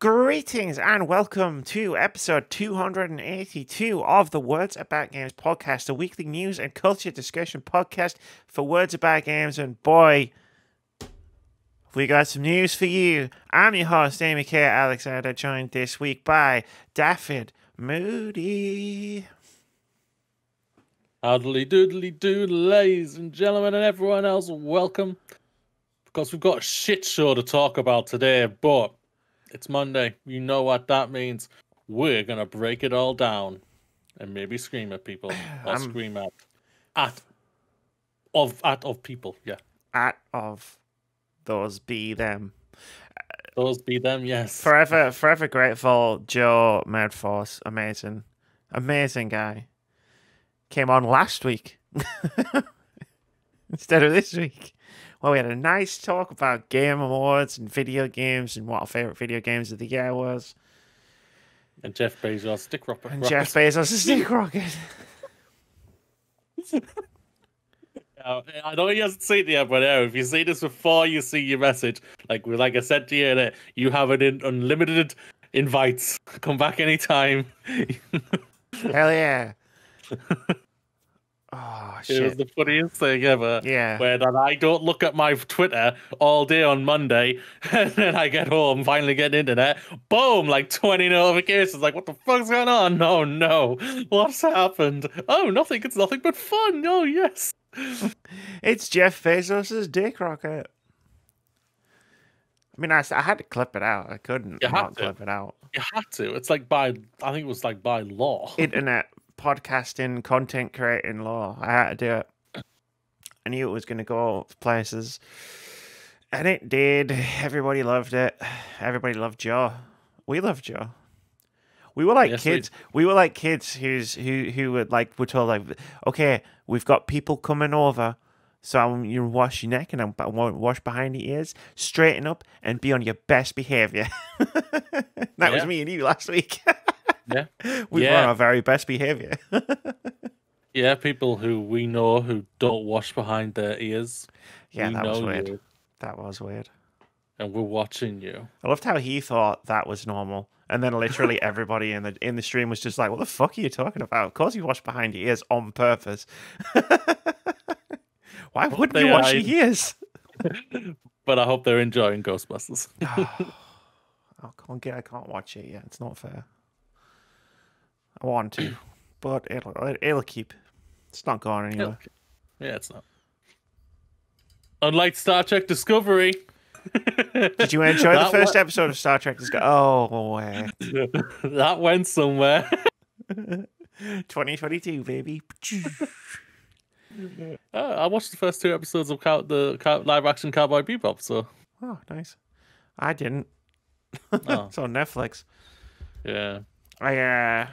Greetings and welcome to episode 282 of the Words About Games podcast, a weekly news and culture discussion podcast for Words About Games. And boy, we got some news for you. I'm your host, Amy K. Alexander, joined this week by Daffyd Moody. Howdly doodly doo, ladies and gentlemen, and everyone else, welcome. Because we've got a shit show to talk about today, but it's Monday. You know what that means. We're gonna break it all down and maybe scream at people or scream at people. Yeah, of those be them. Those be them. Yes. Forever grateful. Joe Medforce, amazing guy. Came on last week instead of this week. Well, we had a nice talk about Game Awards and video games and what our favorite video games of the year was. And Jeff Bezos' stick rocket. Jeff Bezos' stick rocket. I know he hasn't seen it yet, but if you see this before you see your message, like I said to you, you have unlimited invites. Come back anytime. Hell yeah. Oh, shit. It was the funniest thing ever. Yeah. When I don't look at my Twitter all day on Monday, and then I get home, finally get internet, boom, like 20 notifications. Like, what the fuck's going on? Oh, no. What's happened? Oh, nothing. It's nothing but fun. Oh, yes. It's Jeff Bezos' dick rocket. I mean, I had to clip it out. I couldn't not clip it out. You had to. It's like I think it was like by law. Internet podcasting, content creating law. I had to do it. I knew it was going to go places. And it did. Everybody loved it. Everybody loved Joe. We loved Joe. We were like kids. We were like kids who were told, like, okay, we've got people coming over, so you wash your neck and I won't wash behind the ears, straighten up and be on your best behavior. That was me and you last week. Yeah. We were on our very best behavior. Yeah, people who we know who don't wash behind their ears. Yeah, that was weird. That was weird. And we're watching you. I loved how he thought that was normal. And then literally everybody in the stream was just like, what the fuck are you talking about? Of course you wash behind your ears on purpose. Why wouldn't you wash your ears? But I hope they're enjoying Ghostbusters. I can't watch it yet. It's not fair. I want to, but it'll keep. It's not going anywhere. Yeah, it's not. Unlike Star Trek Discovery. Did you enjoy the first episode of Star Trek Discovery? Oh, that went somewhere. 2022, baby. I watched the first 2 episodes of the live-action Cowboy Bebop, so... Oh, nice. I didn't. Oh. It's on Netflix. Yeah. I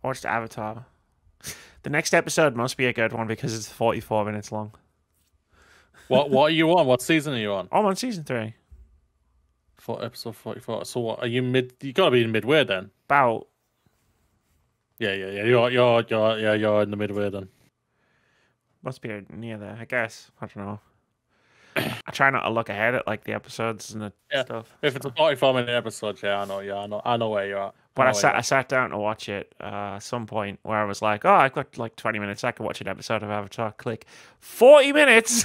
watched Avatar. The next episode must be a good one because it's 44 minutes long. What are you on? What season are you on? I'm on season 3. For episode 44. So what are you you gotta be in midway then. About. Yeah. You're in the midway then. Must be near there, I guess. I don't know. I try not to look ahead at like the episodes and the stuff. If it's a 44-minute episode, I know where you're at. But I sat down to watch it at some point where I was like, oh, I've got like 20 minutes. I can watch an episode of Avatar. Click. 40 minutes?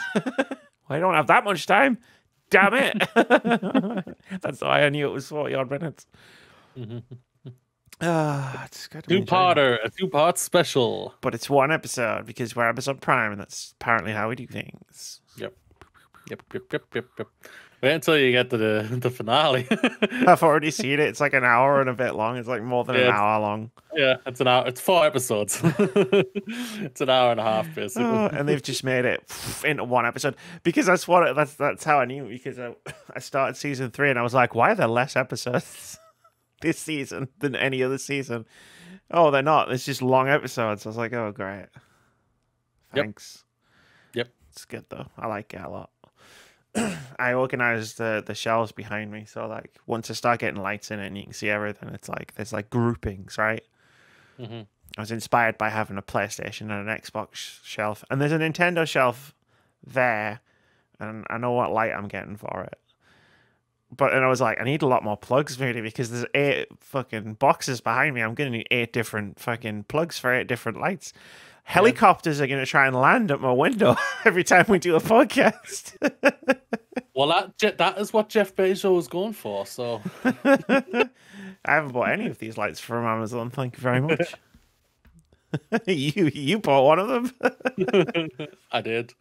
I don't have that much time. Damn it. That's why I knew it was 40-odd minutes. It's good. A 2-part special. But it's one episode because we're Amazon Prime and that's apparently how we do things. Yep. Wait until you get to the finale. I've already seen it. It's like an hour and a bit long. It's like more than an hour long. Yeah, it's an hour. It's 4 episodes. It's an hour and a half, basically. And they've just made it into one episode because that's how I knew. Because I started season 3 and I was like, why are there less episodes this season than any other season? Oh, they're not. It's just long episodes. I was like, oh, great. Thanks. Yep. It's good though. I like it a lot. I organized the shelves behind me, so like once I start getting lights in it and you can see everything, it's like there's like groupings, right? I was inspired by having a PlayStation and an Xbox shelf, and there's a Nintendo shelf there, and I know what light I'm getting for it. But and I was like, I need a lot more plugs, really, because there's 8 fucking boxes behind me. I'm gonna need 8 different fucking plugs for 8 different lights. Helicopters are gonna try and land at my window every time we do a podcast. Well, that is what Jeff Bezos was going for. So I haven't bought any of these lights from Amazon. Thank you very much. you bought one of them. I did.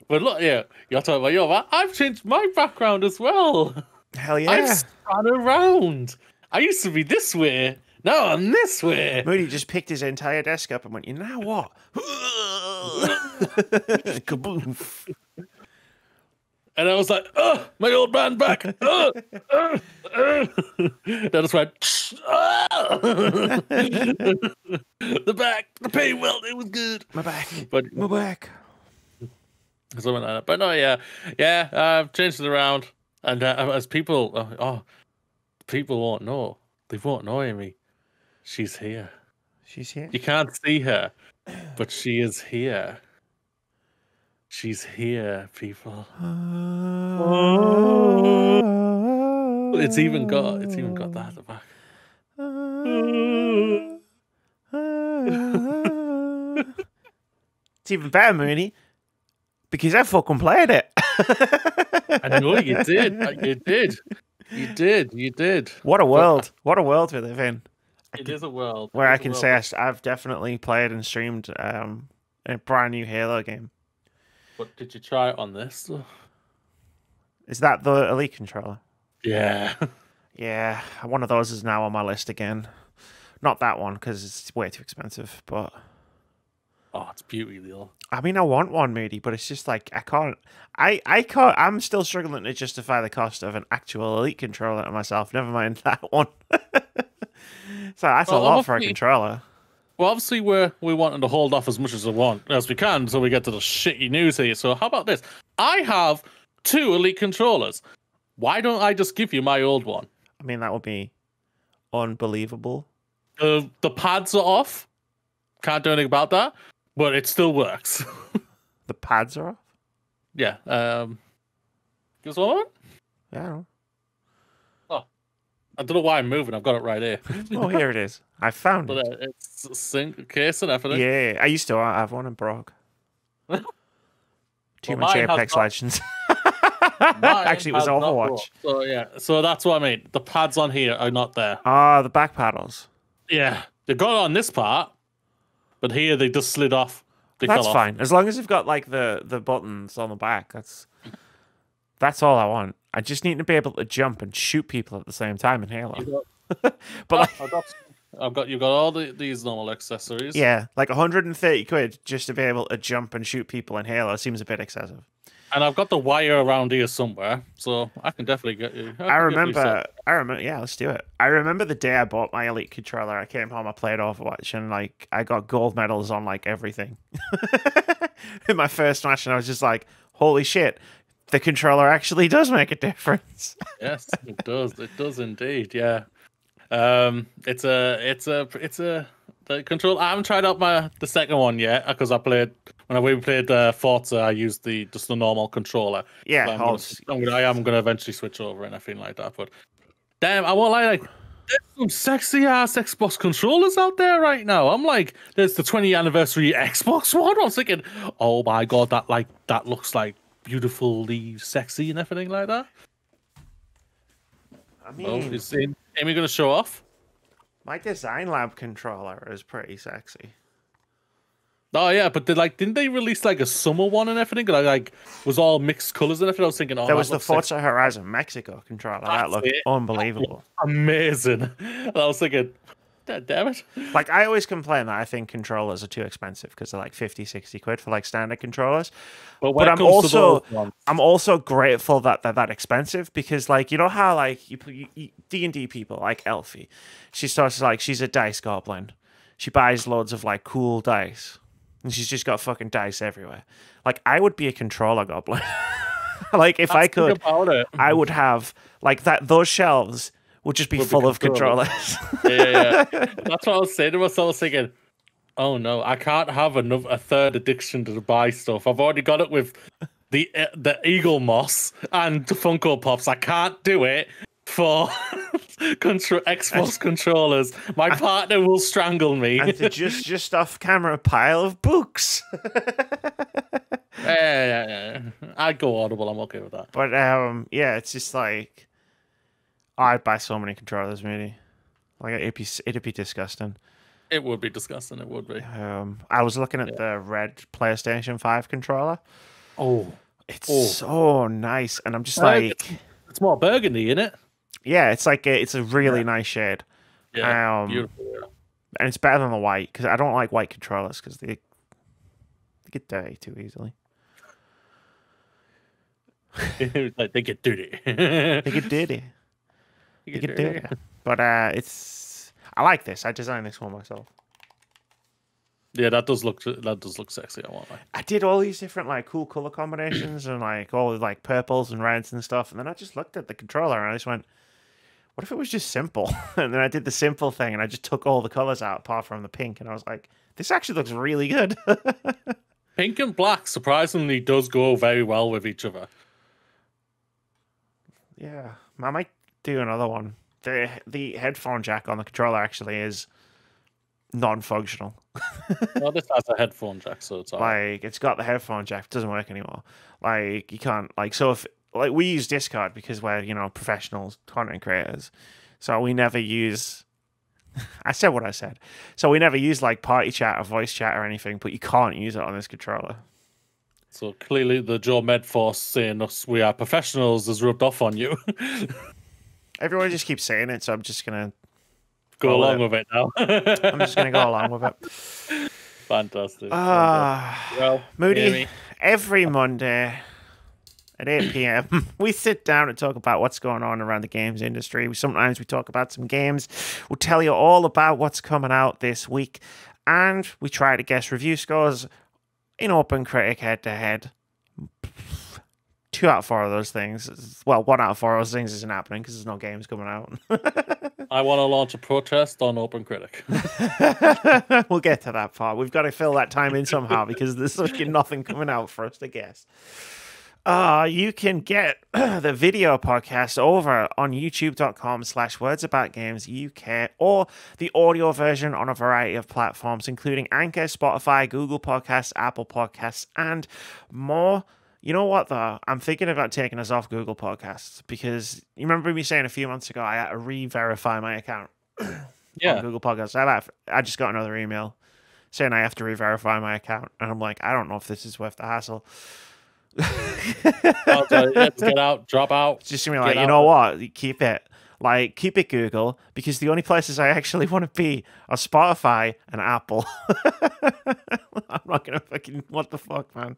But look, yeah, you're talking about your. I've changed my background as well. Hell yeah! I've spun around. I used to be this way. Now I'm this way. Moody just picked his entire desk up and went, "You know what? Kaboof!" And I was like, "Oh, my old man back!" Then I just went, the back, the pain welt. It was good. My back, but my back. Something like that. But no, yeah. I've changed it around, and as people, people won't know. They won't know Amy. She's here. She's here. You can't see her, but she is here. She's here, people. It's even got that at the back. It's even better, Mooney, because I fucking played it. I know you did. You did. What a world! What a world we live in. It is a world where I can say I've definitely played and streamed a brand new Halo game. But did you try it on this? Is that the Elite controller? Yeah. Yeah, one of those is now on my list again. Not that one, because it's way too expensive, but... Oh, it's beauty, though. I mean, I want one, Moody, but it's just like, I can't... I'm still struggling to justify the cost of an actual Elite controller to myself, never mind that one. So that's a lot for a controller. Well, obviously, we wanting to hold off as much as we can until we get to the shitty news here. So how about this? I have 2 Elite controllers. Why don't I just give you my old one? I mean, that would be unbelievable. The pads are off. Can't do anything about that, but it still works. The pads are off? Yeah. Give us one? Yeah, I don't know. I don't know why I'm moving. I've got it right here. Oh, here it is. I found it. It's a sync case and everything. Yeah, I used to have one and broke. Too much Apex Legends. Actually, it was Overwatch. So yeah, so that's what I mean. The pads on here are not there. Ah, the back paddles. Yeah, they got it on this part, but here they just slid off. That's fine, as long as you've got like the buttons on the back. That's all I want. I just need to be able to jump and shoot people at the same time in Halo. But you've got all these normal accessories. Yeah, like 130 quid just to be able to jump and shoot people in Halo seems a bit excessive. And I've got the wire around here somewhere, so I can definitely get you. I remember. Yeah, let's do it. I remember the day I bought my Elite controller. I came home, I played Overwatch, and like I got gold medals on like everything. In my first match, and I was just like, "Holy shit!" The controller actually does make a difference. Yes, it does. It does indeed. Yeah. It's a the control. I haven't tried out the second one yet because when we played Forza. I used just the normal controller. Yeah, so I am gonna eventually switch over and everything like that. But damn, I won't lie. Like, there's some sexy ass Xbox controllers out there right now. I'm like, there's the 20th anniversary Xbox one. I was thinking, oh my god, that looks like beautifully sexy and everything like that. I mean, is Amy gonna show off? My Design Lab controller is pretty sexy. Oh yeah, but didn't they release like a summer one and everything? Like was all mixed colors and everything. I was thinking, there was the Forza Horizon Mexico controller. That looked unbelievable, amazing. And I was thinking, damn it! Like I always complain that I think controllers are too expensive because they're like 50, 60 quid for like standard controllers. But I'm also grateful that they're that expensive because like you know how like you D&D people like Elfie, she's a dice goblin. She buys loads of like cool dice. And she's just got fucking dice everywhere. Like, I would be a controller goblin. Like, if I could, I would have, like, those shelves would just be full of controllers. Yeah. That's what I was saying to myself. I was thinking, oh no, I can't have a third addiction to buy stuff. I've already got it with the Eagle Moss and the Funko Pops. I can't do it for Xbox controllers. My partner will strangle me. And the just off camera pile of books. Yeah. I'd go Audible. I'm okay with that. But yeah, it's just like I'd buy so many controllers, really. Like it'd be disgusting. It would be disgusting. It would be. I was looking at the red PlayStation 5 controller. Oh, it's so nice, and I'm just like, it's more burgundy, isn't it? Yeah, it's like it's a really nice shade. Yeah, beautiful. Yeah. And it's better than the white because I don't like white controllers because they get dirty too easily. Like they get dirty. They get dirty. They get dirty. But I like this. I designed this one myself. Yeah, that does look sexy. I won't lie. I did all these different like cool color combinations and like all the like purples and reds and stuff, and then I just looked at the controller and I just went, "What if it was just simple?" And then I did the simple thing and I just took all the colors out apart from the pink, and I was like, "This actually looks really good." Pink and black surprisingly does go very well with each other. Yeah, I might do another one. The headphone jack on the controller actually is non-functional. Well, this has a headphone jack, so it's all right. Like, it's got the headphone jack, it doesn't work anymore. Like, you can't, like, so if, like, we use Discord because we're, you know, professional content creators. So we never use, I said what I said. So we never use, like, party chat or voice chat or anything, but you can't use it on this controller. So clearly the Joe Medforce saying us we are professionals has rubbed off on you. Everyone just keeps saying it, so I'm just going to go along with it now. I'm just going to go along with it. Fantastic. Well, Moody, every Monday at 8 p.m. we sit down and talk about what's going on around the games industry. Sometimes we talk about some games. We'll tell you all about what's coming out this week. And we try to guess review scores in OpenCritic Head-To-Head. 2 out of 4 of those things. Well, 1 out of 4 of those things isn't happening because there's no games coming out. I want to launch a protest on OpenCritic. We'll get to that part. We've got to fill that time in somehow because there's fucking nothing coming out for us to guess. You can get the video podcast over on youtube.com/wordsaboutgamesuk or the audio version on a variety of platforms, including Anchor, Spotify, Google Podcasts, Apple Podcasts, and more. You know what, though? I'm thinking about taking us off Google Podcasts because you remember me saying a few months ago I had to re-verify my account on Google Podcasts. I just got another email saying I have to re-verify my account, and I'm like, I don't know if this is worth the hassle. Get out, drop out. Just to be like, you know what? Keep it. Like, keep it Google, because the only places I actually want to be are Spotify and Apple. I'm not going to fucking... What the fuck, man?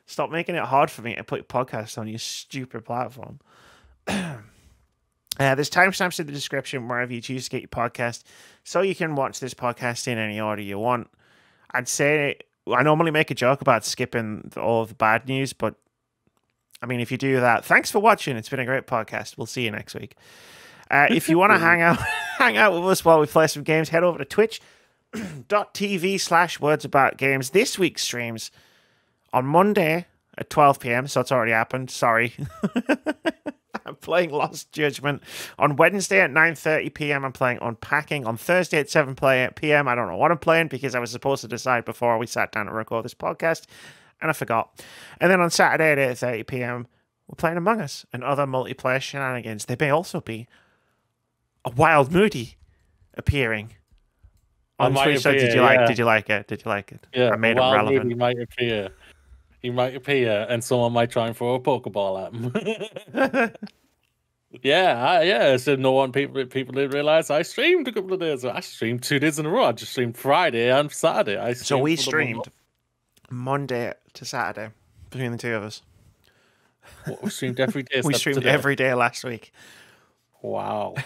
Stop making it hard for me to put podcasts on your stupid platform. There's timestamps in the description wherever you choose to get your podcast, so you can watch this podcast in any order you want. I'd say... I normally make a joke about skipping all of the bad news, but I mean, if you do that, thanks for watching. It's been a great podcast. We'll see you next week. If you want to hang out with us while we play some games, head over to twitch.tv/wordsaboutgames. This week's streams on Monday at 12 p.m. So it's already happened. Sorry. I'm playing Lost Judgment. On Wednesday at 9:30 p.m. I'm playing Unpacking. On Thursday at 7 p.m. I don't know what I'm playing because I was supposed to decide before we sat down to record this podcast, and I forgot. And then on Saturday at 8:30 p.m. we're playing Among Us and other multiplayer shenanigans. There may also be a Wild Moody appearing on Twitch. So did you like it? Yeah, I made it relevant. Moody might appear. He might appear, and someone might try and throw a Pokeball at him. Yeah. So no one people didn't realize I streamed a couple of days ago. I streamed 2 days in a row. I just streamed Friday and Saturday. So we streamed Monday to Saturday between the two of us. We streamed every day. We streamed every day last week. Wow.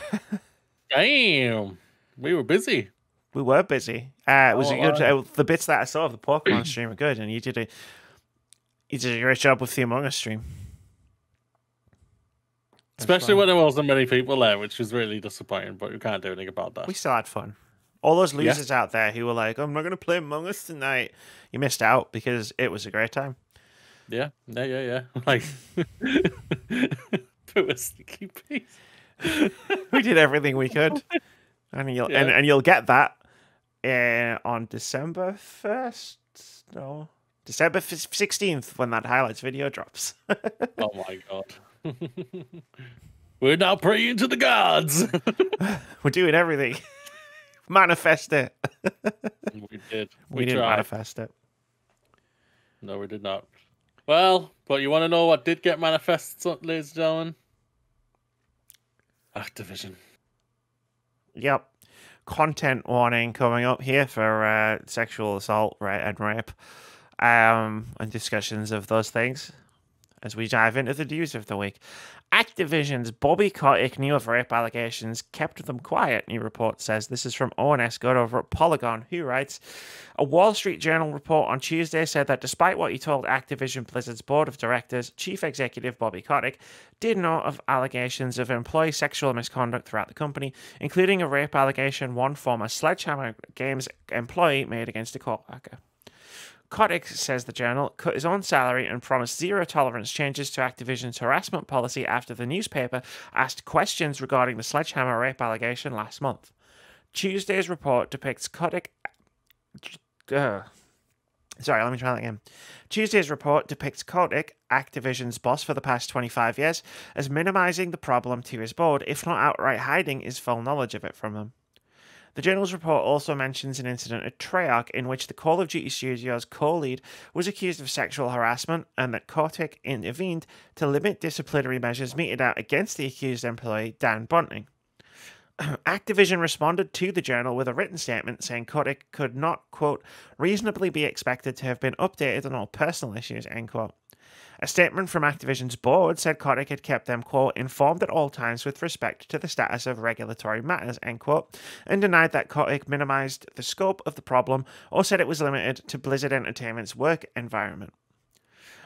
Damn. We were busy. We were busy. It was good. The bits that I saw of the Pokemon stream were good, and you did a great job with the Among Us stream. Especially when there wasn't many people there, which was really disappointing, but we can't do anything about that. We still had fun. All those losers out there who were like, I'm not going to play Among Us tonight. You missed out because it was a great time. Yeah. Like, put a sneaky piece. We did everything we could, and you'll get that on December 1st. No, December 16th when that highlights video drops. Oh my god. We're now praying to the gods. We're doing everything. Manifest it. We did. We didn't manifest it. No, we did not. Well, but you want to know what did get manifested, ladies and gentlemen? Activision. Yep. Content warning coming up here for sexual assault, and rape, and discussions of those things as we dive into the news of the week. Activision's Bobby Kotick knew of rape allegations, kept them quiet, new report says. This is from ONS Good over at Polygon, who writes, a Wall Street Journal report on Tuesday said that despite what he told Activision Blizzard's board of directors, chief executive Bobby Kotick did know of allegations of employee sexual misconduct throughout the company, including a rape allegation one former Sledgehammer Games employee made against a co-worker. Kotick, says the journal, cut his own salary and promised zero-tolerance changes to Activision's harassment policy after the newspaper asked questions regarding the Sledgehammer rape allegation last month. Tuesday's report depicts Kotick... Tuesday's report depicts Kotick, Activision's boss for the past 25 years, as minimizing the problem to his board, if not outright hiding his full knowledge of it from them. The journal's report also mentions an incident at Treyarch in which the Call of Duty Studios co-lead was accused of sexual harassment and that Kotick intervened to limit disciplinary measures meted out against the accused employee, Dan Bunting. Activision responded to the journal with a written statement saying Kotick could not, quote, reasonably be expected to have been updated on all personal issues, end quote. A statement from Activision's board said Kotick had kept them, quote, informed at all times with respect to the status of regulatory matters, end quote, and denied that Kotick minimized the scope of the problem or said it was limited to Blizzard Entertainment's work environment.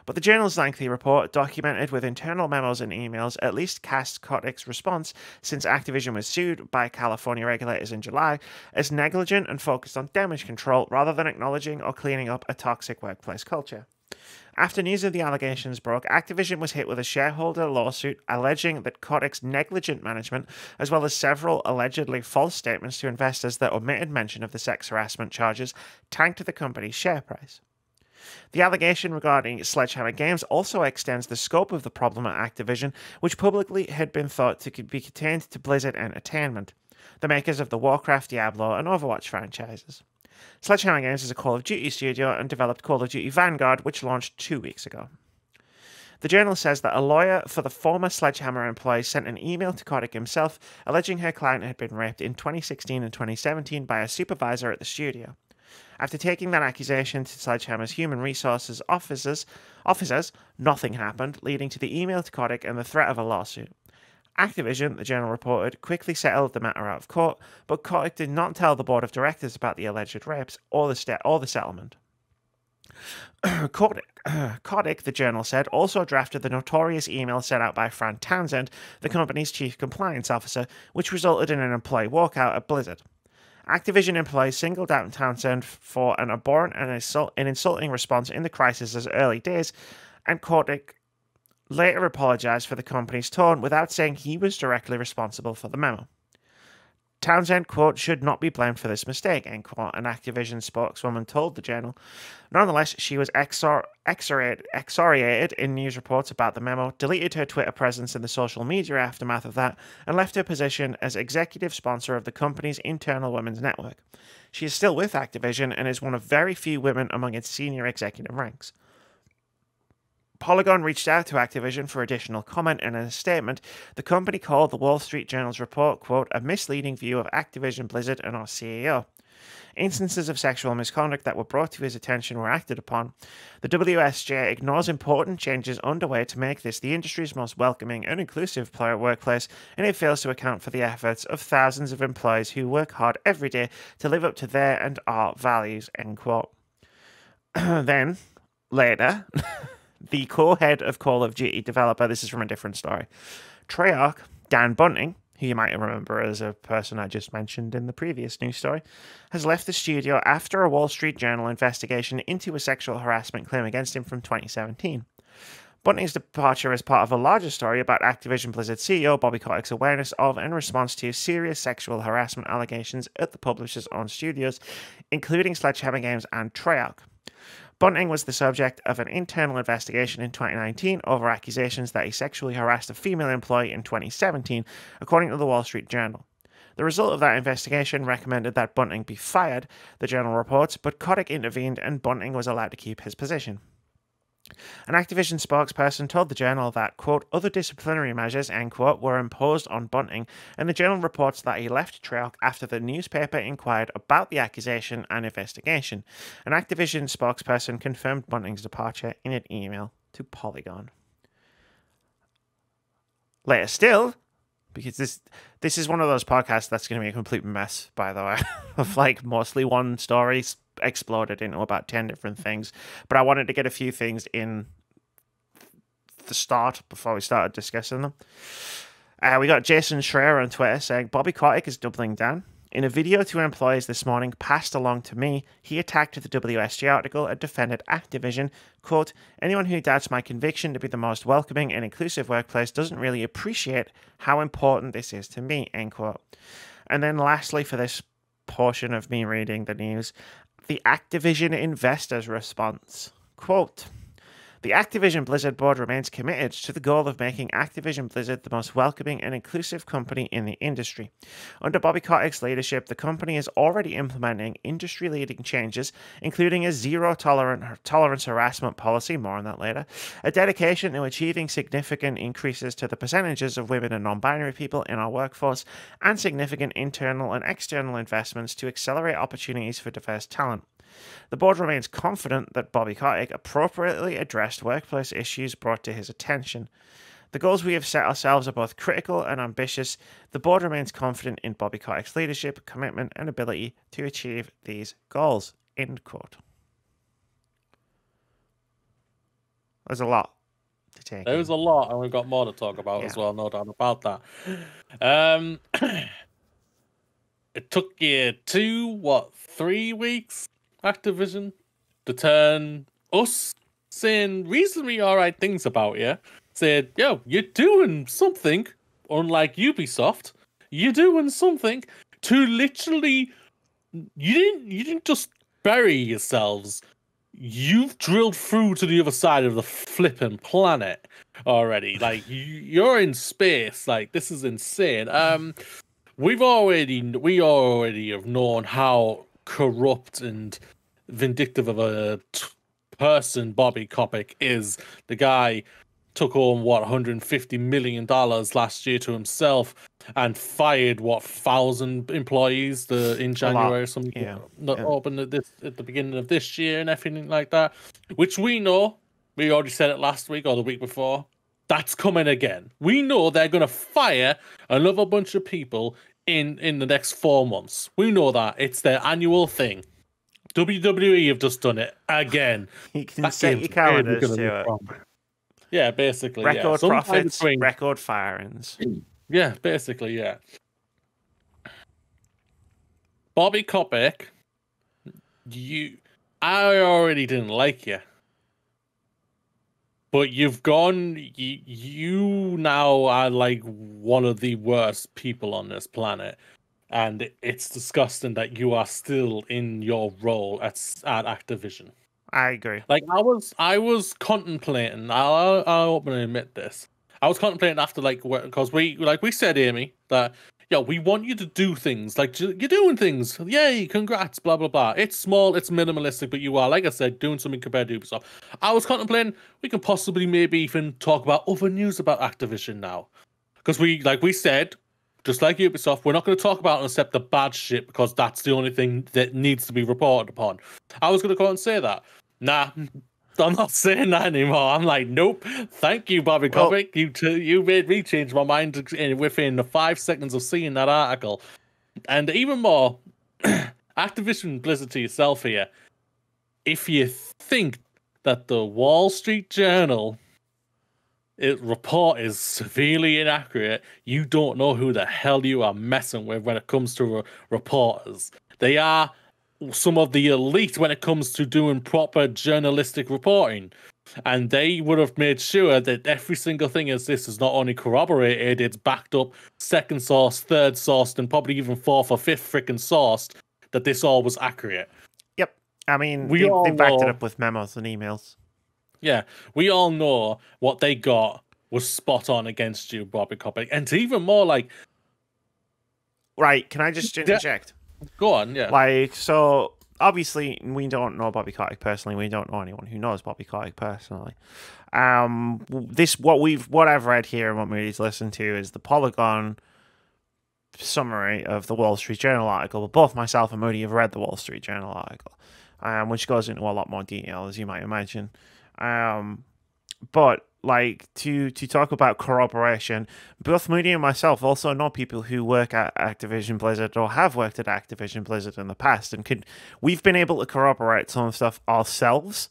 But the journal's lengthy report, documented with internal memos and emails, at least casts Kotick's response, since Activision was sued by California regulators in July, as negligent and focused on damage control rather than acknowledging or cleaning up a toxic workplace culture. After news of the allegations broke, Activision was hit with a shareholder lawsuit alleging that Kotick's negligent management, as well as several allegedly false statements to investors that omitted mention of the sex harassment charges, tanked the company's share price. The allegation regarding Sledgehammer Games also extends the scope of the problem at Activision, which publicly had been thought to be contained to Blizzard Entertainment, the makers of the Warcraft, Diablo, and Overwatch franchises. Sledgehammer Games is a Call of Duty studio and developed Call of Duty Vanguard, which launched 2 weeks ago. The journal says that a lawyer for the former Sledgehammer employee sent an email to Kotick himself alleging her client had been raped in 2016 and 2017 by a supervisor at the studio. After taking that accusation to Sledgehammer's human resources officers, nothing happened, leading to the email to Kotick and the threat of a lawsuit. Activision, the journal reported, quickly settled the matter out of court, but Kotick did not tell the board of directors about the alleged rapes or the settlement. Kotick, the journal said, also drafted the notorious email sent out by Fran Townsend, the company's chief compliance officer, which resulted in an employee walkout at Blizzard. Activision employees singled out Townsend for an abhorrent and insulting response in the crisis's early days, and Kotick later apologized for the company's tone without saying he was directly responsible for the memo. Townsend, quote, should not be blamed for this mistake, end quote, an Activision spokeswoman told the journal. Nonetheless, she was excoriated in news reports about the memo, deleted her Twitter presence in the social media aftermath of that, and left her position as executive sponsor of the company's internal women's network. She is still with Activision and is one of very few women among its senior executive ranks. Polygon reached out to Activision for additional comment, and in a statement, the company called the Wall Street Journal's report, quote, a misleading view of Activision Blizzard and our CEO. Instances of sexual misconduct that were brought to his attention were acted upon. The WSJ ignores important changes underway to make this the industry's most welcoming and inclusive workplace, and it fails to account for the efforts of thousands of employees who work hard every day to live up to their and our values, end quote. Then, later... The co-head of Call of Duty developer, this is from a different story, Treyarch, Dan Bunting, who you might remember as a person I just mentioned in the previous news story, has left the studio after a Wall Street Journal investigation into a sexual harassment claim against him from 2017. Bunting's departure is part of a larger story about Activision Blizzard CEO Bobby Kotick's awareness of and response to serious sexual harassment allegations at the publisher's own studios, including Sledgehammer Games and Treyarch. Bunting was the subject of an internal investigation in 2019 over accusations that he sexually harassed a female employee in 2017, according to the Wall Street Journal. The result of that investigation recommended that Bunting be fired, the journal reports, but Kotick intervened and Bunting was allowed to keep his position. An Activision spokesperson told the journal that, quote, other disciplinary measures, end quote, were imposed on Bunting, and the journal reports that he left Treyarch after the newspaper inquired about the accusation and investigation. An Activision spokesperson confirmed Bunting's departure in an email to Polygon. Later still, because this is one of those podcasts that's going to be a complete mess, by the way, of like mostly one story exploded into about 10 different things, but I wanted to get a few things in the start before we started discussing them. We got Jason Schreier on Twitter saying, Bobby Kotick is doubling down. In a video to employees this morning passed along to me, he attacked the WSG article and defended Activision. Quote, anyone who doubts my conviction to be the most welcoming and inclusive workplace doesn't really appreciate how important this is to me, end quote. And then lastly, for this portion of me reading the news, the Activision investors' response. Quote, the Activision Blizzard board remains committed to the goal of making Activision Blizzard the most welcoming and inclusive company in the industry. Under Bobby Kotick's leadership, the company is already implementing industry-leading changes, including a zero-tolerance harassment policy, more on that later, a dedication to achieving significant increases to the percentages of women and non-binary people in our workforce, and significant internal and external investments to accelerate opportunities for diverse talent. The board remains confident that Bobby Kotick appropriately addressed workplace issues brought to his attention. The goals we have set ourselves are both critical and ambitious. The board remains confident in Bobby Kotick's leadership, commitment, and ability to achieve these goals. End quote. There's a lot to take. There's a lot, and we've got more to talk about as well, no doubt about that. It took you 3 weeks, Activision, to turn us saying reasonably alright things about you, said, yo, you're doing something, unlike Ubisoft, you're doing something, to literally, you didn't just bury yourselves, you've drilled through to the other side of the flipping planet already. Like, you're in space. Like, this is insane. We already have known how corrupt and vindictive of a person Bobby Kotick is. The guy took home $150 million last year to himself and fired 1,000 employees in January or something. Yeah. Opened at the beginning of this year and everything like that, which we know. We already said it last week or the week before. That's coming again. We know they're going to fire another bunch of people in the next 4 months. We know that. It's their annual thing. WWE have just done it again. You can set your calendars to it. Yeah, basically. Record profits, record firings. Yeah, basically, yeah. Bobby Kotick, I already didn't like you. But you've gone, you now are like one of the worst people on this planet. And it's disgusting that you are still in your role at Activision. I agree. Like, I was contemplating, I'll openly admit this. I was contemplating after, like, because we said, Amy, that, we want you to do things. Like, you're doing things. Yay, congrats, blah, blah, blah. It's small, it's minimalistic, but you are, like I said, doing something compared to Ubisoft. I was contemplating, we can possibly maybe even talk about other news about Activision now. Because we said, just like Ubisoft, we're not going to talk about it except the bad shit, because that's the only thing that needs to be reported upon. I was going to go and say that. Nah, I'm not saying that anymore. I'm like, nope. Thank you, Bobby Kotick. You made me change my mind within the 5 seconds of seeing that article. And even more, Activision Blizzard to yourself here. If you think that the Wall Street Journal report is severely inaccurate, you don't know who the hell you are messing with when it comes to reporters. They are some of the elite when it comes to doing proper journalistic reporting. And they would have made sure that every single thing as this is not only corroborated, it's backed up, second source, third sourced, and probably even fourth or fifth freaking sourced, that this all was accurate. Yep. I mean, We they all backed it know- up with memos and emails. Yeah, we all know what they got was spot on against you, Bobby Kotick. And it's even more like... Right, can I just interject? Go on, yeah. Like, so, obviously, we don't know Bobby Kotick personally. We don't know anyone who knows Bobby Kotick personally. What I've read here and what Moody's listened to is the Polygon summary of the Wall Street Journal article. But both myself and Moody have read the Wall Street Journal article, which goes into a lot more detail, as you might imagine. But like to talk about corroboration, both Moody and myself also know people who work at Activision Blizzard or have worked at Activision Blizzard in the past, and we've been able to corroborate some stuff ourselves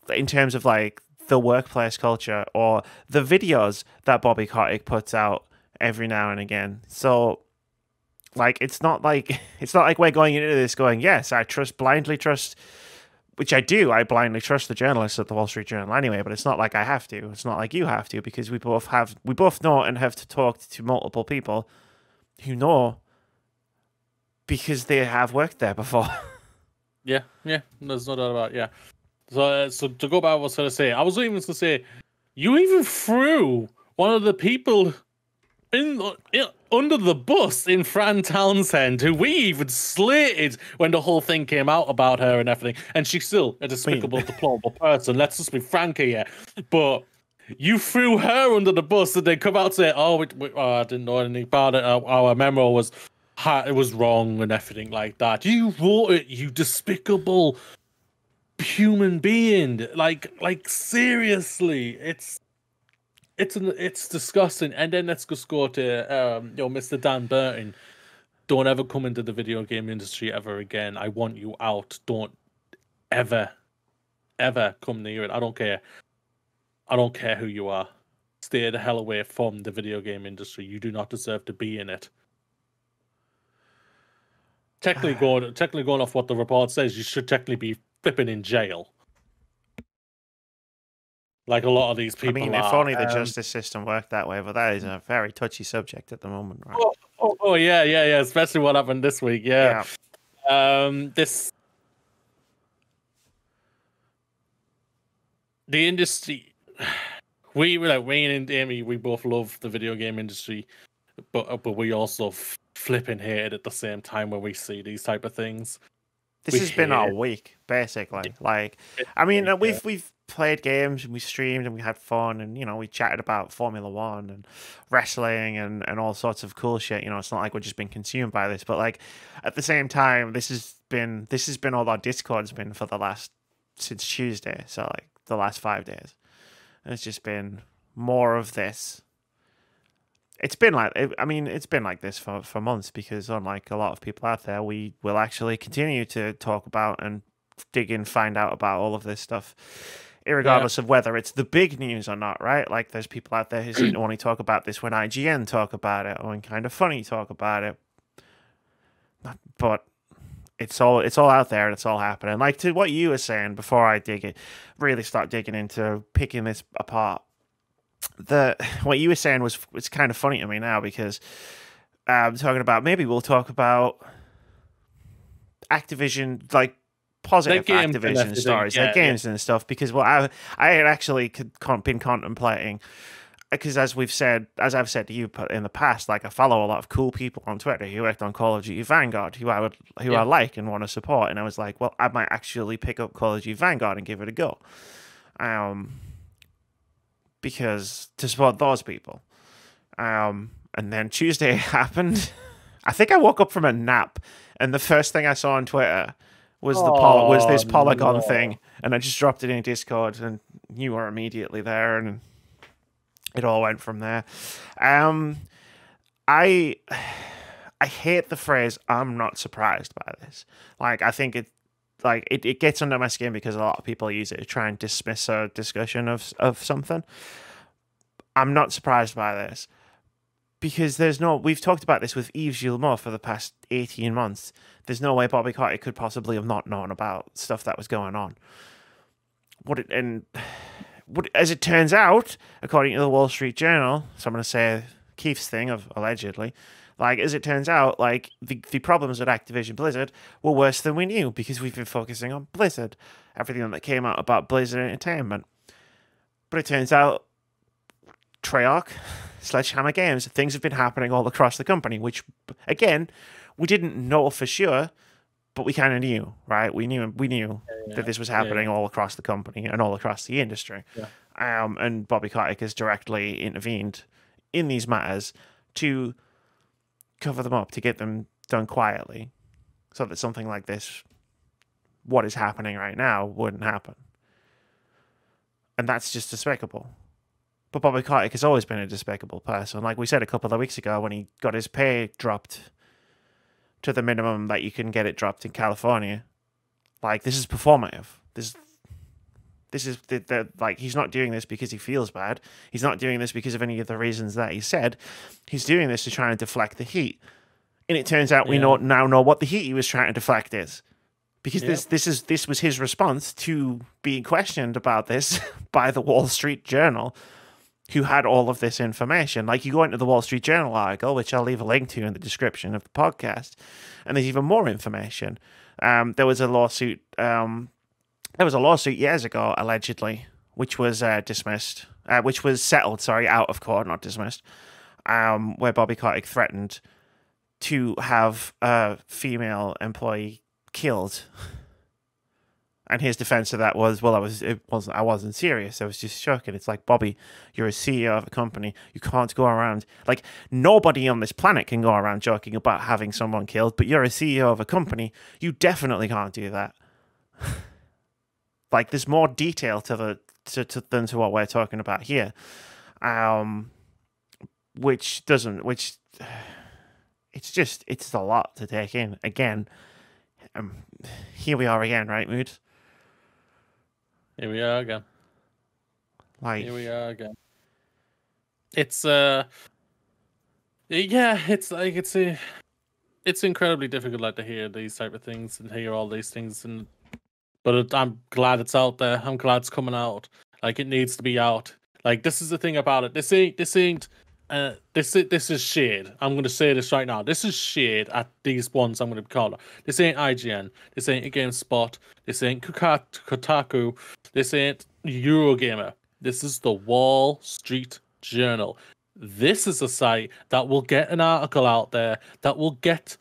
in terms of like the workplace culture or the videos that Bobby Kotick puts out every now and again. So like it's not like we're going into this going, yes, I blindly trust, which I do. I blindly trust the journalists at the Wall Street Journal anyway, but it's not like I have to. It's not like you have to, because we both know and have to talk to multiple people who know because they have worked there before. Yeah, there's no doubt about it, yeah. So to go back, what I was going to say, I was even going to say, you even threw one of the people under the bus in Fran Townsend, who we even slated when the whole thing came out about her and everything, and she's still a despicable, deplorable person. Let's just be frank here. But you threw her under the bus, and they come out and say, "Oh, I didn't know anything about it. Our memo was wrong and everything like that." You wrote it, you despicable human being. Like seriously, it's disgusting. And then let's just go to Mr. Dan Burton. Don't ever come into the video game industry ever again. I want you out. Don't ever come near it. I don't care who you are. Stay the hell away from the video game industry. You do not deserve to be in it. Technically going off what the report says, you should technically be flipping in jail. Like a lot of these people. I mean, if only the justice system worked that way, but that is a very touchy subject at the moment, right? Oh yeah. Especially what happened this week. Yeah. The industry. We and Amy, we both love the video game industry, but we also flipping hate it at the same time when we see these type of things. This has been our week, basically. Like, I mean, we've played games and we streamed and we had fun, and we chatted about Formula One and wrestling and all sorts of cool shit. It's not like we're just being consumed by this, but like at the same time, this has been all our Discord's been for since Tuesday, so like the last 5 days. And it's just been more of this. It's been like this for months, because unlike a lot of people out there, we will actually continue to talk about and dig in, find out about all of this stuff, irregardless of whether it's the big news or not, right? Like there's people out there who seem to only talk about this when IGN talk about it or when Kind of Funny talk about it. But it's all out there and it's all happening. Like to what you were saying before I really start digging into picking this apart. What you were saying was kind of funny to me now, because talking about, maybe we'll talk about Activision, like positive Activision stories, like games and stuff, because I had actually been contemplating, because as I've said to you in the past, like I follow a lot of cool people on Twitter who worked on Call of Duty Vanguard, who I like and want to support, and I was like, well, I might actually pick up Call of Duty Vanguard and give it a go. Because to support those people. And then Tuesday happened. I think I woke up from a nap, and the first thing I saw on Twitter was this Polygon thing, and I just dropped it in Discord, and you were immediately there, and it all went from there. I hate the phrase "I'm not surprised by this." Like, I think it gets under my skin because a lot of people use it to try and dismiss a discussion of something. I'm not surprised by this, because we've talked about this with Yves Gilmour for the past 18 months. There's no way Bobby Kotick could possibly have not known about stuff that was going on. as it turns out, according to the Wall Street Journal, so I'm going to say Keith's thing of allegedly, like, as it turns out, like, the problems at Activision Blizzard were worse than we knew because we've been focusing on Blizzard, everything that came out about Blizzard Entertainment. But it turns out, Treyarch, Sledgehammer Games, things have been happening all across the company, which, again, we didn't know for sure, but we kind of knew, right? We knew that this was happening all across the company and all across the industry. Yeah. And Bobby Kotick has directly intervened in these matters to cover them up, to get them done quietly, so that something like this, what is happening right now, wouldn't happen. And that's just despicable. But Bobby Kotick has always been a despicable person. Like we said a couple of weeks ago when he got his pay dropped to the minimum that you can get it dropped in California. Like, this is performative. This is like, he's not doing this because he feels bad. He's not doing this because of any of the reasons that he said. He's doing this to try and deflect the heat. And it turns out we now know what the heat he was trying to deflect is. Because this was his response to being questioned about this by the Wall Street Journal, who had all of this information. Like, you go into the Wall Street Journal article, which I'll leave a link to in the description of the podcast, and there's even more information. There was a lawsuit. There was a lawsuit years ago, allegedly, which was dismissed. Which was settled. Sorry, out of court, not dismissed. Where Bobby Kotick threatened to have a female employee killed. And his defense of that was, well, I wasn't serious. I was just joking. It's like, Bobby, you're a CEO of a company. You can't go around, like, nobody on this planet can go around joking about having someone killed, but you're a CEO of a company. You definitely can't do that. Like, there's more detail than to what we're talking about here. It's a lot to take in. Again, here we are again, right, Mood? Here we are again. Like, here we are again. It's it's like it's incredibly difficult, like, to hear these type of things and hear all these things, but I'm glad it's out there. I'm glad it's coming out. Like, it needs to be out. Like, this is the thing about it. This is shade. I'm going to say this right now. This is shade at these ones I'm going to call it. This ain't IGN. This ain't GameSpot. This ain't Kotaku. This ain't Eurogamer. This is the Wall Street Journal. This is a site that will get an article out there that will get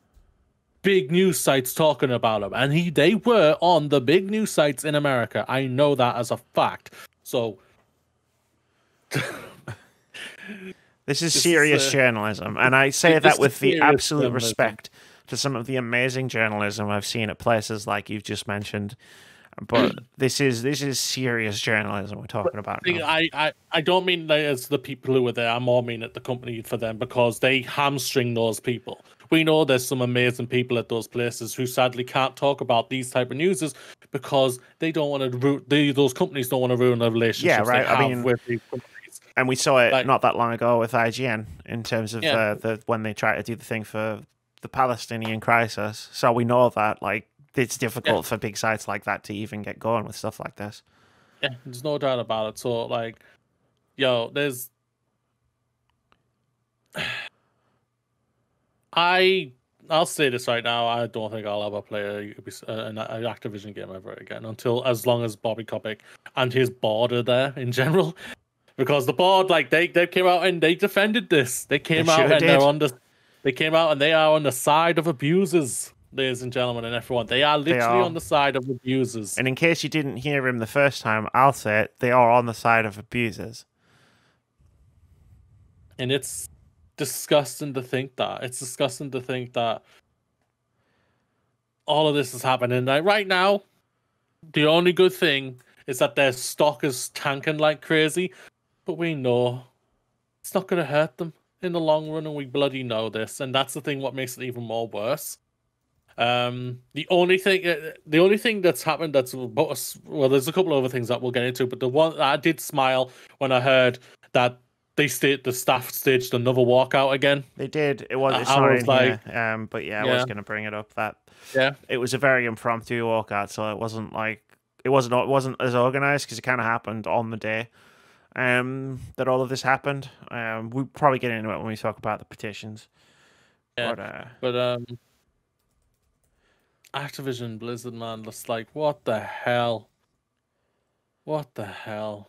big news sites talking about him. And they were on the big news sites in America. I know that as a fact. So... This is serious journalism, and I say that with the absolute respect to some of the amazing journalism I've seen at places like you've just mentioned. But this is serious journalism we're talking about now. I don't mean that as the people who were there. I more mean at the company for them, because they hamstring those people. We know there's some amazing people at those places who sadly can't talk about these type of news because they don't want to. Those companies don't want to ruin the relationships they have with these companies. And we saw it not that long ago with IGN in terms of when they tried to do the thing for the Palestinian crisis. So we know that, like, it's difficult for big sites like that to even get going with stuff like this. Yeah, there's no doubt about it. So, like, there's... I'll say this right now. I don't think I'll ever play an Activision game ever again, as long as Bobby Kotick and his board are there in general. Because the board, like, they came out and they defended this. They came out and they are on the side of abusers, ladies and gentlemen, and everyone. They are literally on the side of abusers. And in case you didn't hear him the first time, I'll say it. They are on the side of abusers. And it's disgusting to think that. It's disgusting to think that all of this is happening. Like, right now, the only good thing is that their stock is tanking like crazy. But we know it's not going to hurt them in the long run, and we bloody know this. And that's the thing. What makes it even more worse. The only thing that's happened there's a couple of other things that we'll get into. But the one that I did smile when I heard that the staff staged another walkout again. They did. It was. It's not in here. But I was going to bring it up that it was a very impromptu walkout, so it wasn't like it wasn't as organized because it kind of happened on the day that all of this happened. We'll probably get into it when we talk about the petitions. Yeah, but Activision Blizzard, man, just like, what the hell? What the hell?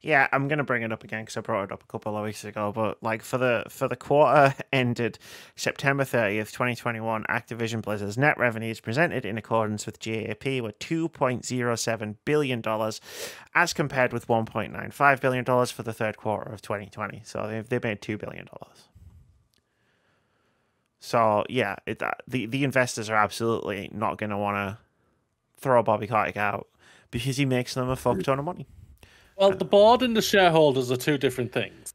Yeah, I'm gonna bring it up again because I brought it up a couple of weeks ago. But like for the quarter ended September 30th, 2021, Activision Blizzard's net revenues presented in accordance with GAAP were $2.07 billion, as compared with $1.95 billion for the third quarter of 2020. So they made $2 billion. So yeah, the investors are absolutely not gonna want to throw Bobby Kotick out because he makes them a fuck ton of money. Well, the board and the shareholders are two different things.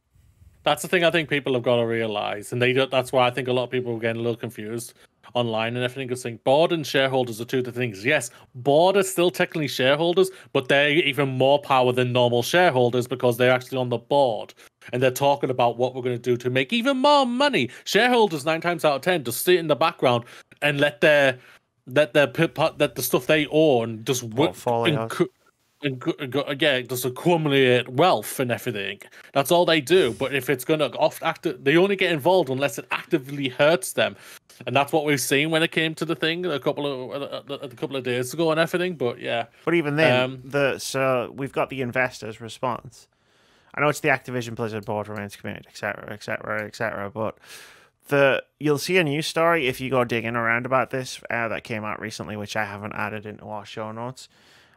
That's the thing I think people have got to realize, and that's why I think a lot of people are getting a little confused online and everything. Because saying board and shareholders are two different things. Yes, board are still technically shareholders, but they're even more power than normal shareholders because they're actually on the board and they're talking about what we're going to do to make even more money. Shareholders 9 times out of 10 just sit in the background and let the stuff they own just just accumulate wealth and everything. That's all they do. But if it's gonna they only get involved unless it actively hurts them, and that's what we've seen when it came to the thing a couple of days ago and everything. But yeah, but even then, so we've got the investors' response. I know it's the Activision Blizzard board remains committed, etc., etc., etc. But you'll see a news story if you go digging around about this that came out recently, which I haven't added into our show notes.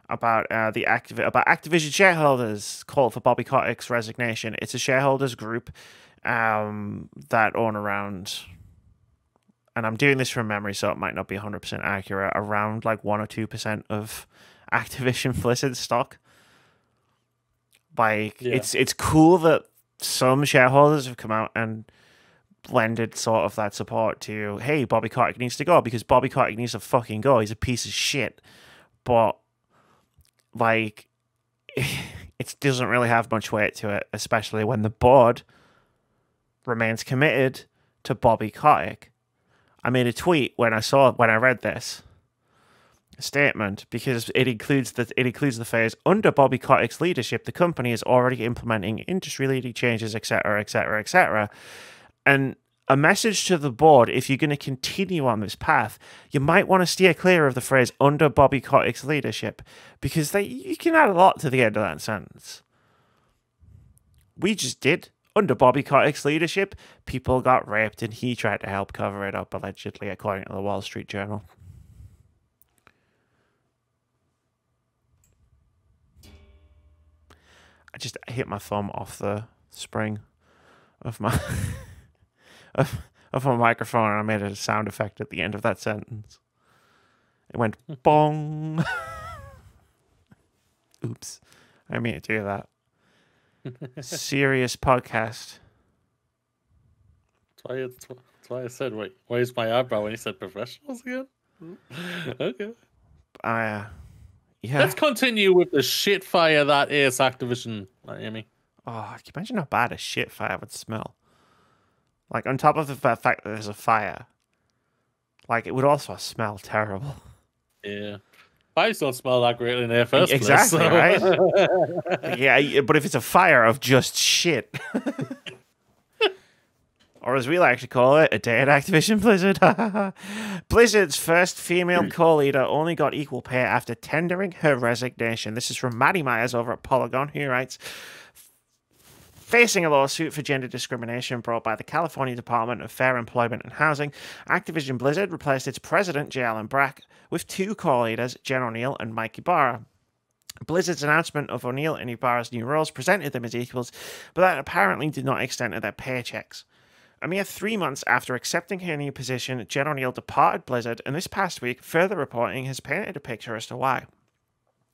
About Activision shareholders call for Bobby Kotick's resignation. It's a shareholders group that own around, and I'm doing this from memory, so it might not be 100% accurate, around like 1 or 2% of Activision Blizzard stock. Like, yeah. It's cool that some shareholders have come out and blended sort of that support to, hey, Bobby Kotick needs to go because Bobby Kotick needs to fucking go. He's a piece of shit. But like, it doesn't really have much weight to it, especially when the board remains committed to Bobby Kotick. I made a tweet when I read this statement because it includes the phrase, under Bobby Kotick's leadership, the company is already implementing industry-leading changes, etc., etc., etc. And a message to the board, if you're going to continue on this path, you might want to steer clear of the phrase under Bobby Kotick's leadership, because you can add a lot to the end of that sentence. We just did. Under Bobby Kotick's leadership, people got raped and he tried to help cover it up, allegedly, according to the Wall Street Journal. I just hit my thumb off the spring of my... of my microphone, and I made a sound effect at the end of that sentence. It went bong. Oops. I didn't mean to do that. Serious podcast. That's why I said, wait, where's my eyebrow when he said professionals again? Okay. Yeah. Let's continue with the shit fire that is Activision Miami. Oh, can you imagine how bad a shit fire would smell? Like, on top of the fact that there's a fire, like, it would also smell terrible. Yeah. Fires don't smell that great in their first exactly, place. Exactly, right? Yeah, but if it's a fire of just shit. Or as we like to call it, a day at Activision Blizzard. Blizzard's first female co-leader only got equal pay after tendering her resignation. This is from Maddie Myers over at Polygon, who writes, facing a lawsuit for gender discrimination brought by the California Department of Fair Employment and Housing, Activision Blizzard replaced its president, J. Allen Brack, with 2 co-leaders, Jen O'Neill and Mike Ibarra. Blizzard's announcement of O'Neill and Ibarra's new roles presented them as equals, but that apparently did not extend to their paychecks. A mere 3 months after accepting her new position, Jen O'Neill departed Blizzard, and this past week, further reporting has painted a picture as to why.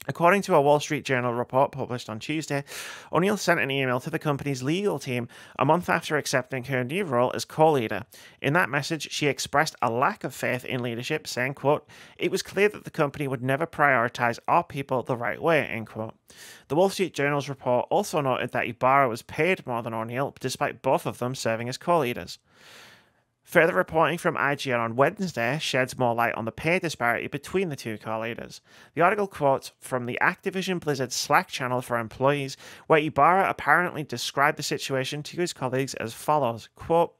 According to a Wall Street Journal report published on Tuesday, O'Neill sent an email to the company's legal team a month after accepting her new role as co-leader. In that message, she expressed a lack of faith in leadership, saying, quote, "It was clear that the company would never prioritize our people the right way," end quote. The Wall Street Journal's report also noted that Ibarra was paid more than O'Neill, despite both of them serving as co-leaders. Further reporting from IGN on Wednesday sheds more light on the pay disparity between the two co-leaders. The article quotes from the Activision Blizzard Slack channel for employees, where Ibarra apparently described the situation to his colleagues as follows, quote,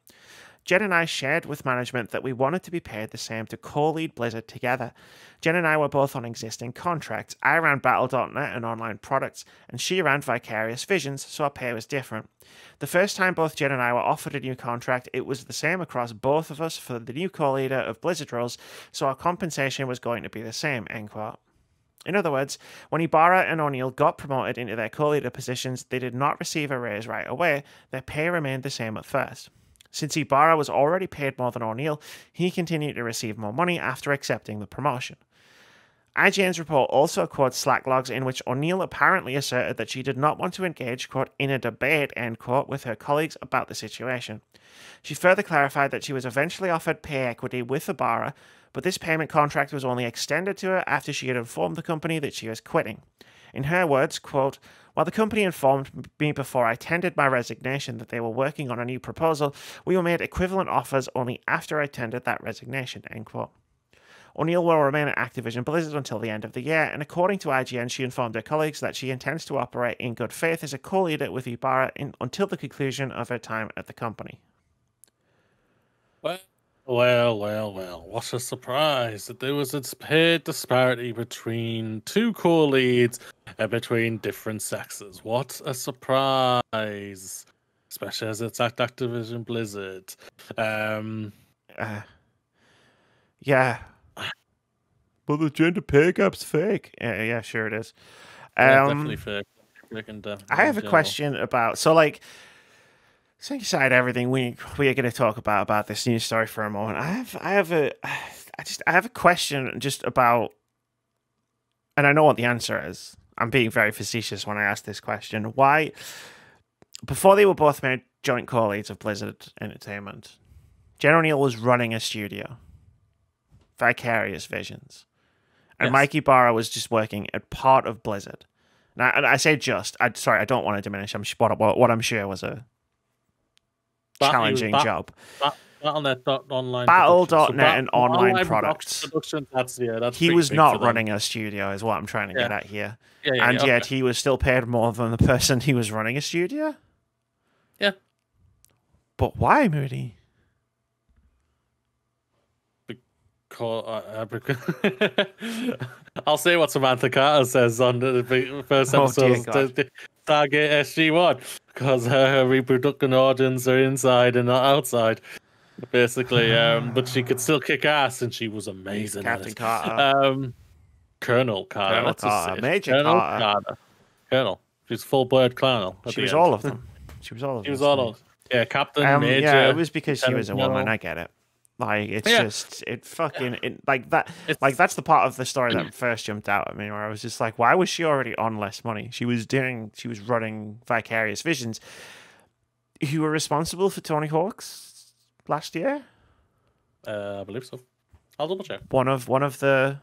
Jen and I shared with management that we wanted to be paid the same to co-lead Blizzard together. Jen and I were both on existing contracts. I ran Battle.net and online products, and she ran Vicarious Visions, so our pay was different. The first time both Jen and I were offered a new contract, it was the same across both of us for the new co-leader of Blizzard roles, so our compensation was going to be the same, end quote. In other words, when Ibarra and O'Neill got promoted into their co-leader positions, they did not receive a raise right away. Their pay remained the same at first. Since Ibarra was already paid more than O'Neill, he continued to receive more money after accepting the promotion. IGN's report also quotes Slack logs in which O'Neill apparently asserted that she did not want to engage, quote, in a debate, end quote, with her colleagues about the situation. She further clarified that she was eventually offered pay equity with Ibarra, but this payment contract was only extended to her after she had informed the company that she was quitting. In her words, quote, while the company informed me before I tendered my resignation that they were working on a new proposal, we were made equivalent offers only after I tendered that resignation, end quote. O'Neill will remain at Activision Blizzard until the end of the year, and according to IGN, she informed her colleagues that she intends to operate in good faith as a co-leader with Ibarra until the conclusion of her time at the company. Well, what a surprise that there was a pay disparity between two co-leads between different sexes. What a surprise, especially as it's at Activision Blizzard. Yeah. But the gender pay gap's fake. Yeah, sure it is. Definitely fake. I have a question about, setting aside everything we are going to talk about this news story for a moment. I have a question just about, and I know what the answer is. I'm being very facetious when I ask this question. Why, before they were both made joint co-leads of Blizzard Entertainment, Jen O'Neill was running a studio, Vicarious Visions. And yes. Mike Ibarra was just working at part of Blizzard. Now, I say just. I don't want to diminish. What I'm sure was a challenging job. Battle.net and online products. He was not running a studio, is what I'm trying to get at here. And yet he was still paid more than the person he was running a studio? Yeah. But why, Moody? I'll say what Samantha Carter says on the first episode of Target SG1, because her reproductive organs are inside and not outside, basically. But she could still kick ass, and she was amazing. Captain Carter, Colonel Carter, Major Carter, Colonel. She's full-blooded colonel. She was all of them. She was all of them. Yeah, Captain, Major. Yeah, it was because she was a woman. I get it. Like, it's just, that's the part of the story that first jumped out at me, where I was just like, why was she already on less money? She was running Vicarious Visions. You were responsible for Tony Hawk's last year? I believe so. I'll double check. One of the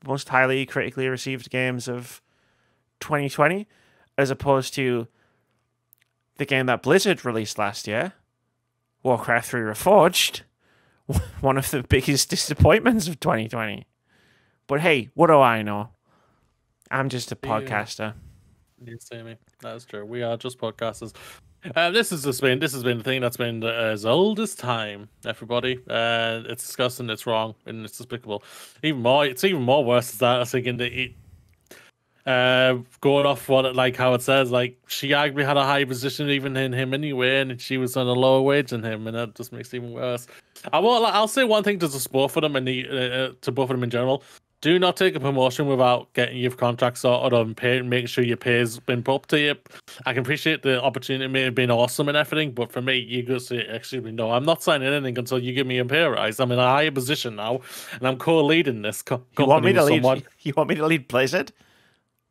most highly critically received games of 2020, as opposed to the game that Blizzard released last year, Warcraft 3 Reforged, one of the biggest disappointments of 2020. But hey, what do I know? I'm just a podcaster. You see me? That's true. We are just podcasters. This has been the thing that's been as old as time. Everybody, it's disgusting. It's wrong and it's despicable. It's even more worse than that. I was thinking that going off how it says, like, she arguably had a higher position even in him anyway, and she was on a lower wage than him, and that just makes it even worse. I'll say one thing to both of them and to both of them in general: do not take a promotion without getting your contract sorted or making sure your pay's been put up to you. I can appreciate the opportunity may have been awesome and everything, but for me, you go say, excuse me, no, I'm not signing anything until you give me a pay rise. I'm in a higher position now, and I'm co-leading this company. You want me to lead Blizzard?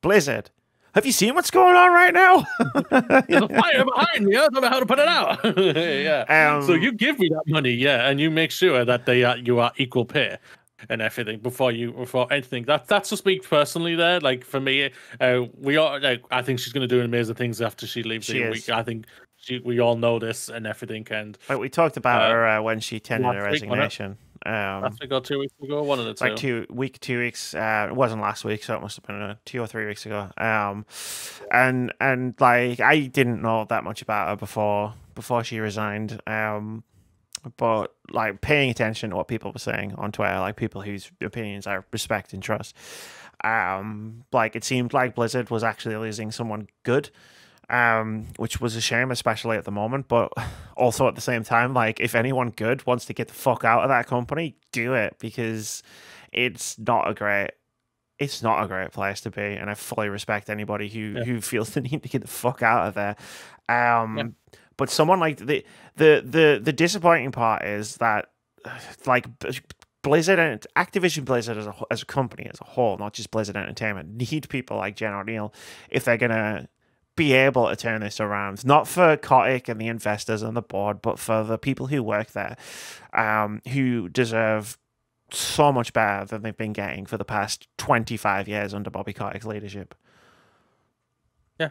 Blizzard, have you seen what's going on right now? There's a fire behind me. I don't know how to put it out. Yeah. So you give me that money, and you make sure that you are equal pay and everything before anything. That's just me personally. There, like, for me, we are. Like, I think she's going to do amazing things after she leaves. I think we all know this and everything. And like we talked about her when she tendered her resignation. Last week or 2 weeks ago, one of the two. Like 2 weeks. It wasn't last week, so it must have been 2 or 3 weeks ago. And like I didn't know that much about her before she resigned. But like paying attention to what people were saying on Twitter, like people whose opinions I respect and trust, like it seemed like Blizzard was actually losing someone good, which was a shame, especially at the moment. But also at the same time, like if anyone good wants to get the fuck out of that company, do it, because it's not a great place to be, and I fully respect anybody who feels the need to get the fuck out of there. But someone like the disappointing part is that like Blizzard and Activision Blizzard as a company as a whole, not just Blizzard Entertainment, need people like Jen O'Neill if they're gonna be able to turn this around. Not for Kotick and the investors on the board, but for the people who work there, who deserve so much better than they've been getting for the past 25 years under Bobby Kotick's leadership. Yeah,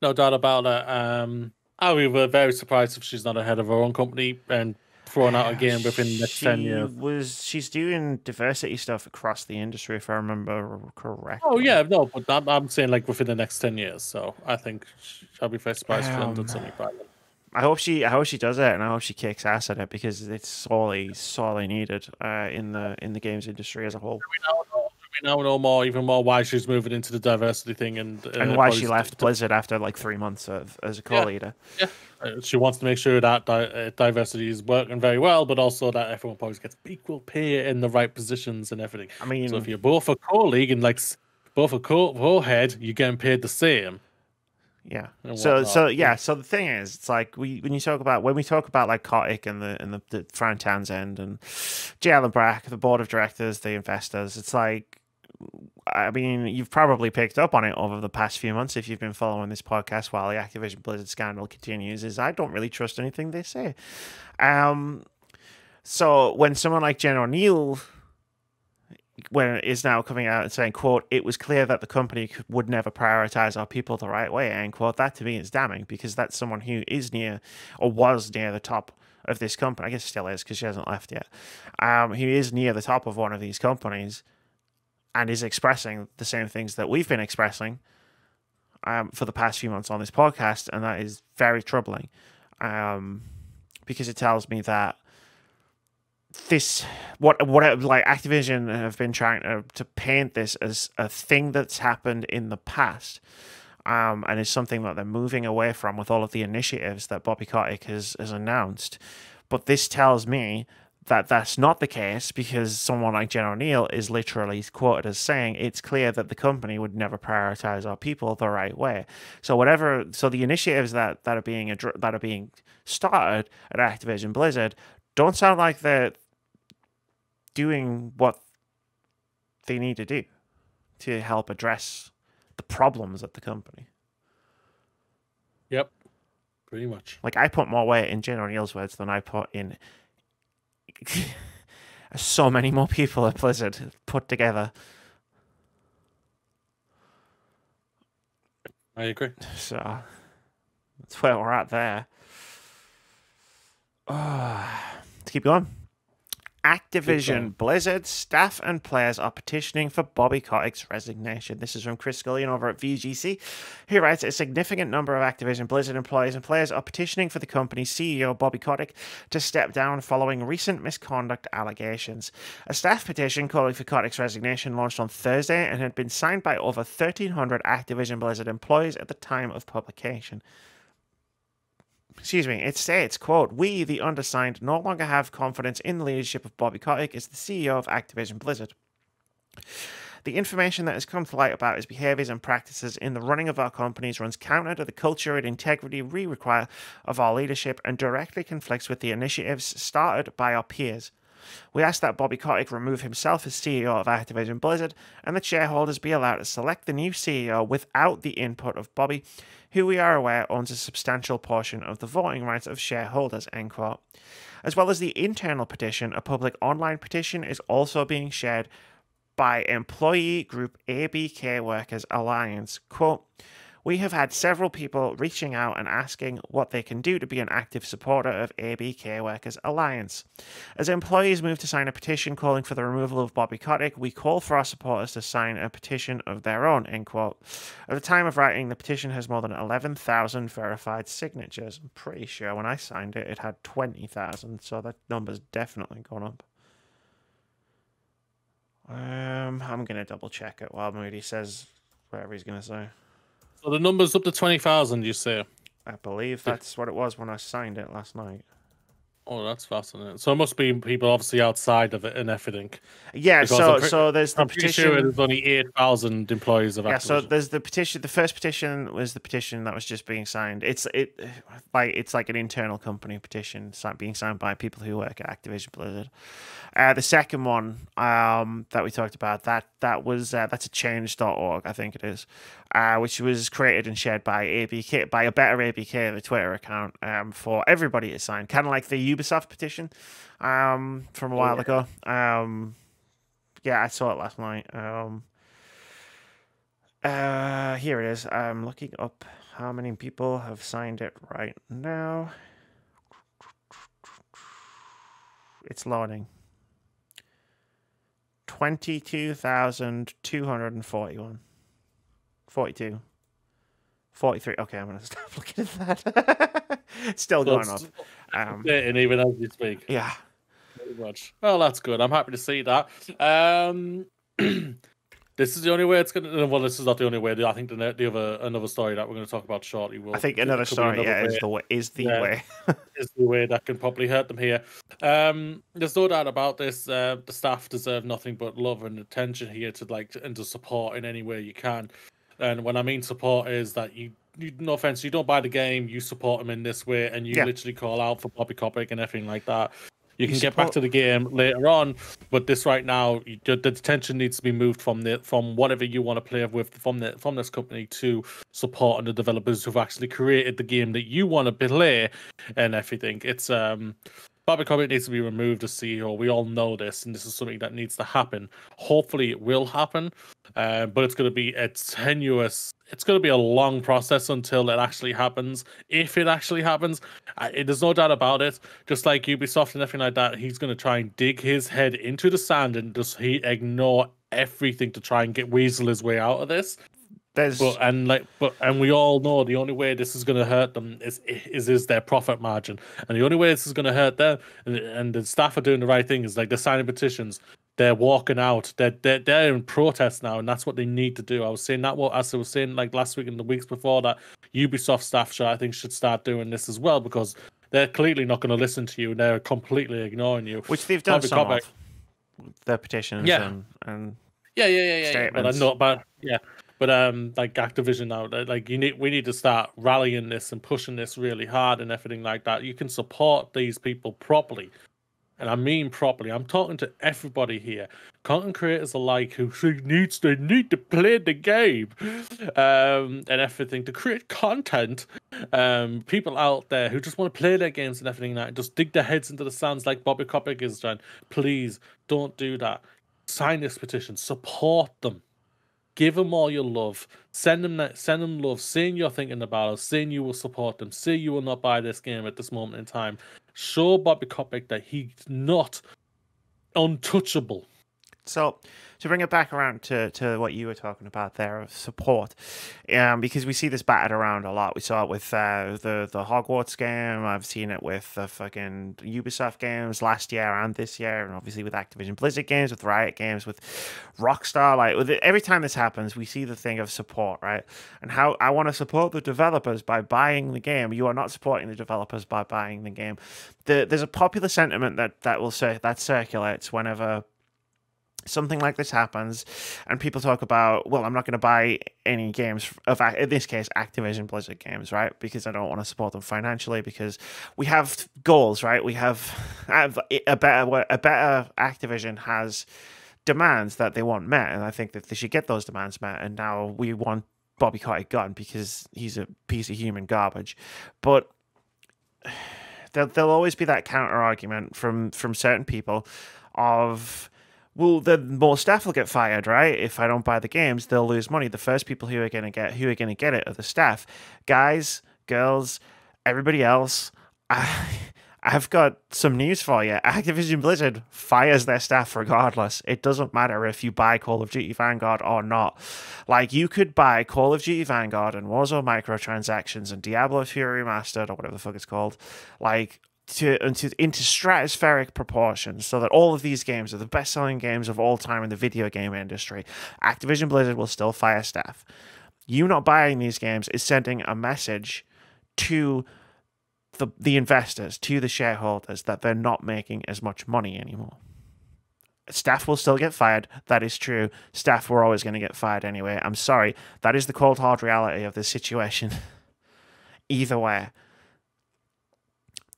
no doubt about it. We were very surprised if she's not ahead of her own company and thrown out again within the next 10 years. She's doing diversity stuff across the industry, if I remember correctly. Oh yeah, no, but I'm saying like within the next 10 years. So I think I'll be very surprised if she done something about it. I hope she does it, and I hope she kicks ass at it, because it's sorely needed in the games industry as a whole. We now know even more why she's moving into the diversity thing and why she left Blizzard after like 3 months as a co-leader. Yeah, she wants to make sure that diversity is working very well, but also that everyone probably gets equal pay in the right positions and everything. I mean, so if you're both a co-league and like both a co-head, you're getting paid the same. Yeah. So the thing is, it's like when we talk about like Kotick and the front end and JL and Brack, the board of directors, the investors, it's like, I mean, you've probably picked up on it over the past few months if you've been following this podcast while the Activision Blizzard scandal continues, is I don't really trust anything they say. So when someone like Jen O'Neill is now coming out and saying, quote, "It was clear that the company would never prioritize our people the right way," end quote, that to me is damning, because that's someone who is near or was near the top of this company. I guess still is, because she hasn't left yet. Who is near the top of one of these companies and is expressing the same things that we've been expressing for the past few months on this podcast, and that is very troubling, because it tells me that what like Activision have been trying to paint this as a thing that's happened in the past, and is something that they're moving away from with all of the initiatives that Bobby Kotick has announced. But this tells me that that's not the case, because someone like Jen O'Neill is literally quoted as saying, "It's clear that the company would never prioritize our people the right way." So the initiatives that are being started at Activision Blizzard don't sound like they're doing what they need to do to help address the problems at the company. Yep, pretty much. Like, I put more weight in Jen O'Neill's words than I put in so many more people at Blizzard put together. I agree. So that's where we're at there. Let's keep going. Activision Blizzard staff and players are petitioning for Bobby Kotick's resignation. This is from Chris Scullion over at VGC. He writes, "A significant number of Activision Blizzard employees and players are petitioning for the company's CEO, Bobby Kotick, to step down following recent misconduct allegations. A staff petition calling for Kotick's resignation launched on Thursday and had been signed by over 1,300 Activision Blizzard employees at the time of publication." Excuse me, it states, quote, "We, the undersigned, no longer have confidence in the leadership of Bobby Kotick as the CEO of Activision Blizzard. The information that has come to light about his behaviors and practices in the running of our companies runs counter to the culture and integrity we require of our leadership and directly conflicts with the initiatives started by our peers. We ask that Bobby Kotick remove himself as CEO of Activision Blizzard and that shareholders be allowed to select the new CEO without the input of Bobby, who we are aware owns a substantial portion of the voting rights of shareholders," end quote. As well as the internal petition, a public online petition is also being shared by employee group ABK Workers Alliance. Quote, We have had several people reaching out and asking what they can do to be an active supporter of ABK Workers Alliance. As employees move to sign a petition calling for the removal of Bobby Kotick, we call for our supporters to sign a petition of their own, end quote. At the time of writing, the petition has more than 11,000 verified signatures. I'm pretty sure when I signed it, it had 20,000, so that number's definitely gone up. I'm going to double check it while Moody says whatever he's going to say. So the number's up to 20,000, you say? I believe that's what it was when I signed it last night. Oh, that's fascinating. So it must be people obviously outside of it and everything. Yeah, so there's the I'm pretty petition. sure there's only 8,000 employees of Activision. Yeah, so there's the petition. The first petition was the petition that was just being signed. It's like an internal company petition being signed by people who work at Activision Blizzard. The second one that we talked about that's a change.org, I think it is, which was created and shared by ABK, by a better ABK, the Twitter account, for everybody to sign, kind of like the Ubisoft petition from a while ago. Yeah, I saw it last night. Here it is. I'm looking up how many people have signed it right now. It's loading. 22,241. 42. 43. Okay, I'm going to stop looking at that. It's still going up. And even as we speak. Yeah. Very much. Well, that's good. I'm happy to see that. This is the only way it's going to... Well, this is not the only way. I think another story that we're going to talk about shortly will... I think another story, is the way. Is the way that can probably hurt them here. There's no doubt about this. The staff deserve nothing but love and attention here and to support in any way you can. And when I mean support is that you no offense, you don't buy the game, you support them in this way, and you literally call out for Bobby Kotick and everything like that. You can get back to the game later on, but this right now, the attention needs to be moved from whatever you want to play with from this company to supporting the developers who've actually created the game that you want to play and everything. It's Bobby Kotick needs to be removed as CEO. We all know this, and this is something that needs to happen. Hopefully, it will happen, but it's going to be a tenuous. It's going to be a long process until it actually happens. If it actually happens, there's no doubt about it. Just like Ubisoft and everything like that, he's going to try and dig his head into the sand and just ignore everything to try and weasel his way out of this. And we all know the only way this is going to hurt them is their profit margin, and the only way this is going to hurt them, and the staff are doing the right thing, is like they're signing petitions, they're walking out, they're in protest now, and that's what they need to do. I was saying that as I was saying like last week and the weeks before that, Ubisoft staff should start doing this as well, because they're clearly not going to listen to you. They're completely ignoring you, which they've done some of the petitions and statements. But like Activision now, like we need to start rallying this and pushing this really hard and everything like that. You can support these people properly, and I mean properly. I'm talking to everybody here, content creators alike, who need to play the game, and everything to create content. People out there who just want to play their games and everything like that, just dig their heads into the sands like Bobby Kotick is trying. Please don't do that. Sign this petition. Support them. Give them all your love. Send them love. Saying you're thinking about us. Saying you will support them. Say you will not buy this game at this moment in time. Show Bobby Kotick that he's not untouchable. So, to bring it back around to what you were talking about there of support, because we see this battered around a lot. We saw it with the Hogwarts game. I've seen it with the fucking Ubisoft games last year and this year, and obviously with Activision Blizzard games, with Riot games, with Rockstar. Like every time this happens, we see the thing of support, right? And how I want to support the developers by buying the game. You are not supporting the developers by buying the game. There's a popular sentiment that circulates whenever something like this happens, and people talk about, well, I'm not going to buy any games of, in this case, Activision Blizzard games, right? Because I don't want to support them financially, because we have goals, right? We have a better Activision has demands that they want met, and I think that they should get those demands met. And now we want Bobby Kotick gone because he's a piece of human garbage. But there'll always be that counter argument from certain people of, Well, then more staff will get fired, right? If I don't buy the games, they'll lose money. The first people who are going to get it are the staff, guys, girls, everybody else. I've got some news for you. Activision Blizzard fires their staff regardless. It doesn't matter if you buy Call of Duty Vanguard or not. Like, you could buy Call of Duty Vanguard and Warzone microtransactions and Diablo Fury Remastered or whatever the fuck it's called, like, into stratospheric proportions, so that all of these games are the best-selling games of all time in the video game industry. Activision Blizzard will still fire staff. You not buying these games is sending a message to the investors, to the shareholders, that they're not making as much money anymore. Staff will still get fired. That is true. Staff were always going to get fired anyway. I'm sorry. That is the cold, hard reality of this situation. Either way.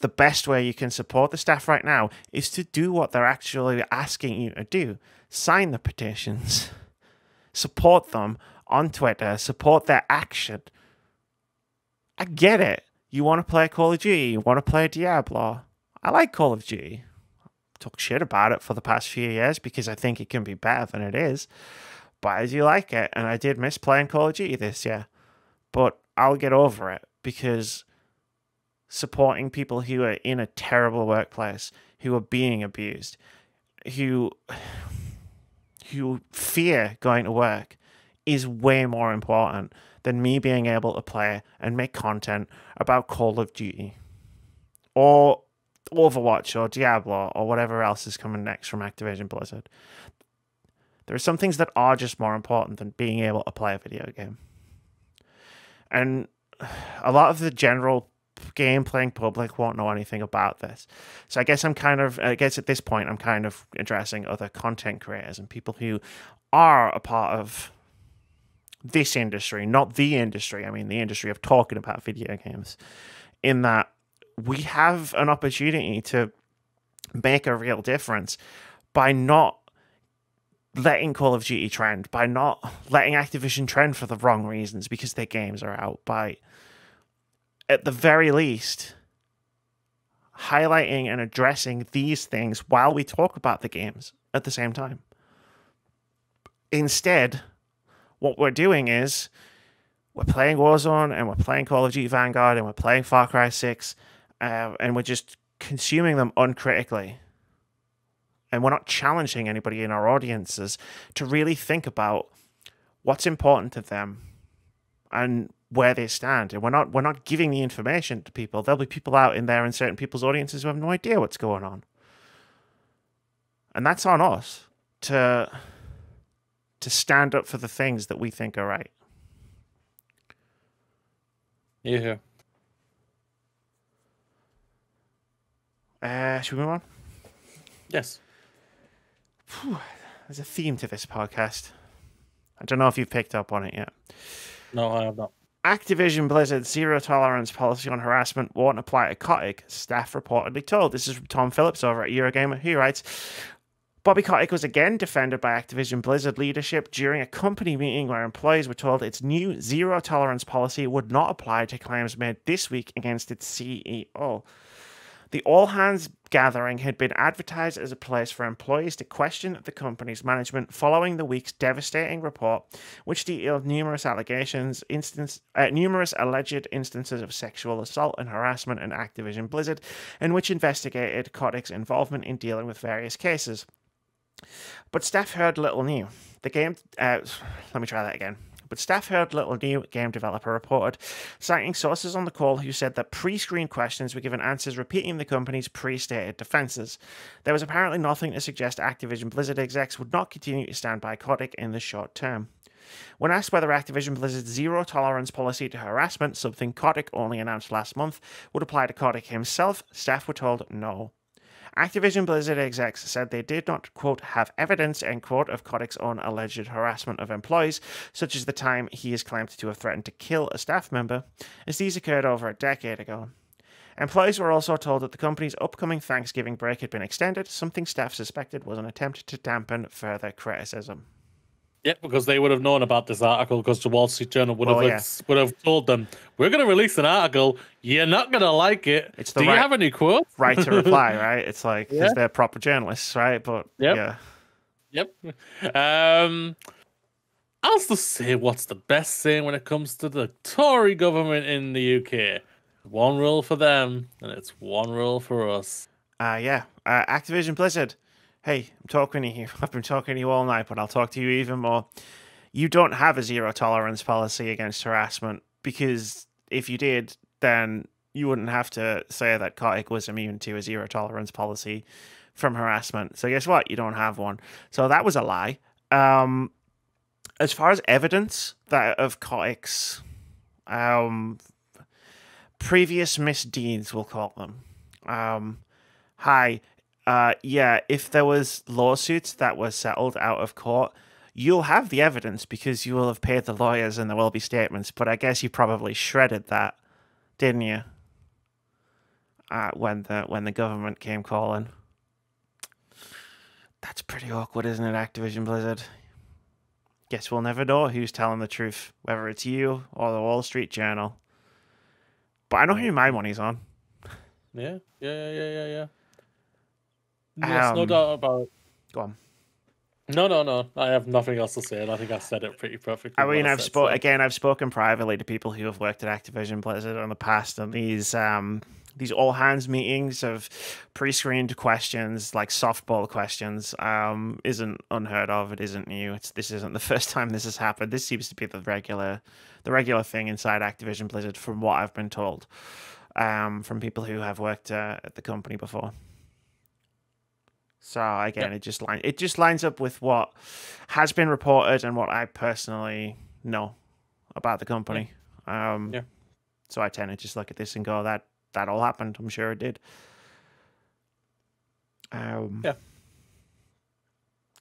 The best way you can support the staff right now is to do what they're actually asking you to do. Sign the petitions. Support them on Twitter. Support their action. I get it. You want to play Call of Duty. You want to play Diablo. I like Call of Duty. I talk shit about it for the past few years because I think it can be better than it is. But I do like it. And I did miss playing Call of Duty this year. But I'll get over it because supporting people who are in a terrible workplace, who are being abused, who fear going to work, is way more important than me being able to play and make content about Call of Duty or Overwatch or Diablo or whatever else is coming next from Activision Blizzard. There are some things that are just more important than being able to play a video game. And a lot of the general game-playing public won't know anything about this. So I guess at this point, I'm kind of addressing other content creators and people who are a part of this industry, not the industry. I mean, the industry of talking about video games, in that we have an opportunity to make a real difference by not letting Call of Duty trend, by not letting Activision trend for the wrong reasons because their games are out, by at the very least highlighting and addressing these things while we talk about the games at the same time. Instead, what we're doing is we're playing Warzone and we're playing Call of Duty Vanguard and we're playing Far Cry 6 and we're just consuming them uncritically. And we're not challenging anybody in our audiences to really think about what's important to them and where they stand. And we're not giving the information to people. There'll be people out in there in certain people's audiences who have no idea what's going on. And that's on us to stand up for the things that we think are right. Yeah. Should we move on? Yes. There's a theme to this podcast. I don't know if you've picked up on it yet. No, I have not. Activision Blizzard's zero-tolerance policy on harassment won't apply to Kotick, staff reportedly told. This is from Tom Phillips over at Eurogamer, who writes, Bobby Kotick was again defended by Activision Blizzard leadership during a company meeting where employees were told its new zero-tolerance policy would not apply to claims made this week against its CEO. The all-hands gathering had been advertised as a place for employees to question the company's management following the week's devastating report, which detailed numerous alleged instances of sexual assault and harassment in Activision Blizzard, and which investigated Kotick's involvement in dealing with various cases. But staff heard little new. But staff heard little new, game developer reported, citing sources on the call who said that pre-screened questions were given answers repeating the company's pre-stated defenses. There was apparently nothing to suggest Activision Blizzard execs would not continue to stand by Kotick in the short term. When asked whether Activision Blizzard's zero-tolerance policy to harassment, something Kotick only announced last month, would apply to Kotick himself, staff were told no. Activision Blizzard execs said they did not, quote, have evidence, end quote, of Kotick's own alleged harassment of employees, such as the time he is claimed to have threatened to kill a staff member, as these occurred over a decade ago. Employees were also told that the company's upcoming Thanksgiving break had been extended, something staff suspected was an attempt to dampen further criticism. Yeah, because they would have known about this article because the Wall Street Journal would have told them, we're going to release an article, you're not going to like it. Do you have any quotes? Right to reply, right? It's like, because they're proper journalists, right? But yeah. Yep. I'll just say what's the best saying when it comes to the Tory government in the UK. One rule for them, and it's one rule for us. Yeah. Activision Blizzard. Hey, I'm talking to you. I've been talking to you all night, but I'll talk to you even more. You don't have a zero tolerance policy against harassment because if you did, then you wouldn't have to say that Kotick was immune to a zero tolerance policy from harassment. So guess what? You don't have one. So that was a lie. As far as evidence that of Kotick's previous misdeeds, we'll call them. Yeah, if there was lawsuits that were settled out of court, you'll have the evidence because you will have paid the lawyers and there will be statements. But I guess you probably shredded that, didn't you? When the government came calling. That's pretty awkward, isn't it, Activision Blizzard? Guess we'll never know who's telling the truth, whether it's you or the Wall Street Journal. But I know who my money's on. Yeah. Yes, no doubt about it. Go on. No. I have nothing else to say. I think I said it pretty perfectly. I mean, I've spoken privately to people who have worked at Activision Blizzard in the past, and these all hands meetings of pre-screened questions, like softball questions, isn't unheard of. It isn't new. This isn't the first time this has happened. This seems to be the regular thing inside Activision Blizzard, from what I've been told, from people who have worked at the company before. So again, it just lines up with what has been reported and what I personally know about the company. So I tend to just look at this and go, that all happened. I'm sure it did.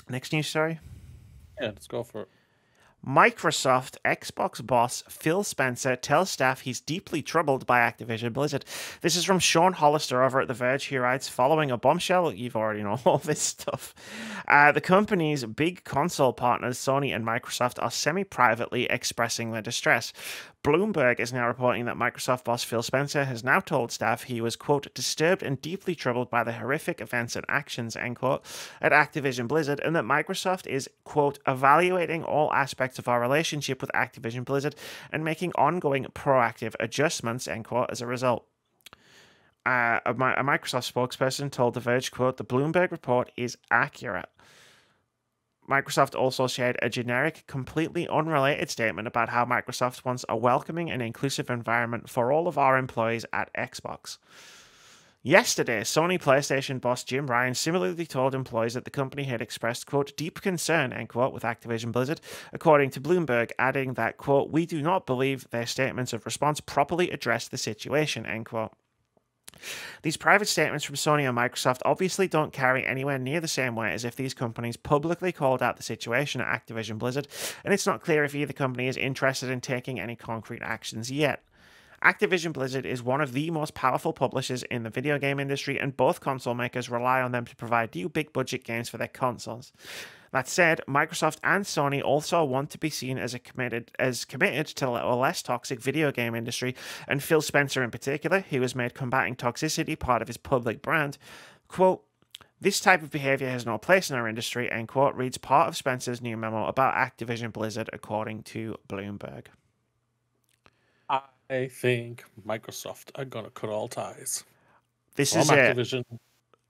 Next news story. Yeah, let's go for it. Microsoft Xbox boss Phil Spencer tells staff he's deeply troubled by Activision Blizzard. This is from Sean Hollister over at The Verge. He writes, following a bombshell, you've already know all this stuff. The company's big console partners, Sony and Microsoft, are semi-privately expressing their distress. Bloomberg is now reporting that Microsoft boss Phil Spencer has now told staff he was, quote, disturbed and deeply troubled by the horrific events and actions, end quote, at Activision Blizzard, and that Microsoft is, quote, evaluating all aspects of our relationship with Activision Blizzard and making ongoing proactive adjustments, end quote, as a result. A Microsoft spokesperson told The Verge, quote, the Bloomberg report is accurate. Microsoft also shared a generic, completely unrelated statement about how Microsoft wants a welcoming and inclusive environment for all of our employees at Xbox. Yesterday, Sony PlayStation boss Jim Ryan similarly told employees that the company had expressed, quote, deep concern, end quote, with Activision Blizzard, according to Bloomberg, adding that, quote, we do not believe their statements of response properly address the situation, end quote. These private statements from Sony and Microsoft obviously don't carry anywhere near the same weight as if these companies publicly called out the situation at Activision Blizzard, and it's not clear if either company is interested in taking any concrete actions yet. Activision Blizzard is one of the most powerful publishers in the video game industry, and both console makers rely on them to provide new big-budget games for their consoles. That said, Microsoft and Sony also want to be seen as committed to a less toxic video game industry, and Phil Spencer in particular, who has made combating toxicity part of his public brand, quote, this type of behavior has no place in our industry, end quote, reads part of Spencer's new memo about Activision Blizzard, according to Bloomberg. I think Microsoft are gonna cut all ties. This is Activision.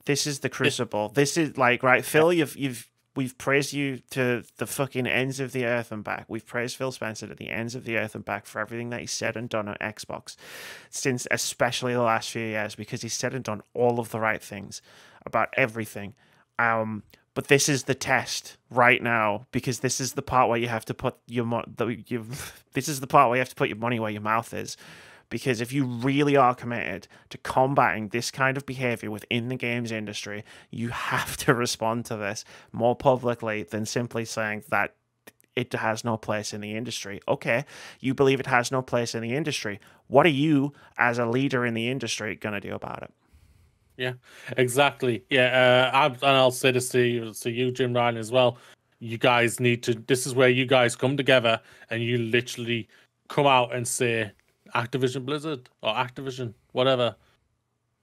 This is the crucible. This is like, right, Phil, we've praised you to the fucking ends of the earth and back. We've praised Phil Spencer to the ends of the earth and back for everything that he said and done at Xbox, since especially the last few years, because he's said and done all of the right things about everything. But this is the test right now, because this is the part where you have to put this is the part where you have to put your money where your mouth is. Because if you really are committed to combating this kind of behavior within the games industry, you have to respond to this more publicly than simply saying that it has no place in the industry. Okay, you believe it has no place in the industry. What are you, as a leader in the industry, going to do about it? Yeah, exactly. Yeah, and I'll say this to you, Jim Ryan, as well. You guys need to, this is where you guys come together and you literally come out and say, Activision Blizzard or Activision, whatever,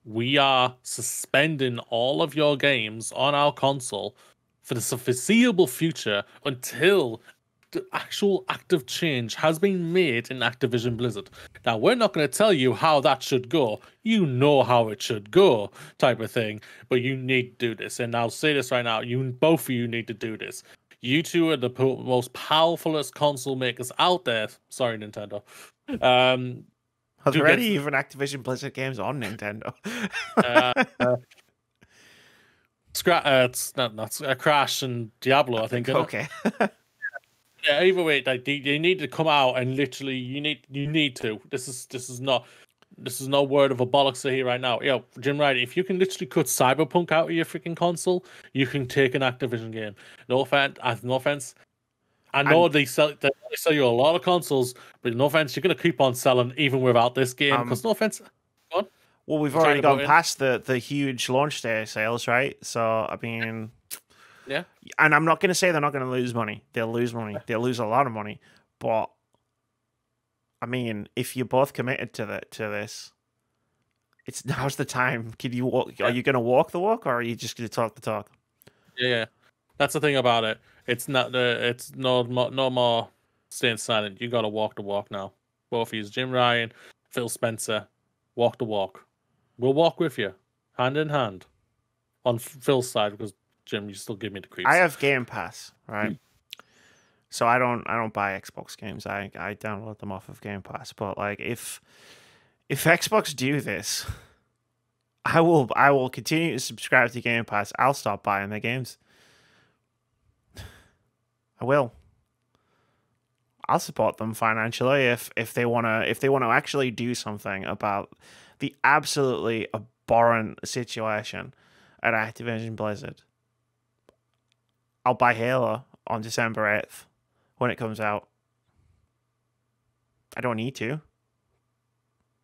we are suspending all of your games on our console for the foreseeable future until the actual active change has been made in Activision Blizzard. Now, we're not going to tell you how that should go. You know how it should go, type of thing. But you need to do this. And I'll say this right now. Both of you need to do this. You two are the most powerfulest console makers out there. Sorry, Nintendo. Are there any even Activision Blizzard games on Nintendo? It's not Crash and Diablo, I think. Okay. Yeah, either way, like they need to come out and literally you need to. This is no word of a bollocks to hear right now. Yo, Jim Ryan, if you can literally cut Cyberpunk out of your freaking console, you can take an Activision game. No offense. I know they sell you a lot of consoles, but no offense, you're gonna keep on selling even without this game. Because no offense. Go on. Well, we've already gone past the huge launch day sales, right? So I mean, yeah. And I'm not going to say they're not going to lose money. They'll lose money. They'll lose a lot of money. But I mean, if you're both committed to this, now's the time. Can you walk? Are you going to walk the walk, or are you just going to talk the talk? Yeah, that's the thing about it. It's not it's no more staying silent. You got to walk the walk now. Both of you, Jim Ryan, Phil Spencer, walk the walk. We'll walk with you, hand in hand, on Phil's side, because Jim, you still give me the creeps. I have Game Pass, right? So I don't buy Xbox games. I download them off of Game Pass. But like if Xbox do this, I will continue to subscribe to Game Pass. I'll stop buying their games. I will. I'll support them financially if they wanna actually do something about the absolutely abhorrent situation at Activision Blizzard. I'll buy Halo on December 8th when it comes out. I don't need to,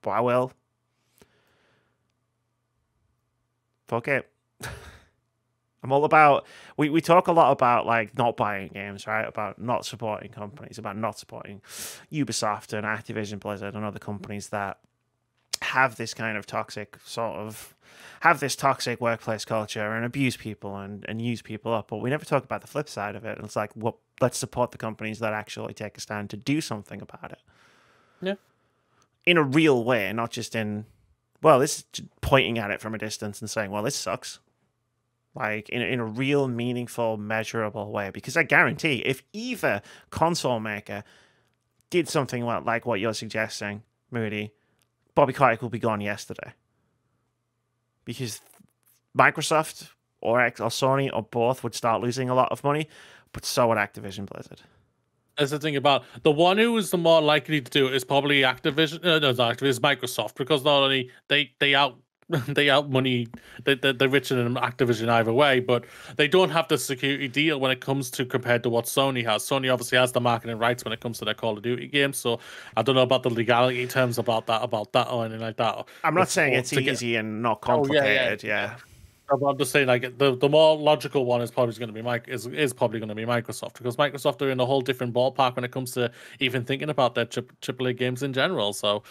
but I will. Fuck it. I'm all about... We talk a lot about like not buying games, right? About not supporting companies, about not supporting Ubisoft and Activision Blizzard and other companies that have this kind of toxic workplace culture and abuse people and use people up, but we never talk about the flip side of it. And it's like, well, let's support the companies that actually take a stand to do something about it. Yeah. In a real way, not just in, well, this is pointing at it from a distance and saying, well, this sucks. Like, in a real, meaningful, measurable way. Because I guarantee, if either console maker did something like what you're suggesting, Moody, Bobby Kotick will be gone yesterday. Because Microsoft or Sony or both would start losing a lot of money, but so would Activision Blizzard. That's the thing about the one who is the more likely to do it is probably Activision. No, it's Microsoft, because not only they out money, they're richer than Activision either way, but they don't have the security deal when it comes to compared to what Sony has. Sony obviously has the marketing rights when it comes to their Call of Duty games, so I don't know about the legality terms about that or anything like that. I'm not saying it's easy and not complicated. Yeah. I'm just saying, like the more logical one is probably going to be is probably going to be Microsoft, because Microsoft are in a whole different ballpark when it comes to even thinking about their AAA games in general. So,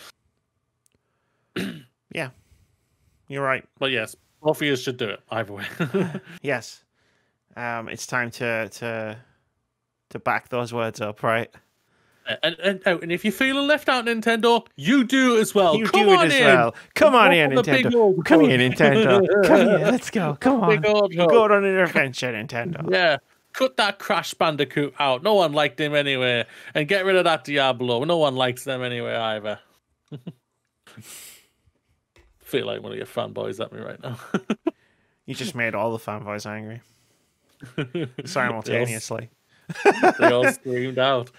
yeah. You're right. But yes, both of you should do it either way. Yes. It's time to back those words up, right? And if you're feeling left out, Nintendo, you do as well. Come on in. Come on in, Nintendo. Come here, Nintendo. Come here. Let's go. Come on. Go on an adventure, Nintendo. Yeah. Cut that Crash Bandicoot out. No one liked him anyway. And get rid of that Diablo. No one likes them anyway either. Feel like one of your fanboys at me right now. You just made all the fanboys angry simultaneously. They all screamed out.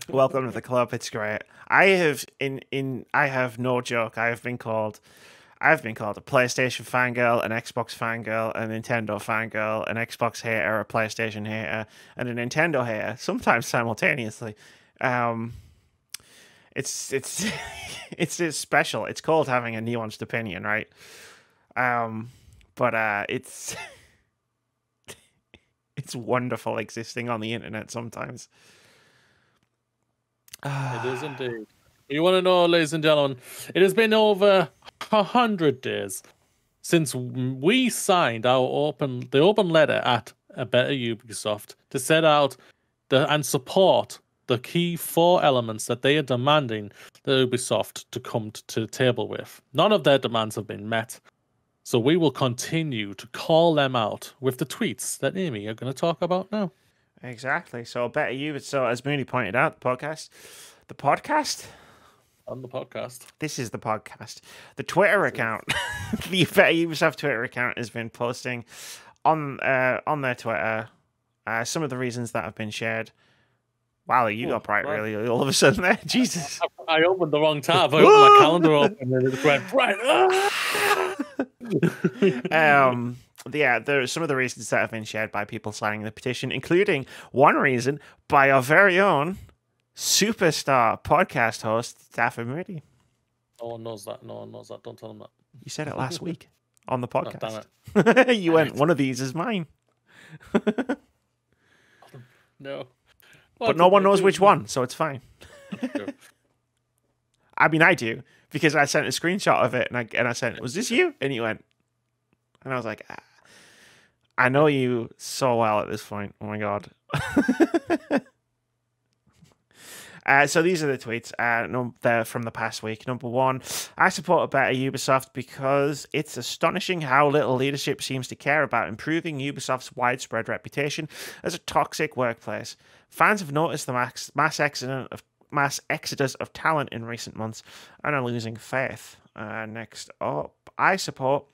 Welcome to the club. It's great. I have no joke. I have been called a PlayStation fangirl, an Xbox fangirl, a Nintendo fangirl, an Xbox hater, a PlayStation hater, and a Nintendo hater, sometimes simultaneously. It's special. It's called having a nuanced opinion, right? But it's it's wonderful existing on the internet sometimes. It is indeed. You want to know, ladies and gentlemen, it has been over 100 days since we signed the open letter at A Better Ubisoft to set out and support the key 4 elements that they are demanding the Ubisoft to come to the table with. None of their demands have been met. So we will continue to call them out with the tweets that Amy are going to talk about now. Exactly. So Better Ubisoft, so as Mooney pointed out, the podcast? On the podcast. This is the podcast. The Twitter account, the Better Ubisoft Twitter account has been posting on their Twitter some of the reasons that have been shared. Wow, you got bright really all of a sudden there. Jesus. I opened the wrong tab. I opened my calendar open and it went right. Yeah, there are some of the reasons that have been shared by people signing the petition, including one reason by our very own superstar podcast host, Stafford Moody. No one knows that. No one knows that. Don't tell them that. You said it last week on the podcast. Oh, damn it. You went, one of these is mine. No. But no one knows which one, so it's fine. I mean, I do, because I sent a screenshot of it, and I sent, was this you? And you went, and I was like, I know you so well at this point. Oh my God. So these are the tweets. They're from the past week. Number 1, I support a better Ubisoft because it's astonishing how little leadership seems to care about improving Ubisoft's widespread reputation as a toxic workplace. Fans have noticed the mass exodus of talent in recent months and are losing faith. Next up, I support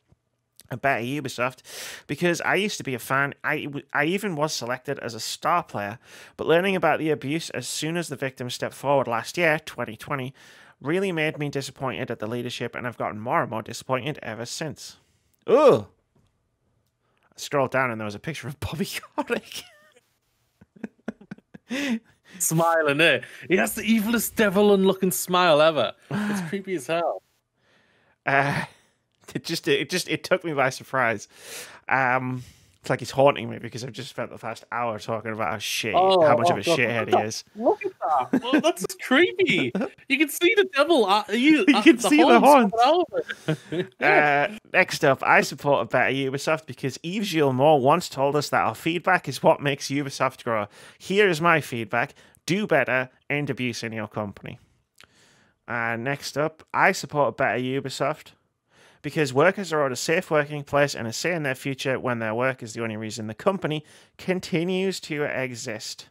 a better Ubisoft because I used to be a fan. I even was selected as a star player, but learning about the abuse as soon as the victim stepped forward last year, 2020, really made me disappointed at the leadership, and I've gotten more and more disappointed ever since. Ugh! I scrolled down and there was a picture of Bobby Kotick. Smiling there. He has the evilest devil-looking smile ever. It's creepy as hell. It took me by surprise. It's like he's haunting me because I've just spent the past hour talking about how much of a shithead he is. Look at that! Well, that's creepy. You can see the devil. You can see the haunts. Yeah. Next up, I support a better Ubisoft because Yves Gilmour once told us that our feedback is what makes Ubisoft grow. Here is my feedback: do better, end abuse in your company. Next up, I support a better Ubisoft because workers are owed a safe working place and a say in their future when their work is the only reason the company continues to exist.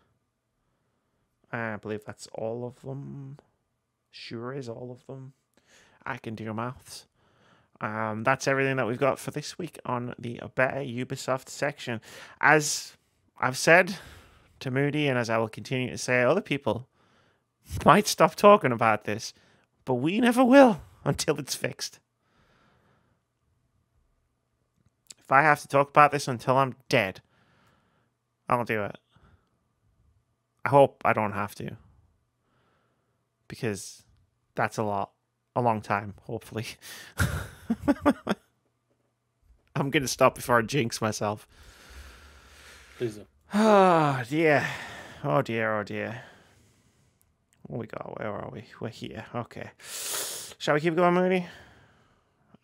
I believe that's all of them. Sure is all of them. I can do maths. That's everything that we've got for this week on the Better Ubisoft section. As I've said to Moody, and as I will continue to say, other people might stop talking about this, but we never will until it's fixed. If I have to talk about this until I'm dead, I'll do it. I hope I don't have to. Because that's a long time, hopefully. I'm going to stop before I jinx myself. Please do. Oh, dear. Oh, dear. Oh, dear. Where we go? Where are we? We're here. Okay. Shall we keep going, Mooney?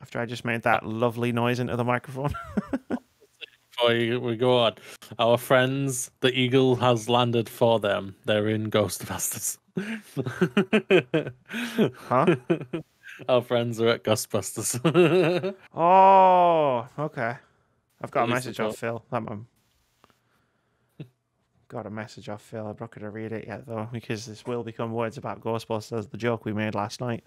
After I just made that lovely noise into the microphone. Before we go on, our friends, the eagle has landed for them. They're in Ghostbusters. Huh? Our friends are at Ghostbusters. Oh, okay. I've got a message off Phil. That one. Got a message off Phil. I'm not going to read it yet, though, because this will become words about Ghostbusters, the joke we made last night.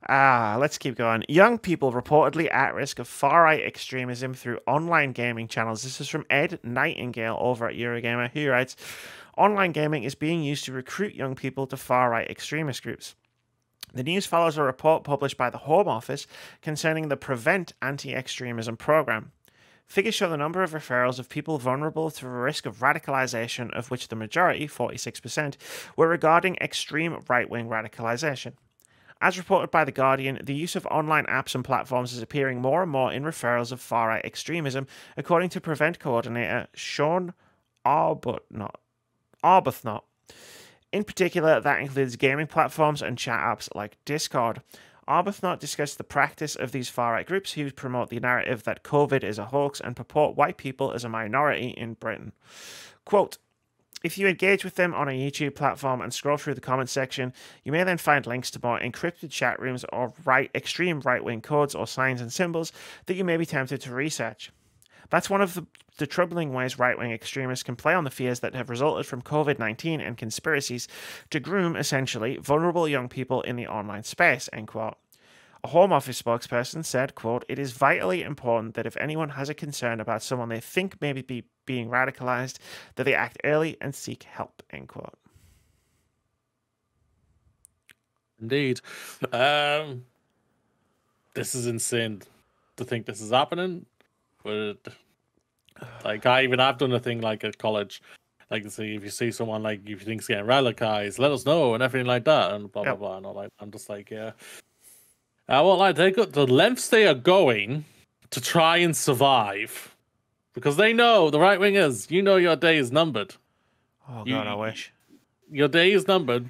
Let's keep going. Young people reportedly at risk of far-right extremism through online gaming channels. This is from Ed Nightingale over at Eurogamer, who writes, online gaming is being used to recruit young people to far-right extremist groups. The news follows a report published by the Home Office concerning the Prevent Anti-Extremism program. Figures show the number of referrals of people vulnerable to the risk of radicalization, of which the majority, 46%, were regarding extreme right-wing radicalization. As reported by The Guardian, the use of online apps and platforms is appearing more and more in referrals of far-right extremism, according to Prevent coordinator Sean Arbuthnot. In particular, that includes gaming platforms and chat apps like Discord. Arbuthnot discussed the practice of these far-right groups who promote the narrative that COVID is a hoax and purport white people as a minority in Britain. Quote, if you engage with them on a YouTube platform and scroll through the comments section, you may then find links to more encrypted chat rooms or extreme right-wing codes or signs and symbols that you may be tempted to research. That's one of the troubling ways right-wing extremists can play on the fears that have resulted from COVID-19 and conspiracies to groom, essentially, vulnerable young people in the online space, end quote. A Home Office spokesperson said, quote, it is vitally important that if anyone has a concern about someone they think may be being radicalized, that they act early and seek help, end quote. Indeed. This is insane to think this is happening. But like I've done a thing like at college, like to see if you see someone like if you think's getting radicalized, let us know and everything like that and blah blah blah and all that. I'm just like, yeah. I won't lie, they got the lengths they are going to try and survive. Because they know the right wingers, you know your day is numbered. Oh god, I wish. Your day is numbered.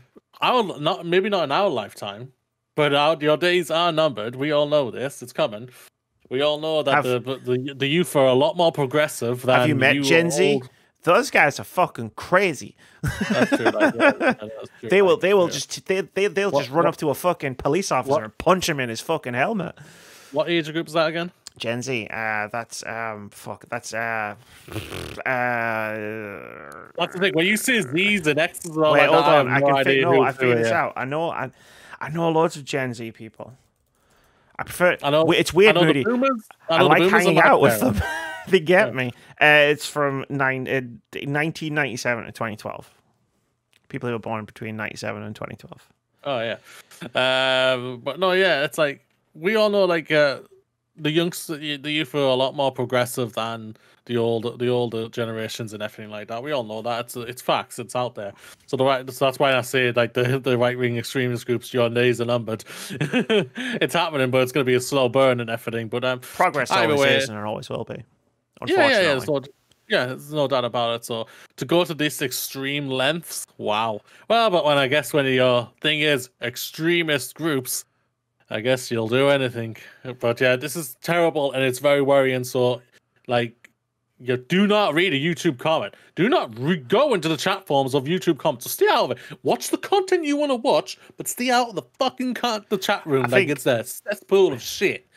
Maybe not in our lifetime, but your days are numbered. We all know this. It's coming. We all know that the youth are a lot more progressive than have you met Gen Z? Old. Those guys are fucking crazy. That's true. That's true. They'll just run up to a fucking police officer and punch him in his fucking helmet. What age group is that again? Gen Z. That's the thing. When you see Z's and X's and all wait, like hold that, on. I figured this out. I know loads of Gen Z people. I prefer. It's weird, Moody. I like hanging out with them. They get me. It's from 1997 to 2012. People who were born between 97 and 2012. Oh yeah, but no, yeah, it's like we all know, like the youth are a lot more progressive than the older generations and everything like that. We all know that. It's facts. It's out there. So that's why I say like the right wing extremist groups, your days are numbered. It's happening, but it's going to be a slow burn and everything. But progress always is and it always will be. Unfortunately. There's no doubt about it. So to go to these extreme lengths, wow. Well, but when your thing is extremist groups, I guess you'll do anything. But yeah, this is terrible and it's very worrying. So, like, you do not read a YouTube comment. Do not go into the chat forms of YouTube comments. So stay out of it. Watch the content you want to watch, but stay out of the fucking the chat room. It's a cesspool of shit.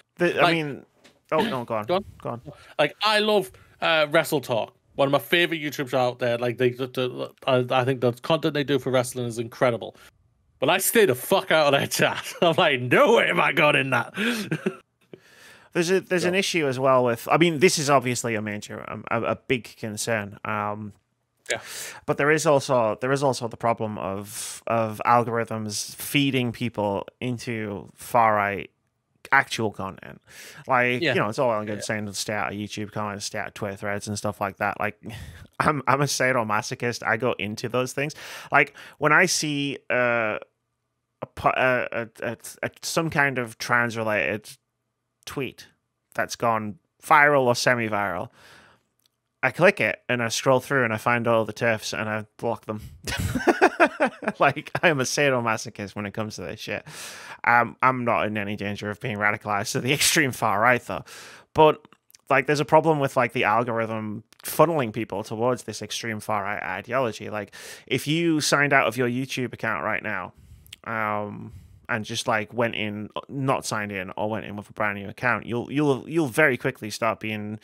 Oh no, go on. Like I love Wrestle Talk. One of my favorite YouTubers out there. Like I think the content they do for wrestling is incredible. But I stay the fuck out of their chat. I'm like, no way am I going in that. There's an issue as well with. I mean, this is obviously a big concern. Yeah. But there is also the problem of algorithms feeding people into far right actual content. Like, it's all well and good saying to stay out of YouTube comments, stay out of Twitter threads and stuff like that. Like, I'm a sadomasochist. I go into those things. Like, when I see some kind of trans-related tweet that's gone viral or semi-viral, I click it and I scroll through and I find all the TERFs and I block them. Like, I am a sadomasochist when it comes to this shit. I'm not in any danger of being radicalized to the extreme far right, though. But like, there's a problem with like the algorithm funneling people towards this extreme far right ideology. Like, if you signed out of your YouTube account right now, and just like went in, not signed in, or went in with a brand new account, you'll very quickly start being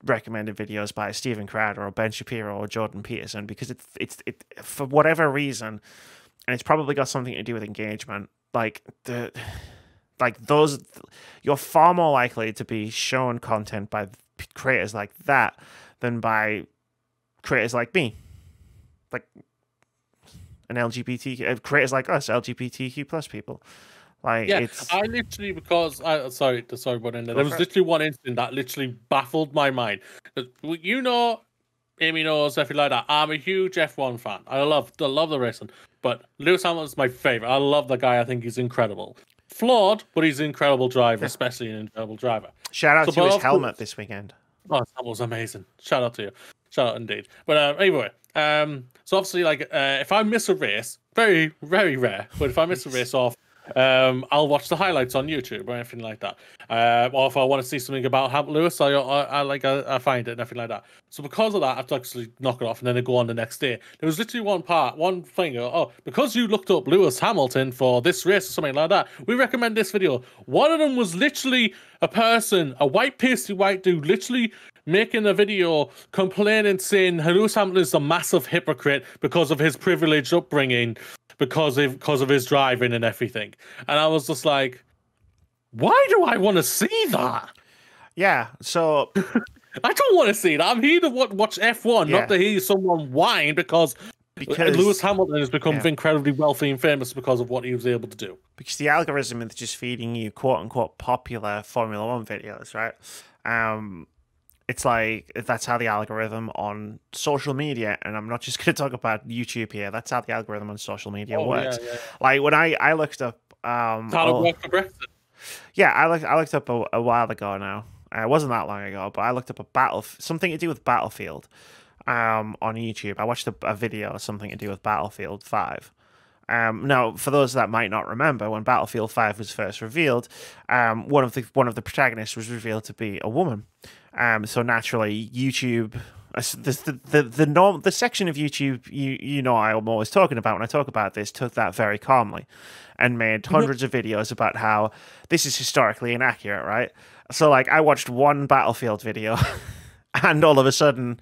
recommended videos by Stephen Crowder or Ben Shapiro or Jordan Peterson, because it's for whatever reason, and it's probably got something to do with engagement. Those, you're far more likely to be shown content by creators like that than by creators like me, like an LGBT creators like us, LGBTQ plus people. Like, yeah, I literally, because sorry, but there was literally one incident that literally baffled my mind. You know, Amy knows, everything like that. I'm a huge F1 fan. I love the racing. But Lewis Hamilton's my favorite. I love the guy. I think he's incredible. Flawed, but he's an incredible driver, especially an incredible driver. Shout out to his helmet this weekend. Oh, that was amazing. Shout out to you. Shout out indeed. But anyway, So obviously, like, if I miss a race, very, very rare, but if I miss a race off, I'll watch the highlights on YouTube or anything like that. Or if I want to see something about Hamilton Lewis, I find it and everything like that. So because of that, I have to actually knock it off and then I go on the next day. There was literally one thing. Oh, because you looked up Lewis Hamilton for this race or something like that, we recommend this video. One of them was literally a person, a white pasty white dude, literally making a video complaining, saying Lewis Hamilton is a massive hypocrite because of his privileged upbringing, because of his driving and everything. And I was just like, why do I want to see that? Yeah, so I don't want to see that. I'm here to watch F1, not to hear someone whine because Lewis Hamilton has become incredibly wealthy and famous because of what he was able to do. Because the algorithm is just feeding you quote-unquote popular Formula 1 videos, right? It's like, that's how the algorithm on social media, and I'm not just going to talk about YouTube here, that's how the algorithm on social media works. Yeah. Like, when I looked up... how to work for Brexit. Yeah, I looked up a while ago now. It wasn't that long ago, but I looked up something to do with Battlefield on YouTube. I watched a video of something to do with Battlefield 5. Now, for those that might not remember, when Battlefield 5 was first revealed, one of the protagonists was revealed to be a woman. So naturally, YouTube, the section of YouTube you know I'm always talking about when I talk about this, took that very calmly, and made hundreds of videos about how this is historically inaccurate, right? So like, I watched one Battlefield video, and all of a sudden,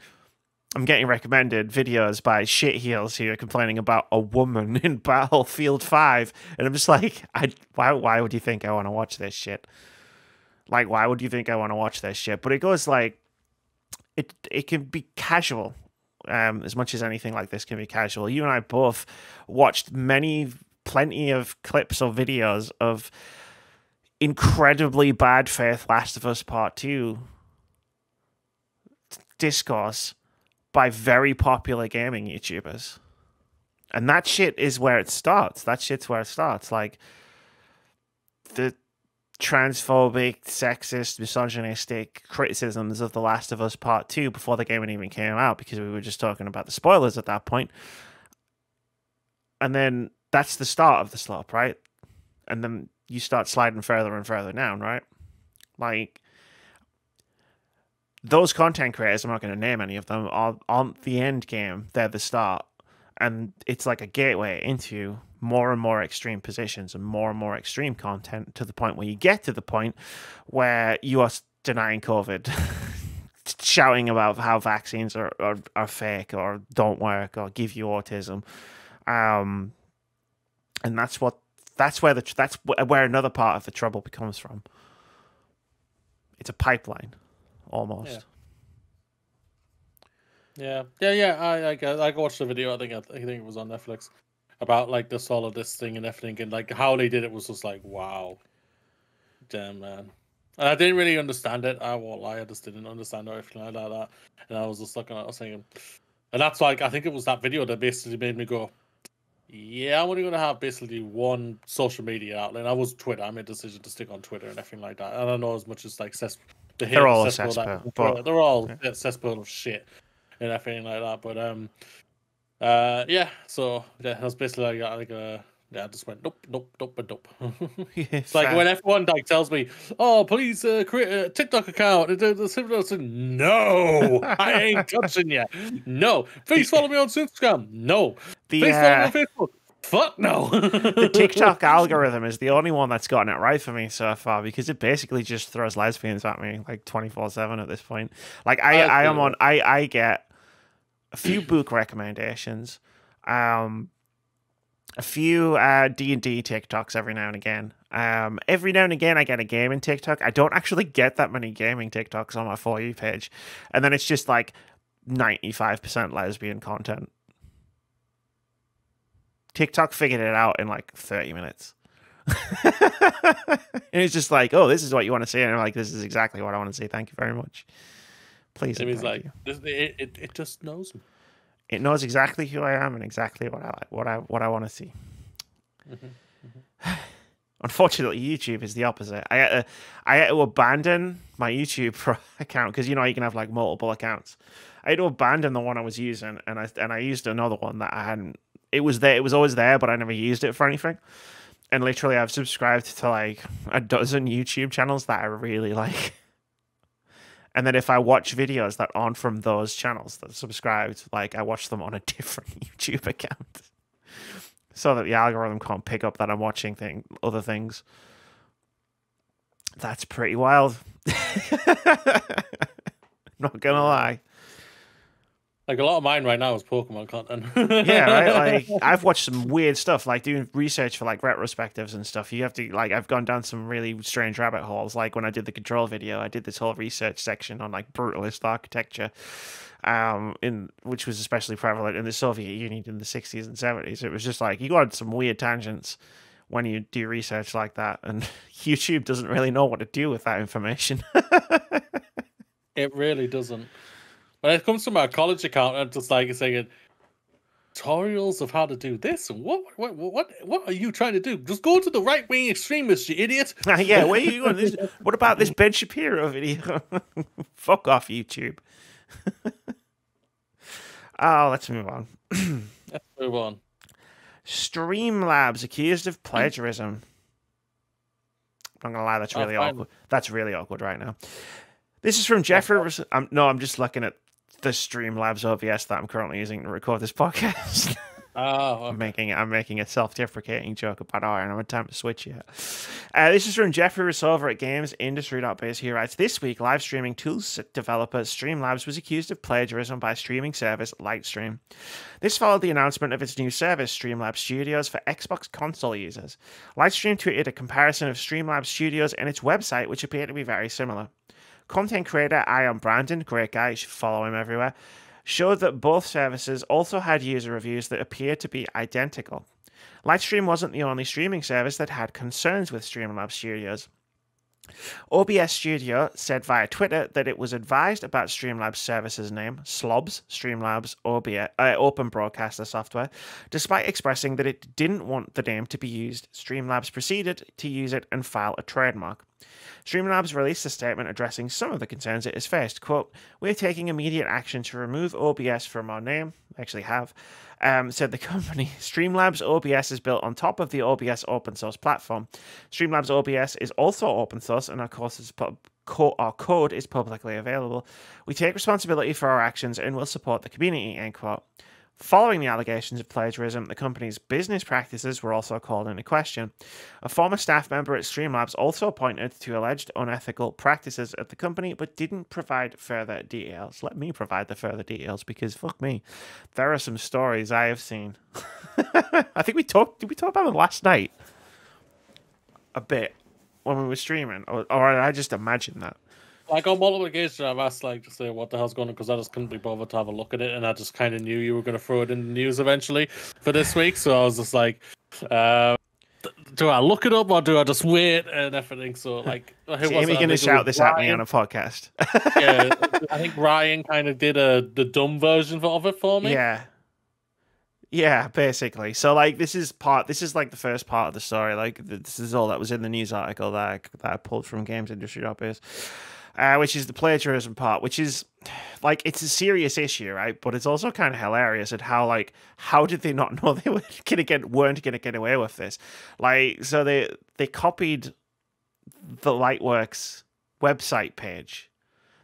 I'm getting recommended videos by shitheels who are complaining about a woman in Battlefield 5, and I'm just like, why would you think I want to watch this shit? Like, why would you think I want to watch this shit? But it goes like, it can be casual, as much as anything like this can be casual. You and I both watched plenty of clips or videos of incredibly bad faith Last of Us Part 2 discourse by very popular gaming YouTubers. And that shit is where it starts. That shit's where it starts. Like, the transphobic, sexist, misogynistic criticisms of The Last of Us Part 2 before the game even came out, because we were just talking about the spoilers at that point. And then that's the start of the slope, right? And then you start sliding further and further down, right? Like, those content creators, I'm not going to name any of them, aren't the end game. They're the start. And it's like a gateway into more and more extreme positions and more extreme content, to the point where you get to the point where you are denying COVID, shouting about how vaccines are fake or don't work or give you autism. And that's where another part of the trouble comes from. It's a pipeline. Almost. Yeah. I watched the video. I think it was on Netflix, about like all of this thing and everything, and like how they did it was just like, wow, damn, man. And I didn't really understand it. I won't lie, I just didn't understand everything like that. And I was just looking at it, I was thinking, and that's like, I think it was that video that basically made me go, yeah, I'm only going to have basically one social media outlet. And I was Twitter. I made a decision to stick on Twitter and everything like that. I don't know as much as like they're all a cesspool. They're all a cesspool of shit and everything like that. But yeah. So yeah, that's basically I just went nope. It's like when everyone like tells me, "Oh, please create a TikTok account." No, I ain't touching you. No, please follow me on Instagram. No, please follow me on Facebook. Fuck no. The TikTok algorithm is the only one that's gotten it right for me so far, because it basically just throws lesbians at me like 24/7 at this point. Like I get a few book recommendations, a few D&D TikToks every now and again. Every now and again I get a gaming TikTok. I don't actually get that many gaming TikToks on my For You page. And then it's just like 95% lesbian content. TikTok figured it out in like 30 minutes. And it's just like, oh, this is what you want to see. And I'm like, this is exactly what I want to see. Thank you very much. Please. It was like, it just knows me. It knows exactly who I am and exactly what I want to see. Unfortunately, YouTube is the opposite. I had to abandon my YouTube account because you can have like multiple accounts. I had to abandon the one I was using, and I used another one that I hadn't. It was there. It was always there, but I never used it for anything. And literally, I've subscribed to like a dozen YouTube channels that I really like. And then if I watch videos that aren't from those channels that are subscribed, like I watch them on a different YouTube account, so that the algorithm can't pick up that I'm watching other things. That's pretty wild. Not gonna lie. Like a lot of mine right now is Pokemon content. Yeah, right. Like I've watched some weird stuff, like doing research for like retrospectives and stuff. You have to like I've gone down some really strange rabbit holes. Like when I did the Control video, I did this whole research section on like brutalist architecture, which was especially prevalent in the Soviet Union in the 60s and 70s. It was just like you go on some weird tangents when you do research like that, and YouTube doesn't really know what to do with that information. It really doesn't. When it comes to my college account, I'm just like saying tutorials of how to do this and what are you trying to do? Just go to the right wing extremists, you idiot. Yeah, where are you going? What about this Ben Shapiro video? Fuck off, YouTube. Oh, let's move on. Let's move on. Streamlabs accused of plagiarism. I'm not gonna lie, that's really awkward. That's really awkward right now. This is from Jeffrey. I'm just looking at the Streamlabs OBS that I'm currently using to record this podcast. Oh, okay. I'm making a self-deprecating joke about and I'm time to switch yet. This is from Jeffrey Rosover at GamesIndustry.biz. He writes, this week, live streaming tools developer Streamlabs was accused of plagiarism by streaming service Lightstream. This followed the announcement of its new service, Streamlabs Studios, for Xbox console users. Lightstream tweeted a comparison of Streamlabs Studios and its website, which appeared to be very similar. Content creator Ion Brandon, great guy, you should follow him everywhere, showed that both services also had user reviews that appeared to be identical. Lightstream wasn't the only streaming service that had concerns with Streamlabs Studios. OBS Studio said via Twitter that it was advised about Streamlabs service's name, Slobs, Streamlabs Open Broadcaster Software, despite expressing that it didn't want the name to be used. Streamlabs proceeded to use it and file a trademark. Streamlabs released a statement addressing some of the concerns it has faced. Quote, we're taking immediate action to remove OBS from our name. They actually have. Said the company. Streamlabs OBS is built on top of the OBS open source platform. Streamlabs OBS is also open source, and our code is publicly available. We take responsibility for our actions and will support the community, end quote. Following the allegations of plagiarism, the company's business practices were also called into question. A former staff member at Streamlabs also pointed to alleged unethical practices at the company, but didn't provide further details. Let me provide the further details, because fuck me, there are some stories I have seen. I think did we talk about them last night? A bit, when we were streaming, or I just imagined that. Like on multiple occasions, I've asked to say what the hell's going on because I just couldn't be bothered to have a look at it, and I just kind of knew you were going to throw it in the news eventually for this week. So I was just like, do I look it up or do I just wait and everything? So Jamie going to shout this at me on a podcast. Yeah, I think Ryan kind of did the dumb version of it for me. Yeah, basically. So this is like the first part of the story. Like this is all that was in the news article that I pulled from GamesIndustry.biz. Which is the plagiarism part, which is it's a serious issue, right? But it's also kind of hilarious at how did they not know they weren't gonna get away with this? So they copied the Lightworks website page,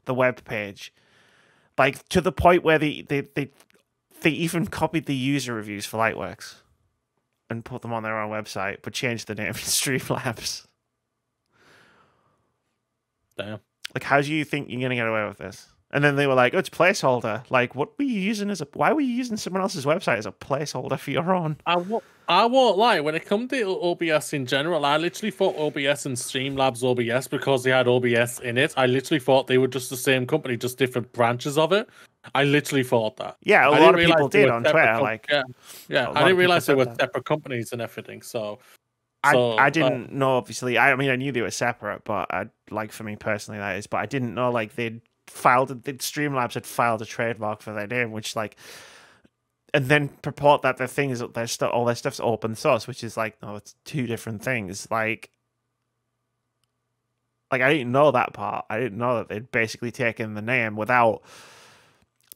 the web page, to the point where they even copied the user reviews for Lightworks and put them on their own website, but changed the name to Streamlabs. Damn. How do you think you're going to get away with this? And then they were like, oh, it's placeholder. What were you using why were you using someone else's website as a placeholder for your own? I won't lie. When it comes to OBS in general, I literally thought OBS and Streamlabs OBS, because they had OBS in it, I literally thought they were just the same company, just different branches of it. I literally thought that. Yeah, a lot of people did on Twitter. Yeah. I didn't realize they were separate companies and everything. I didn't know, obviously. I mean, I knew they were separate, but for me personally, that is. But I didn't know Streamlabs had filed a trademark for their name, which then purport that all their stuff's open source, which is like, no, it's two different things. Like I didn't know that part. I didn't know that they'd basically taken the name without,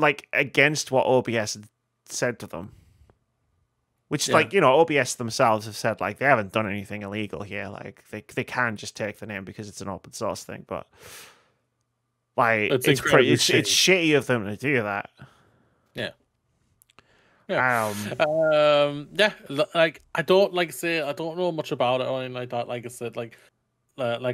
like, against what OBS had said to them. Which, like, you know, OBS themselves have said, like, they haven't done anything illegal here. Like, they can just take the name because it's an open source thing. But, like, it's shitty of them to do that. Yeah. Yeah. Like, I don't know much about it or anything like that. Like I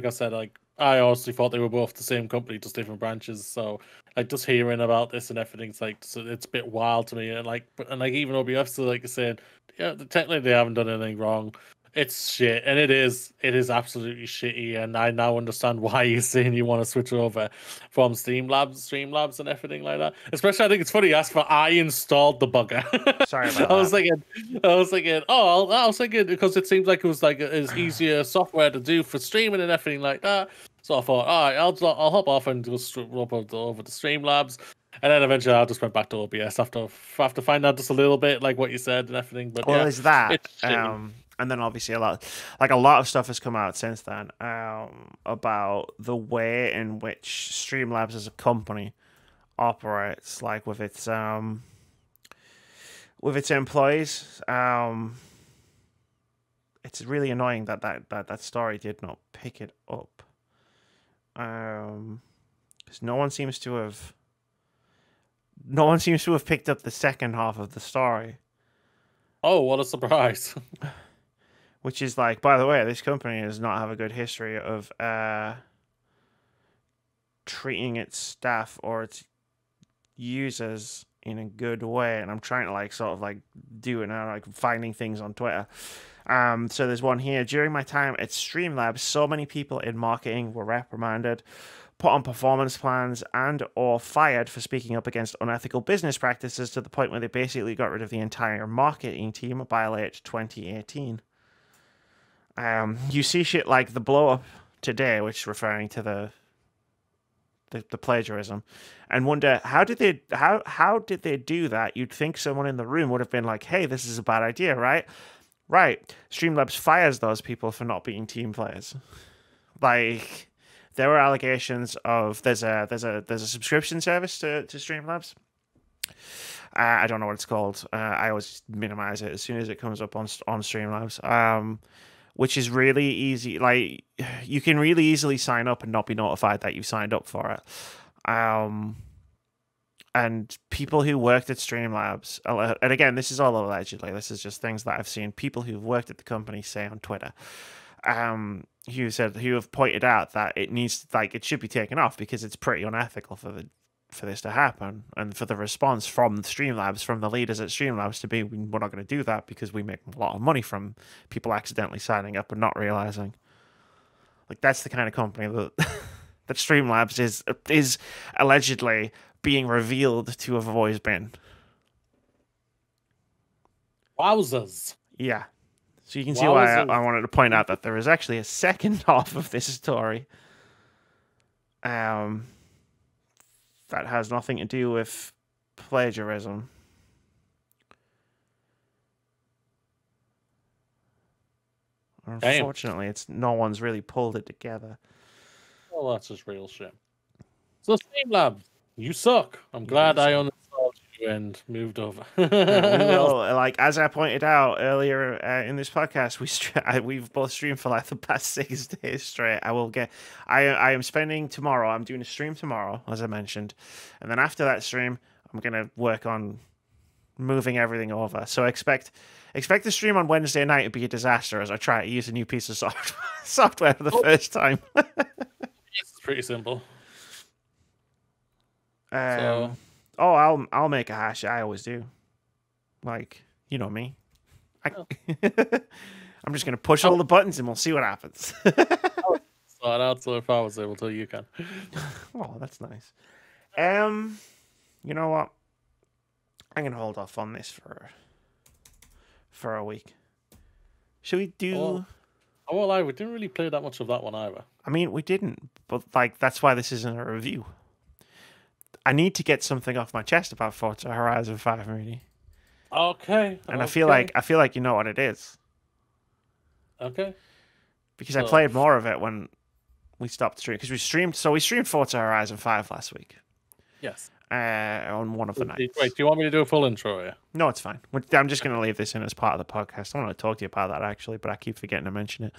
said, I honestly thought they were both the same company, just different branches. So, like, just hearing about this and everything's like, so it's a bit wild to me. And like even OBS, like I said, yeah, technically they haven't done anything wrong. It's shit, and it is absolutely shitty. And I now understand why you're saying you want to switch over from Streamlabs, and everything like that. Especially, I think it's funny you asked for I installed the bugger. Sorry about that. I was thinking because it seems like it was like it's easier software to do for streaming and everything like that. So I thought, all right, I'll hop off and just hop over to Streamlabs. And then eventually I just went back to OBS after finding out just a little bit like what you said and everything. But well, there's that. And then obviously a lot of stuff has come out since then about the way in which Streamlabs as a company operates, like with its employees. It's really annoying that story did not pick it up. Because no one seems to have picked up the second half of the story. Oh, what a surprise. Which is like, by the way, this company does not have a good history of treating its staff or its users in a good way. And I'm trying to like sort of like do it now, like finding things on Twitter. So there's one here. During my time at Streamlabs, so many people in marketing were reprimanded, put on performance plans, and or fired for speaking up against unethical business practices to the point where they basically got rid of the entire marketing team by late 2018. You see shit like the blow up today, which is referring to the plagiarism, and wonder how did they do that? You'd think someone in the room would have been like, "Hey, this is a bad idea, right?" Right. Streamlabs fires those people for not being team players. Like, there were allegations of there's a subscription service to Streamlabs. I don't know what it's called. I always minimize it as soon as it comes up on Streamlabs. Which is really easy. Like, you can really easily sign up and not be notified that you signed up for it. And people who worked at Streamlabs, and again, this is all allegedly, this is just things that I've seen people who've worked at the company say on Twitter, who have pointed out that it should be taken off because it's pretty unethical for this to happen, and for the response from Streamlabs, from the leaders at Streamlabs, to be, we're not going to do that because we make a lot of money from people accidentally signing up and not realizing. Like, that's the kind of company that that Streamlabs is allegedly being revealed to have always been. Wowzers. Yeah. So you can see why I wanted to point out that there is actually a second half of this story. That has nothing to do with plagiarism. Unfortunately, no one's really pulled it together. Well, that's just real shit. So Streamlabs, you suck. I'm glad I uninstalled you and moved over. Yeah, we will, like, as I pointed out earlier in this podcast, we've both streamed for like the past 6 days straight. I am spending tomorrow. I'm doing a stream tomorrow, as I mentioned, and then after that stream, I'm gonna work on moving everything over. So expect the stream on Wednesday night to be a disaster as I try to use a new piece of software for the first time. It's pretty simple. I'll make a hash. I always do. Like, you know me. I'm just gonna push all the buttons and we'll see what happens. Start out so if I was able to, you can. Oh, that's nice. You know what? I'm gonna hold off on this for a week. Should we do? I won't lie, we didn't really play that much of that one either. I mean, we didn't, but like that's why this isn't a review. I need to get something off my chest about Forza Horizon 5, really. Okay. And Okay. I feel like you know what it is Okay. because I So played more of it when we stopped streaming because we streamed Forza Horizon 5 last week. yes. On one of the Wait, nights. do you want me to do a full intro here? No, it's fine. I'm just going to leave this in as part of the podcast. I want to talk to you about that actually, but I keep forgetting to mention it.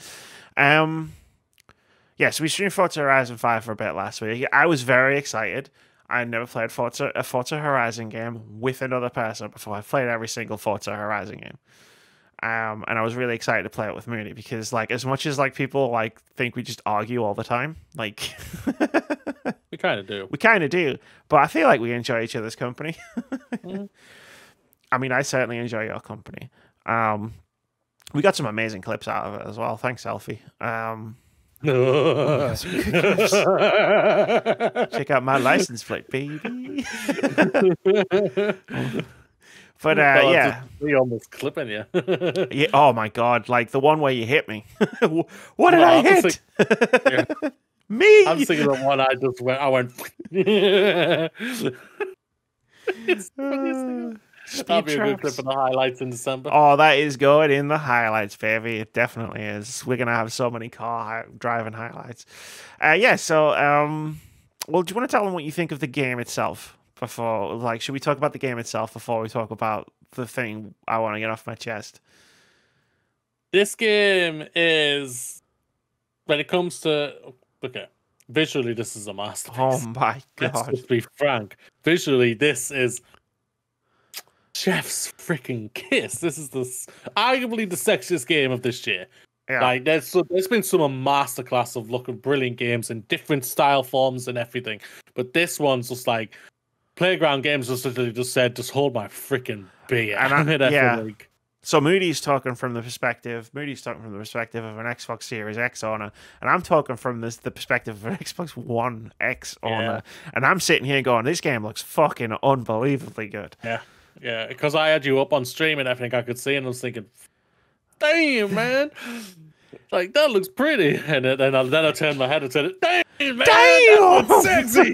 Yeah, so we streamed Forza Horizon 5 for a bit last week. I was very excited. I never played a Forza Horizon game with another person before. I've played every single Forza Horizon game. And I was really excited to play it with Mooney because, like, as much as like people like think we just argue all the time, like We kind of do. we kind of do, but I feel like we enjoy each other's company. Mhm. I mean, I certainly enjoy your company. We got some amazing clips out of it as well. Thanks, Selfie. Check out my license plate, baby. But Well, yeah, we almost clipping you. yeah. Oh my god, like the one where you hit me. What did No, I I'm just hit? Yeah. Me. I'm thinking of one I just went. I went. It's the funniest thing. That'll be a good clip Traps. of the highlights in December. Oh, that is good in the highlights, baby. It definitely is. We're gonna have so many driving highlights. Yeah. So, well, do you want to tell them what you think of the game itself before? Like, should we talk about the game itself before we talk about the thing I want to get off my chest? This game is, when it comes to, okay, visually this is a masterpiece. Oh my Let's god. just be frank. Visually, this is chef's freaking kiss. This is arguably the sexiest game of this year. Yeah. Like there's been some masterclass of looking brilliant games in different style forms and everything, but this one's just like Playground Games just literally just said, just hold my freaking beer. Yeah. So Moody's talking from the perspective of an Xbox Series X owner, and I'm talking from the perspective of an Xbox One X owner, and I'm sitting here going, this game looks fucking unbelievably good. Yeah, because I had you up on stream and everything I could see, and I was thinking, damn, man. Like, that looks pretty. And then I turned my head and said, damn, man, that looks sexy.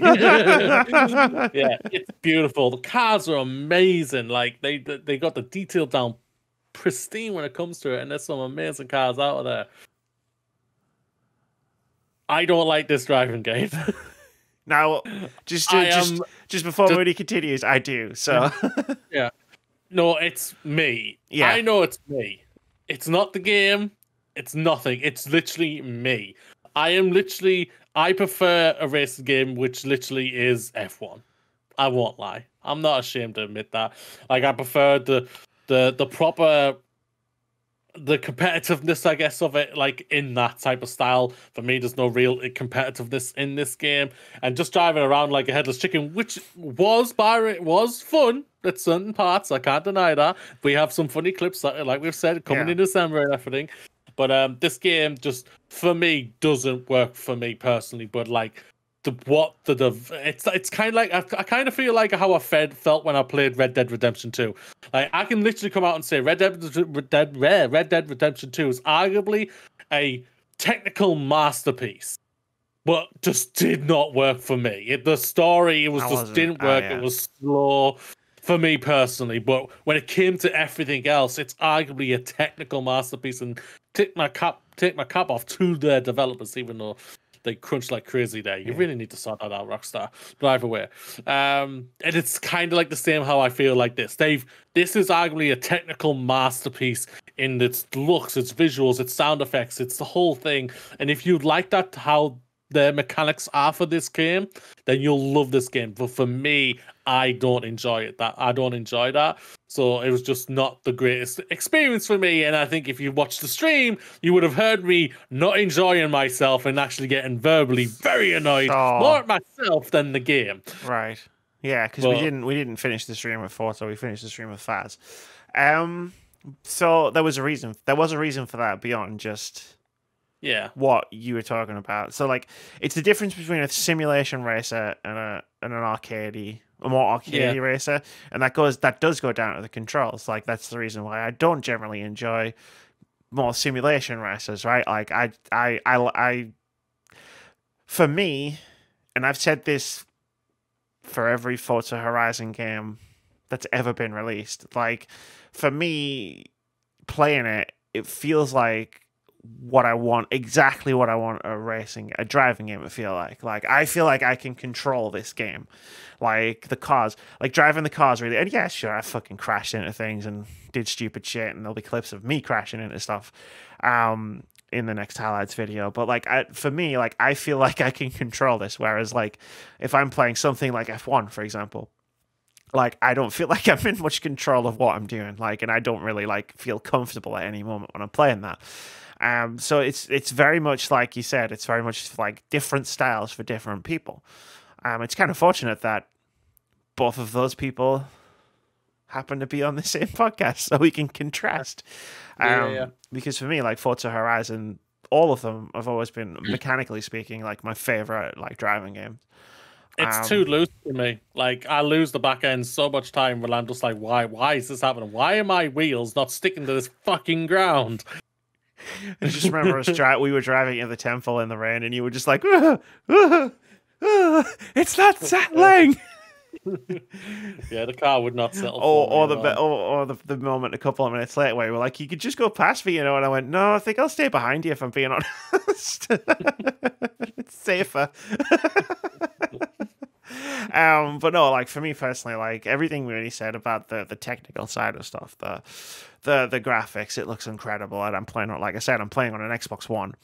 Yeah, it's beautiful. The cars are amazing. Like, they got the detail down pristine when it comes to it, and there's some amazing cars out of there. I don't like this driving game. Now, just before Moody continues, I do. So yeah, no, it's me. Yeah, I know it's me. It's not the game. It's nothing. It's literally me. I prefer a racing game which literally is F1. I won't lie. I'm not ashamed to admit that. Like, I prefer the proper, the competitiveness, I guess, of it, like in that type of style. For me, there's no real competitiveness in this game, and just driving around like a headless chicken, which was fun at certain parts. I can't deny that. We have some funny clips, like we've said, coming in December and everything. But this game just, for me, doesn't work for me personally. But like it's kind of like I kind of feel like how I felt when I played Red Dead Redemption 2. Like, I can literally come out and say Red Dead Redemption 2 is arguably a technical masterpiece, but just did not work for me. The story didn't work. It was slow for me personally. But when it came to everything else, it's arguably a technical masterpiece, and take my cap off to their developers, even though they crunch like crazy there. You really need to sort that out, Rockstar. Drive away. And it's kind of like the same how I feel like this. This is arguably a technical masterpiece in its looks, its visuals, its sound effects, it's the whole thing. And if you like that, how the mechanics are for this game, then you'll love this game. But for me, I don't enjoy it. I don't enjoy that. So it was just not the greatest experience for me. And I think if you watched the stream, you would have heard me not enjoying myself and actually getting verbally very annoyed more at myself than the game. Right. Yeah, because we didn't finish the stream with Forza, we finished the stream with Faz. So there was a reason. There was a reason for that beyond just what you were talking about. So like, it's the difference between a simulation racer and an a more arcadey racer, and that does go down to the controls. Like, that's the reason why I don't generally enjoy more simulation racers, right? Like, I for me, and I've said this for every Forza Horizon game that's ever been released. Like, for me, playing it, it feels like what I want, exactly what I want a driving game to feel like. Like, I feel like I can control this game. Like, the cars, like driving the cars really. And yeah, sure, I fucking crashed into things and did stupid shit, and there'll be clips of me crashing into stuff in the next highlights video. But like, for me, like, I feel like I can control this. Whereas like, if I'm playing something like F1, for example, like, I don't feel like I'm in much control of what I'm doing. Like, and I don't really like feel comfortable at any moment when I'm playing that. So it's very much like you said, it's very much like different styles for different people. It's kind of fortunate that both of those people happen to be on the same podcast, so we can contrast. Because for me, like Forza Horizon, all of them have always been, mechanically speaking, like my favorite like driving games. It's too loose for me. Like, I lose the back end so much time when I'm just like, why is this happening? Why are my wheels not sticking to this fucking ground? I just remember we were driving in the temple in the rain, and you were just like, it's not settling. Yeah, the car would not settle. Or the moment a couple of minutes later where you were like, you could just go past me, you know, and I went, no, I think I'll stay behind you if I'm being honest. It's safer. But no, like for me personally, like everything we already said about the technical side of stuff, the graphics, it looks incredible, and I'm playing on, like I said, I'm playing on an Xbox One.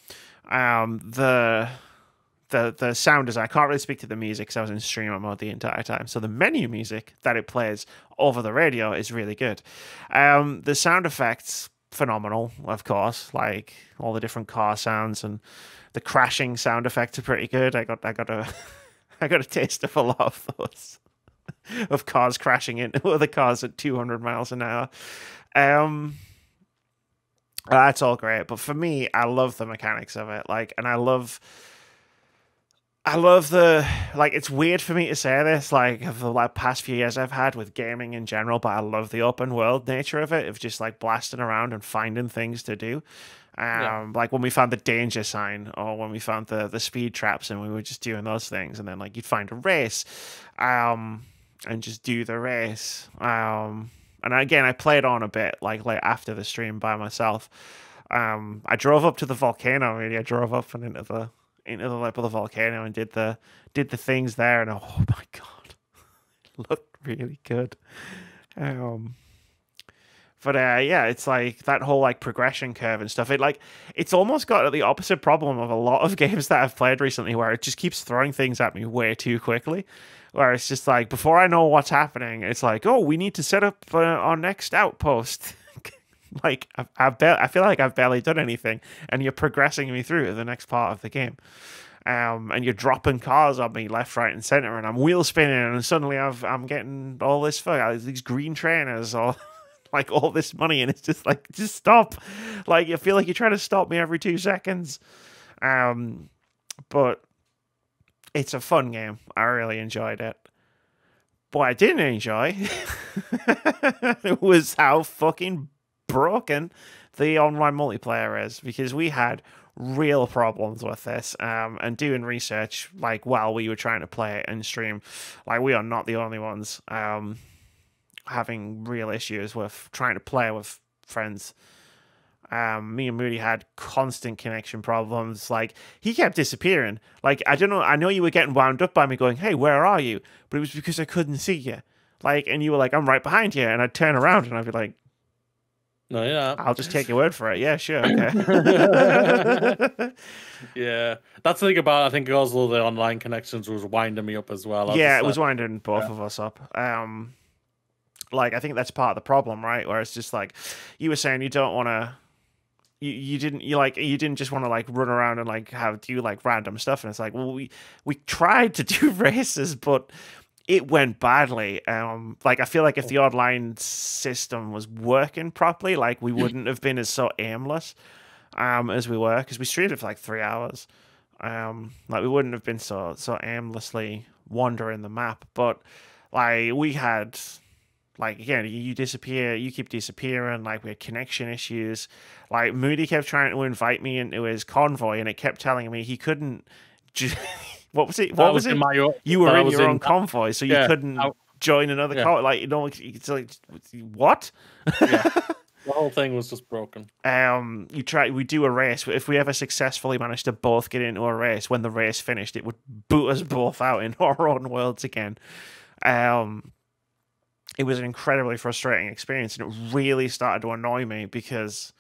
The sound design, I can't really speak to the music because I was in streamer mode the entire time. So the menu music that it plays over the radio is really good. The sound effects, phenomenal, of course. Like all the different car sounds and the crashing sound effects are pretty good. I got a taste of a lot of those, of cars crashing into other cars at 200 miles an hour. That's all great, but for me, I love the mechanics of it. Like, and I love the, like, it's weird for me to say this, like, of the like past few years I've had with gaming in general, but I love the open world nature of it, of just like blasting around and finding things to do. Like when we found the danger sign, or when we found the speed traps, and we were just doing those things, and then like you'd find a race, and just do the race. And again, I played on a bit, like after the stream by myself. I drove up to the volcano. Really, I drove up and into the lip of the volcano and did the things there, and oh my god, it looked really good. But yeah, it's like that whole like progression curve and stuff. It's almost got the opposite problem of a lot of games that I've played recently, where it just keeps throwing things at me way too quickly. Where it's just like, before I know what's happening, it's like, oh, we need to set up our next outpost. Like I feel like I've barely done anything, and you're progressing me through to the next part of the game. And you're dropping cars on me left, right, and center, and I'm wheel spinning, and suddenly I'm getting all this these green trainers, or like all this money, and it's just like, just stop. Like, you feel like you're trying to stop me every 2 seconds. But it's a fun game. I really enjoyed it. What I didn't enjoy was how fucking broken the online multiplayer is, because we had real problems with this, and doing research like while we were trying to play it and stream, like we are not the only ones having real issues with trying to play with friends. Me and Moody had constant connection problems. Like, he kept disappearing. Like, I don't know, I know you were getting wound up by me going, hey, where are you? But it was because I couldn't see you. Like, and you were like, I'm right behind you, and I'd turn around and I'd be like, no, yeah, I'll just take your word for it. Yeah, sure, okay. Yeah, that's the thing about, I think also the online connections was winding me up as well. Yeah, it was winding both of us up. Like, I think that's part of the problem, right? Where it's just like, you were saying you don't want to, you didn't just want to like run around and like do like random stuff, and it's like, well, we tried to do races, but it went badly. Like, I feel like if the online system was working properly, like, we wouldn't have been as so aimless as we were, because we streamed it for like 3 hours. Like, we wouldn't have been so aimlessly wandering the map. But like, we had, like, again, you keep disappearing. Like, we had connection issues. Like, Moody kept trying to invite me into his convoy, and it kept telling me he couldn't. What was it? You were in your own convoy, so you couldn't join another call. Like, you know, it's like, what? Yeah. The whole thing was just broken. We do a race. If we ever successfully managed to both get into a race, when the race finished, it would boot us both out in our own worlds again. It was an incredibly frustrating experience, and it really started to annoy me because,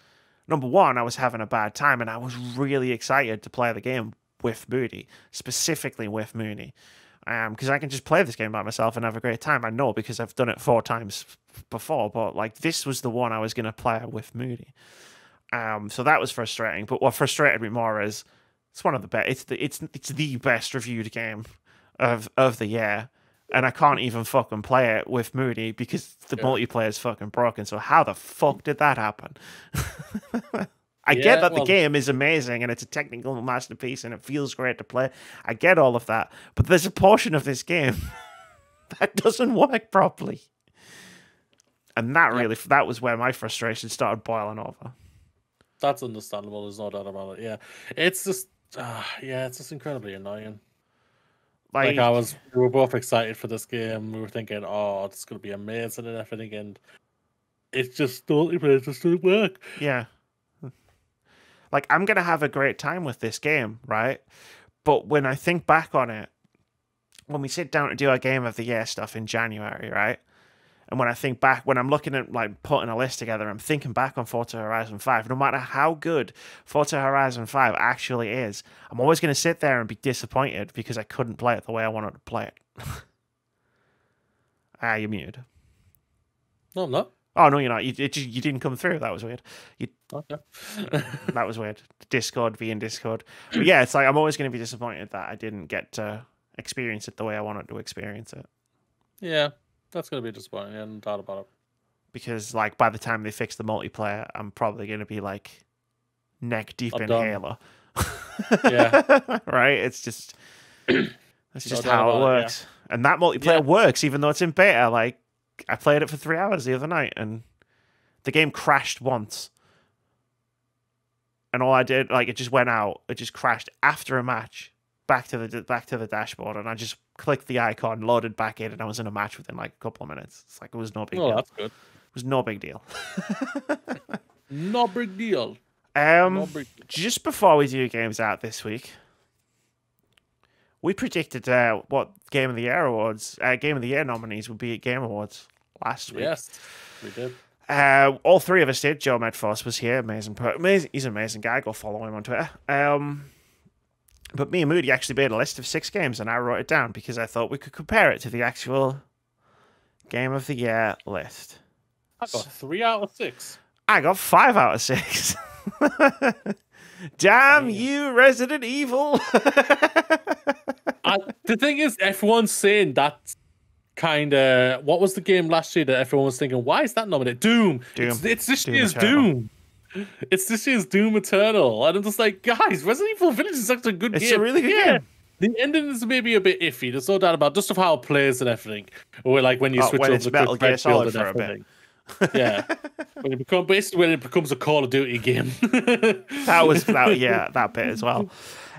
number one, I was having a bad time, and I was really excited to play the game with Moody, specifically with Moody. Because I can just play this game by myself and have a great time. I know, because I've done it 4 times before, but like this was the one I was going to play with Moody. So that was frustrating. But what frustrated me more is it's one of the best. It's the best reviewed game of the year, and I can't even fucking play it with Moody because the multiplayer is fucking broken. So how the fuck did that happen? I get that the game is amazing and it's a technical masterpiece and it feels great to play. I get all of that. But there's a portion of this game that doesn't work properly. And that was where my frustration started boiling over. That's understandable. There's no doubt about it. Yeah. It's just, it's just incredibly annoying. Like we were both excited for this game. We were thinking, oh, it's going to be amazing and everything. And it's just totally, it just didn't work. Yeah. Like, I'm going to have a great time with this game, right? But when I think back on it, when we sit down to do our Game of the Year stuff in January, right? And when I think back, when I'm looking at, like, putting a list together, I'm thinking back on Forza Horizon 5. No matter how good Forza Horizon 5 actually is, I'm always going to sit there and be disappointed because I couldn't play it the way I wanted to play it. You're muted. No, I'm not. Oh, no, you're not. You didn't come through. That was weird. Okay. That was weird. Discord being Discord. But yeah, it's like I'm always going to be disappointed that I didn't get to experience it the way I wanted to experience it. Yeah, that's going to be disappointing. I hadn't thought about it. Because, like, by the time they fix the multiplayer, I'm probably going to be, like, neck deep in Halo. Yeah. Right? It's just... That's just how it works. Yeah. And that multiplayer works, even though it's in beta. Like, I played it for 3 hours the other night, and the game crashed once. And all I did, like, it just went out. It just crashed after a match, back to the dashboard, and I just clicked the icon, loaded back in, and I was in a match within like a couple of minutes. It's like it was no big deal. That's good. It was no big deal. No big deal. Just before we do games out this week, we predicted what Game of the Year awards, Game of the Year nominees would be at Game Awards last week. Yes, we did. All 3 of us did. Joe Medforce was here. Amazing. He's an amazing guy. Go follow him on Twitter. But me and Moody actually made a list of 6 games, and I wrote it down because I thought we could compare it to the actual Game of the Year list. I got 3 out of 6. I got 5 out of 6. Damn you, Resident Evil. The thing is, everyone's saying that's kind of... What was the game last year that everyone was thinking, why is that nominated? Doom. It's this year's Doom. It's this year's Doom Eternal. And I'm just like, guys, Resident Evil Village is such a good game. It's a really good game. The ending is maybe a bit iffy. There's no doubt about it. Just of how it plays and everything. Or like when you switch over to Metal Gear Solid for a bit. Yeah. when it becomes a Call of Duty game. that bit as well.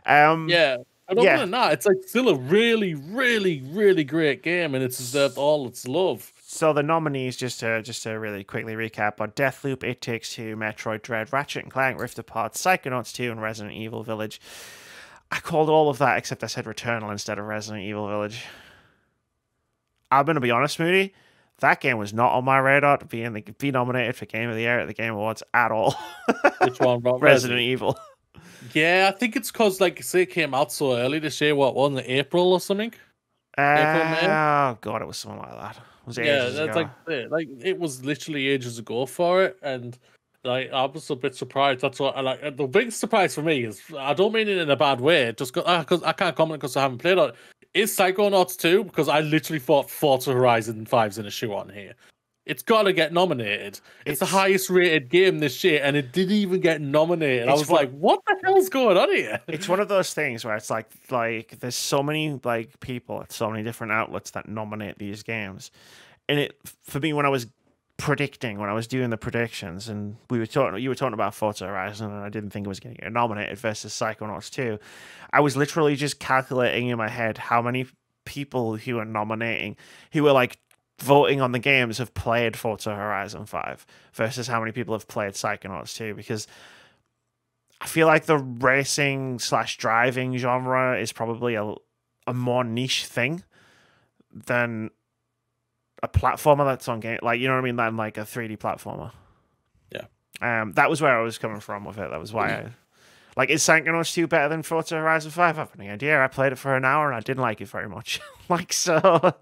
Yeah. And other than that, it's like still a really, really, really great game, and it's deserved all its love. So the nominees, just to really quickly recap, are Deathloop, It Takes Two, Metroid Dread, Ratchet & Clank, Rift Apart, Psychonauts 2, and Resident Evil Village. I called all of that except I said Returnal instead of Resident Evil Village. I'm going to be honest, Moody, that game was not on my radar to be nominated for Game of the Year at the Game Awards at all. Which one? Resident Evil. Yeah, I think it's because, like, say it came out so early this year. What, wasn't it April or something? April, May? Oh, God, it was something like that. It was ages ago. Like, it was literally ages ago for it, and, like, I was a bit surprised. That's what I like. The biggest surprise for me is, I don't mean it in a bad way, just because I can't comment because I haven't played it, is Psychonauts 2, because I literally thought Forza Horizon 5's in a shoe on here. It's got to get nominated. It's the highest rated game this year, and it didn't even get nominated. I was like, what the hell's going on here? It's one of those things where it's like there's so many like people at so many different outlets that nominate these games. And for me, when I was doing the predictions, and you were talking about Forza Horizon, and I didn't think it was going to get nominated versus Psychonauts 2, I was literally just calculating in my head how many people who are nominating, who are like voting on the games have played Forza Horizon 5 versus how many people have played Psychonauts 2, because I feel like the racing / driving genre is probably a more niche thing than a platformer that's on game, like, you know what I mean, than like a 3D platformer. Yeah. That was where I was coming from with it. That was why I like, is Psychonauts 2 better than Forza Horizon 5? I have no idea. I played it for an hour and I didn't like it very much. Like, so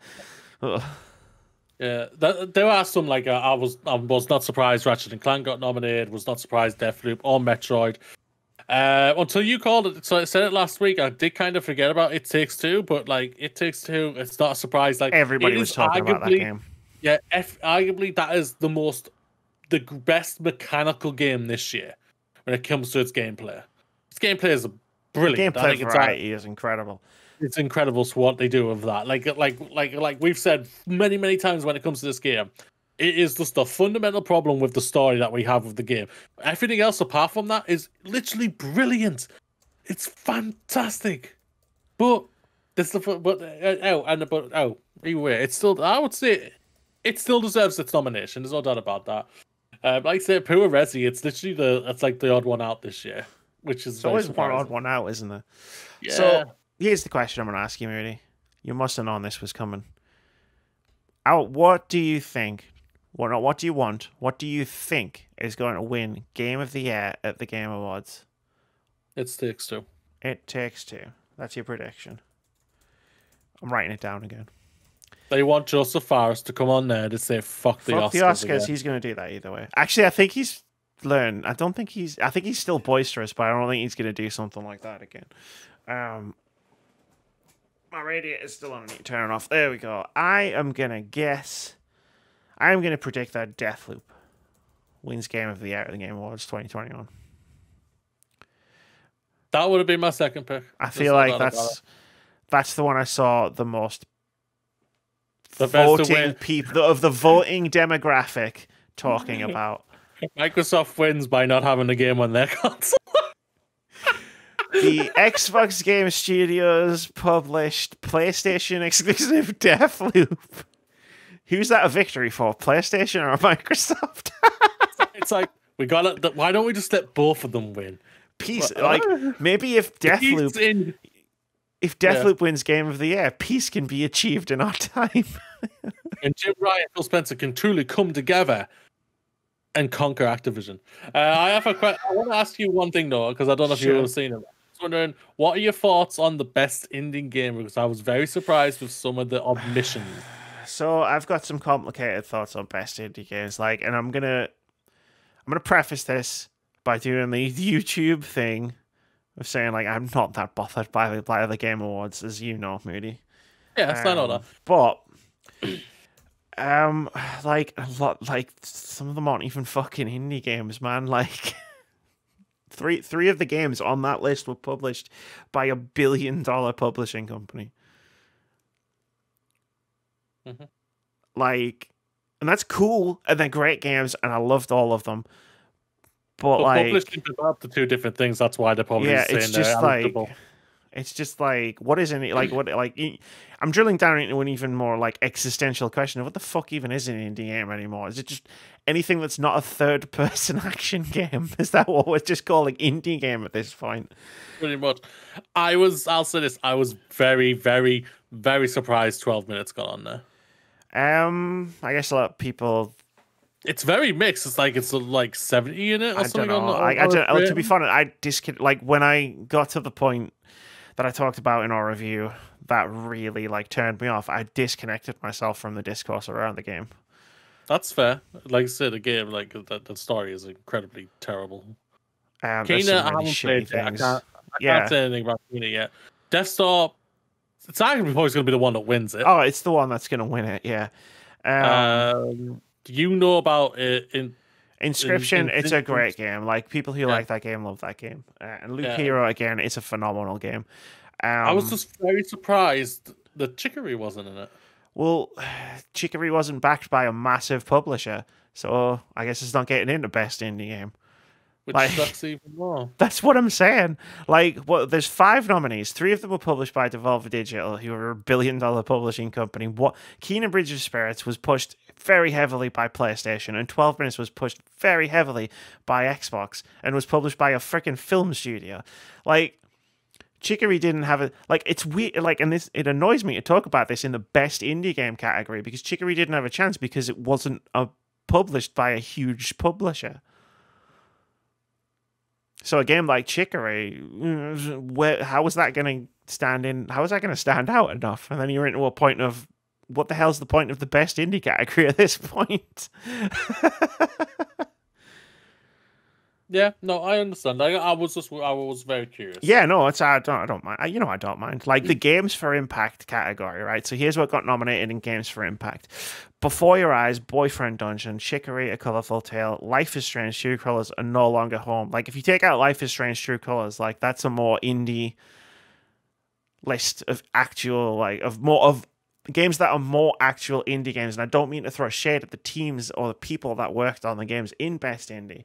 yeah, there are some, like, I was not surprised Ratchet and Clank got nominated, was not surprised Deathloop or Metroid. Until you called it, so I said it last week. I did kind of forget about It Takes Two, but like It Takes Two, it's not a surprise. Like, everybody was talking about that game. Yeah, arguably that is the best mechanical game this year when it comes to its gameplay. Its gameplay is brilliant. The gameplay variety is incredible. It's incredible what they do with that. Like we've said many times when it comes to this game. It is just the fundamental problem with the story that we have with the game. Everything else apart from that is literally brilliant. It's fantastic. But either way, it's still, I would say it still deserves its nomination. There's no doubt about that. Like I said, Pure Resi, it's literally it's like the odd one out this year, which is always one odd one out, isn't there? Yeah. So here's the question I'm going to ask you, Moody. You must have known this was coming. What do you think? Well, not what do you want? What do you think is going to win Game of the Year at the Game Awards? It Takes Two. It Takes Two. That's your prediction. I'm writing it down again. They want Joseph Fares to come on there to say fuck the Oscars. Fuck the Oscars. He's going to do that either way. Actually, I think he's learned. I think he's still boisterous, but I don't think he's going to do something like that again. My radiator is still on. I need to turn it off. There we go. I'm going to predict that Deathloop wins Game of the Year at the Game Awards 2021. That would have been my second pick. I feel like that's the one I saw the most voting people of the voting demographic talking about. Microsoft wins by not having the game on their console. The Xbox Game Studios published PlayStation exclusive Deathloop. Who's that a victory for? PlayStation or Microsoft? It's like, we got it. Why don't we just let both of them win? Peace, like, maybe if Deathloop wins Game of the Year, peace can be achieved in our time. And Jim Ryan and Phil Spencer can truly come together and conquer Activision. I want to ask you one thing though, because I don't know if you've seen it. I was wondering, what are your thoughts on the best indie game? Because I was very surprised with some of the omissions. So I've got some complicated thoughts on best indie games, like, and I'm gonna preface this by doing the YouTube thing of saying, like, I'm not that bothered by the Game Awards, as you know, Moody. Yes, I know that. But like a lot, like some of them aren't even fucking indie games, man. Like three of the games on that list were published by $1 billion publishing company. Mm-hmm. Like, and that's cool, and they're great games, and I loved all of them. But like, publishing developed the two different things. That's why they're probably saying it's just like, what isn't it like? What, like, I'm drilling down into an even more like existential question of what the fuck even is an indie game anymore? Is it just anything that's not a third-person action game? Is that what we're just calling indie game at this point? Pretty much. I'll say this. I was very, very, very surprised 12 minutes got on there. I guess a lot of people. It's very mixed. It's like 70 in it or something. I don't know. To be funny, like when I got to the point that I talked about in our review, that really like turned me off. I disconnected myself from the discourse around the game. That's fair. Like I said, the game, like the story is incredibly terrible. Kena, I haven't played things. I can't say anything about Kena yet. Desktop, it's actually probably going to be the one that wins it. Oh, it's the one that's going to win it. Yeah. Do you know about it? Inscription, it's a great game. Like, people who like that game love that game. And Loop Hero, again, it's a phenomenal game. I was just very surprised that Chicory wasn't in it. Well, Chicory wasn't backed by a massive publisher, so I guess it's not getting into best indie game. which Like, sucks even more. that's what I'm saying. Like, well, there's 5 nominees. 3 of them were published by Devolver Digital, who are a billion-dollar publishing company. What Kena Bridge of Spirits was pushed very heavily by PlayStation, and 12 Minutes was pushed very heavily by Xbox, and was published by a freaking film studio. Like, Chicory didn't have a it's weird, and this, it annoys me to talk about this in the best indie game category, because Chicory didn't have a chance because it wasn't published by a huge publisher. So a game like Chicory, how is that going to stand in? How is that going to stand out enough? And then you're into a point of, what the hell's the point of the best indie category at this point? Yeah, no, I understand. I was very curious. Yeah, no, I don't mind. I don't mind. Like, the Games for Impact category, right? So here's what got nominated in Games for Impact: Before Your Eyes, Boyfriend Dungeon, Chicory, A Colorful Tale, Life is Strange, True Colors, and No Longer Home. Like, if you take out Life is Strange, True Colors, like, that's a more indie list of actual, of games that are more actual indie games. And I don't mean to throw shade at the teams or the people that worked on the games in Best Indie.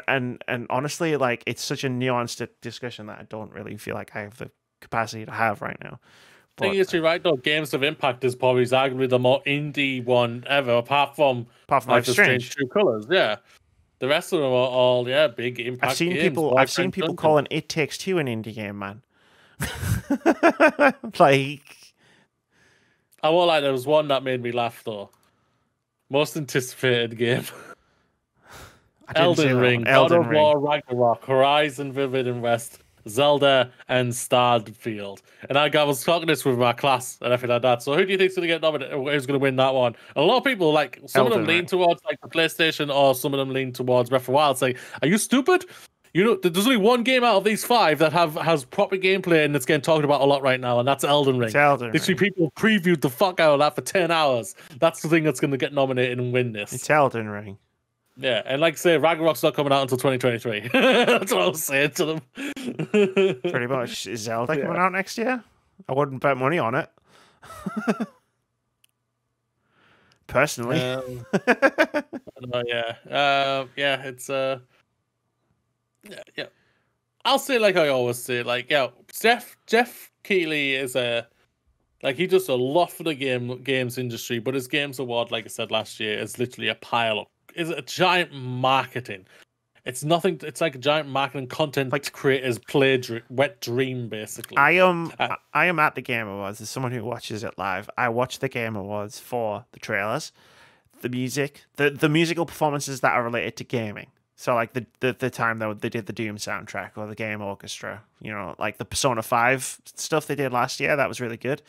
And honestly, like, it's such a nuanced discussion that I don't really feel like I have the capacity to have right now. I think you're right, though. Games of Impact is probably arguably the more indie one ever, apart from Life is Strange, True Colors. Yeah, the rest of them are all big impact. I've seen games. I've seen people calling It Takes Two an indie game, man. I won't lie, there was one that made me laugh though. Most anticipated game. Elden Ring, God of War, Ragnarok, Horizon Forbidden West, Zelda, and Starfield. And I was talking this with my class and everything like that. So who do you think's going to get nominated? Who's going to win that one? A lot of people, like, some of them lean towards like the PlayStation, or some of them lean towards Breath of the Wild. Say, are you stupid? You know, there's only one game out of these 5 that has proper gameplay and it's getting talked about a lot right now, and that's Elden Ring. Literally, people previewed the fuck out of that for 10 hours. That's the thing that's going to get nominated and win this. It's Elden Ring. Yeah, and like I say, Ragnarok's not coming out until 2023. That's what I was saying to them. Pretty much. Is Zelda coming out next year? I wouldn't bet money on it. Personally. It's yeah. I'll say like I always say, like, Jeff Keighley is he does a lot for the games industry, but his Games Award, like I said last year, is literally a pile of, is a giant marketing. It's nothing. It's like a giant marketing content, like creators' wet dream, basically. I am at the Game Awards. As someone who watches it live, I watch the Game Awards for the trailers, the music, the musical performances that are related to gaming. So like the time that they did the Doom soundtrack or the game orchestra, like the Persona 5 stuff they did last year, that was really good.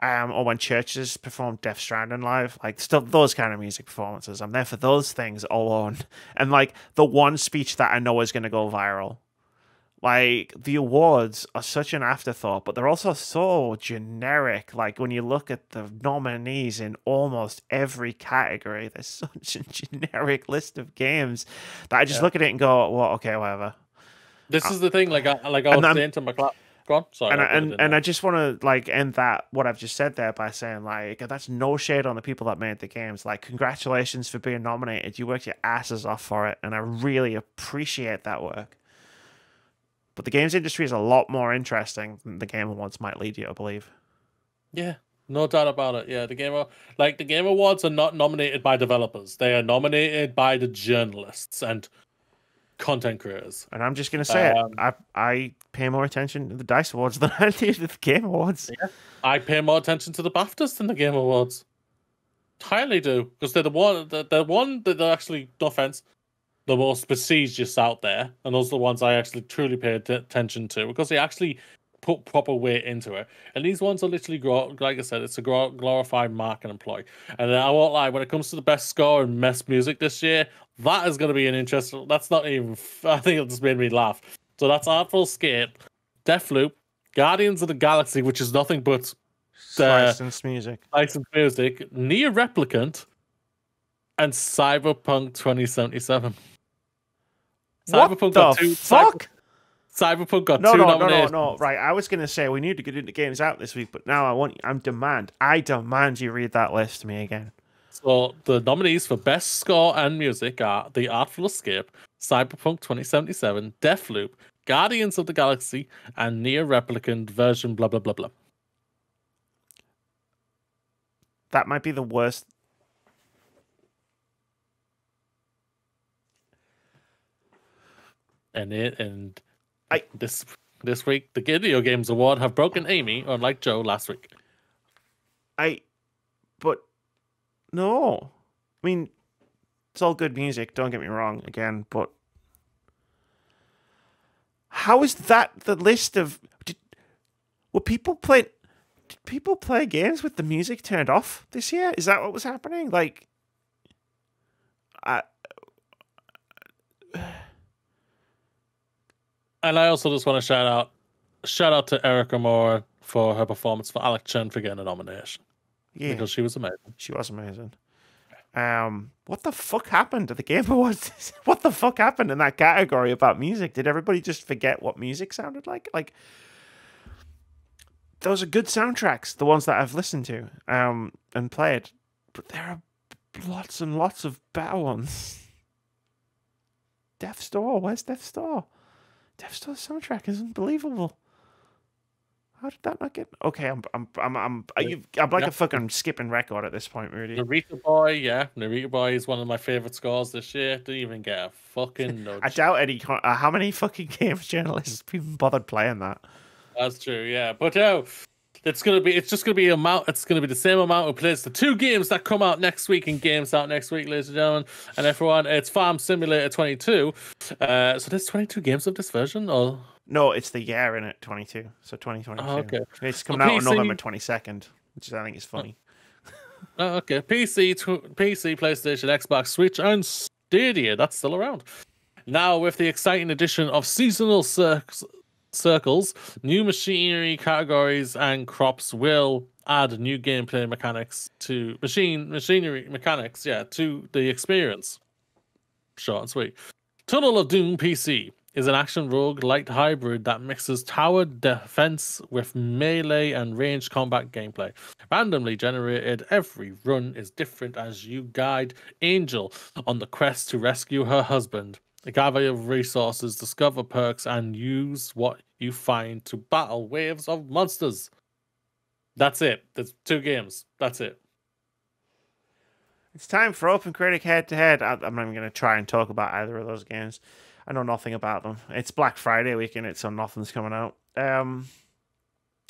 Or when churches performed Death Stranding live, like stuff, those kind of music performances. I'm there for those things alone. And like the one speech that I know is going to go viral. Like, the awards are such an afterthought, but they're also so generic. Like, when you look at the nominees in almost every category, there's such a generic list of games that I just look at it and go, well, okay, whatever. This is the thing, I was saying to my class. Go on. Sorry. And I just want to like end that what I've just said there by saying, like, that's no shade on the people that made the games. Like, congratulations for being nominated. You worked your asses off for it, and I really appreciate that work. But the games industry is a lot more interesting than the Game Awards might lead you to believe. Yeah, no doubt about it. Yeah, the Game Awards are not nominated by developers. They are nominated by the journalists and content creators. And I'm just going to say it. I pay more attention to the DICE Awards than I do to the Game Awards. Yeah. I pay more attention to the BAFTAs than the Game Awards. Entirely do. Because they're the one that they're actually, no offense, the most prestigious out there, and those are the ones I actually truly pay attention to, because they actually put proper weight into it. And these ones are literally, like I said, it's a glorified marketing ploy. And I won't lie, when it comes to the best score in best music this year, that is going to be an interesting. That's not even. I think it just made me laugh. So that's Artful Escape, Deathloop, Guardians of the Galaxy, which is nothing but licensed music, Nier Replicant, and Cyberpunk 2077. Cyberpunk got two. Fuck? Cyberpunk got two nominations. No. Right, I was gonna say we need to get into games out this week, but now I demand you read that list to me again. So the nominees for best score and music are The Artful Escape, Cyberpunk 2077, Deathloop, Guardians of the Galaxy, and Nier Replicant version blah blah blah blah. That might be the worst. And this week, the Video Games Award have broken Amy, unlike Joe last week. But no, I mean, it's all good music. Don't get me wrong, again, but how is that the list of? Did people play games with the music turned off this year? Is that what was happening? Like, and I also just want to shout out to Erica Moore for her performance, for Alex Chen for getting a nomination. Yeah, because she was amazing. She was amazing. What the fuck happened to the Game Awards? What the fuck happened in that category about music? Did everybody just forget what music sounded like? Like, those are good soundtracks, the ones that I've listened to and played, but there are lots and lots of better ones. Death's Door, where's Death's Door? Death's Door soundtrack is unbelievable. How did that not get? Okay, I'm like a fucking skipping record at this point, Rudy. Narita Boy, yeah, Narita Boy is one of my favorite scores this year. Didn't even get a fucking nudge. I doubt how many fucking games journalists even bothered playing that. That's true, yeah. But it's just gonna be the same amount who plays the 2 games that come out next week and games out next week, ladies and gentlemen, and everyone. It's Farm Simulator 22. So there's 22 games of this version, or no? It's the year in it, 22. So 2022. Oh, okay. It's coming out on November 22nd, which I think is funny. Okay. PC, PlayStation, Xbox, Switch, and Stadia. That's still around. Now with the exciting addition of seasonal circles, new machinery categories and crops will add new gameplay mechanics to machinery mechanics, to the experience. Short and sweet. Tunnel of Doom PC is an action roguelike hybrid that mixes tower defense with melee and ranged combat gameplay. Randomly generated, every run is different as you guide Angel on the quest to rescue her husband. Gather resources, discover perks, and use what you find to battle waves of monsters. That's it. There's 2 games. That's it. It's time for OpenCritic Head-To-Head. I'm not even going to try and talk about either of those games. I know nothing about them. It's Black Friday weekend, so nothing's coming out.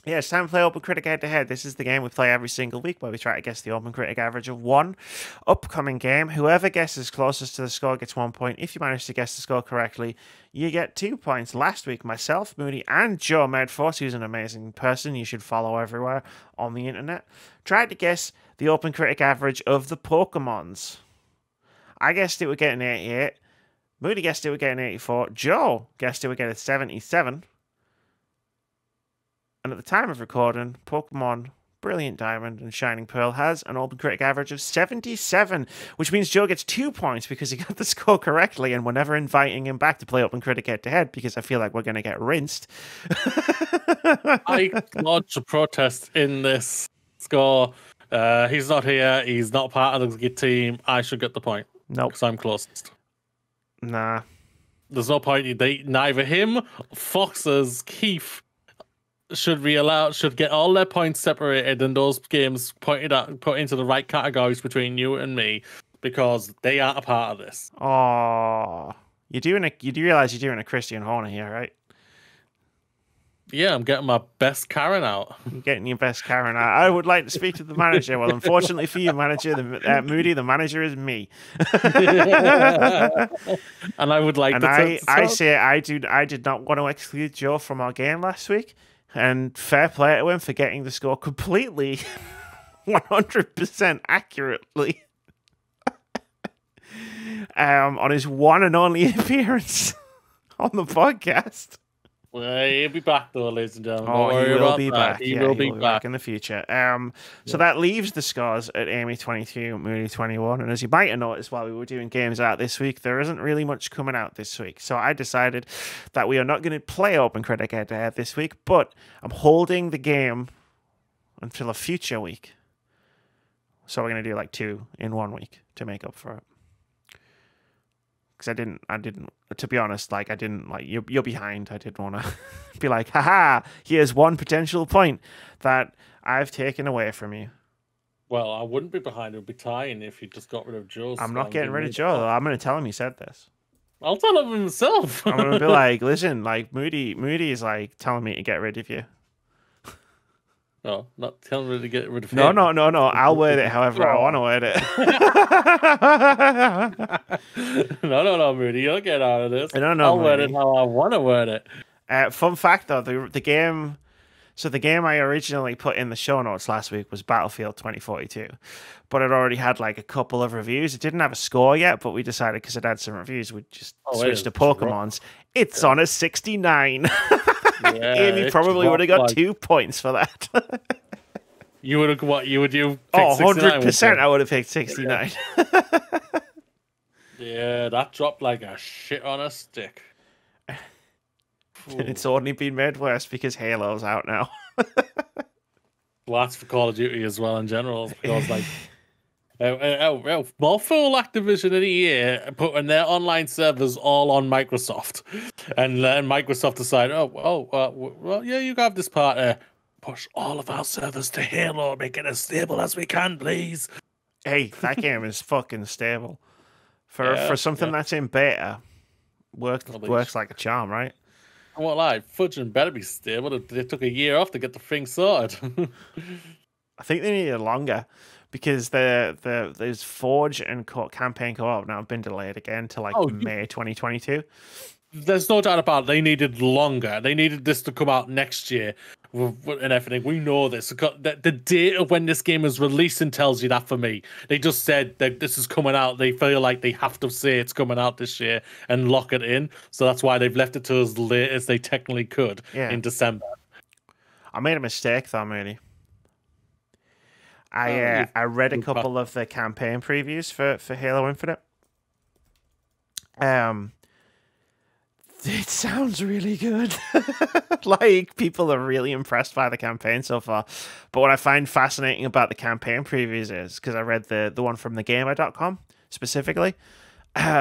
Yeah, it's time to play OpenCritic Head-To-Head. This is the game we play every single week where we try to guess the OpenCritic average of 1 upcoming game. Whoever guesses closest to the score gets 1 point. If you manage to guess the score correctly, you get 2 points. Last week, myself, Moody, and Joe Medforce, who's an amazing person you should follow everywhere on the internet, tried to guess the OpenCritic average of the Pokemons. I guessed it would get an 88. Moody guessed it would get an 84. Joe guessed it would get a 77. And at the time of recording, Pokemon Brilliant Diamond and Shining Pearl has an OpenCritic average of 77, which means Joe gets 2 points because he got the score correctly, and we're never inviting him back to play OpenCritic Head-To-Head because I feel like we're going to get rinsed. I lodged a protest in this score. He's not here. He's not part of the team. I should get the point. Nope. Because I'm closest. Nah. There's no point. Neither him, Foxes, Keith should get all their points separated and those games put into the right categories between you and me, because they aren't a part of this. Oh, you do realize you're doing a Christian Horner here, right? Yeah, I'm getting my best Karen out. You're getting your best Karen out. I would like to speak to the manager. Well, unfortunately for you, manager, Moody, the manager is me. And I would like to. I did not want to exclude Joe from our game last week. And fair play to him for getting the score completely 100% accurately on his one and only appearance on the podcast. Well, he'll be back though, ladies and gentlemen. Oh, he will be back. He will be back in the future. So that leaves the scores at Amy 22, Moody 21. And as you might have noticed while we were doing games out this week, there isn't really much coming out this week. So I decided that we are not going to play OpenCritic Head-To-Head this week, but I'm holding the game until a future week. So we're going to do like 2 in 1 week to make up for it. because I didn't. To be honest, like I didn't like you're behind. I didn't want to be like, haha. Here's one potential point that I've taken away from you. Well, I wouldn't be behind. It would be tying if you just got rid of Joe. I'm not getting rid of Joe, though. I'm going to tell him you said this. I'll tell him himself. I'm going to be like, listen, like, Moody is, like, telling me to get rid of you. No, not telling me to get rid of him. No. I'll word it however I want to word it. No, Moody. You'll get out of this. I'll word it how I want to word it. Fun fact, though, the game... So the game I originally put in the show notes last week was Battlefield 2042, but it already had like a couple of reviews. It didn't have a score yet, but we decided because it had some reviews, we'd just switch to Pokemon's. It's on a 69. Amy probably would have got 2 points for that. You would have what? You would do? 100%. I would have picked 69. Yeah, that dropped like a shit on a stick. It's only been made worse because Halo's out now. Well, that's for Call of Duty as well in general. Because like, more full Activision in a year, putting their online servers all on Microsoft, and then Microsoft decided, well, yeah, you have this part. Push all of our servers to Halo, make it as stable as we can, please. Hey, that game is fucking stable for something that's in beta. Works like a charm, right? I won't lie, Fudging better be stable. They took a year off to get the thing sorted. I think they needed longer because there's Forge and campaign co-op now have been delayed again to like May 2022. There's no doubt about it. They needed longer. They needed this to come out next year and everything. We know this. The date of when this game is releasing tells you that for me. They just said that this is coming out. They feel like they have to say it's coming out this year and lock it in. So that's why they've left it to as late as they technically could in December. I made a mistake though, Moody. I read a couple of the campaign previews for Halo Infinite. It sounds really good. Like, people are really impressed by the campaign so far. But what I find fascinating about the campaign previews is, because I read the one from thegamer.com specifically,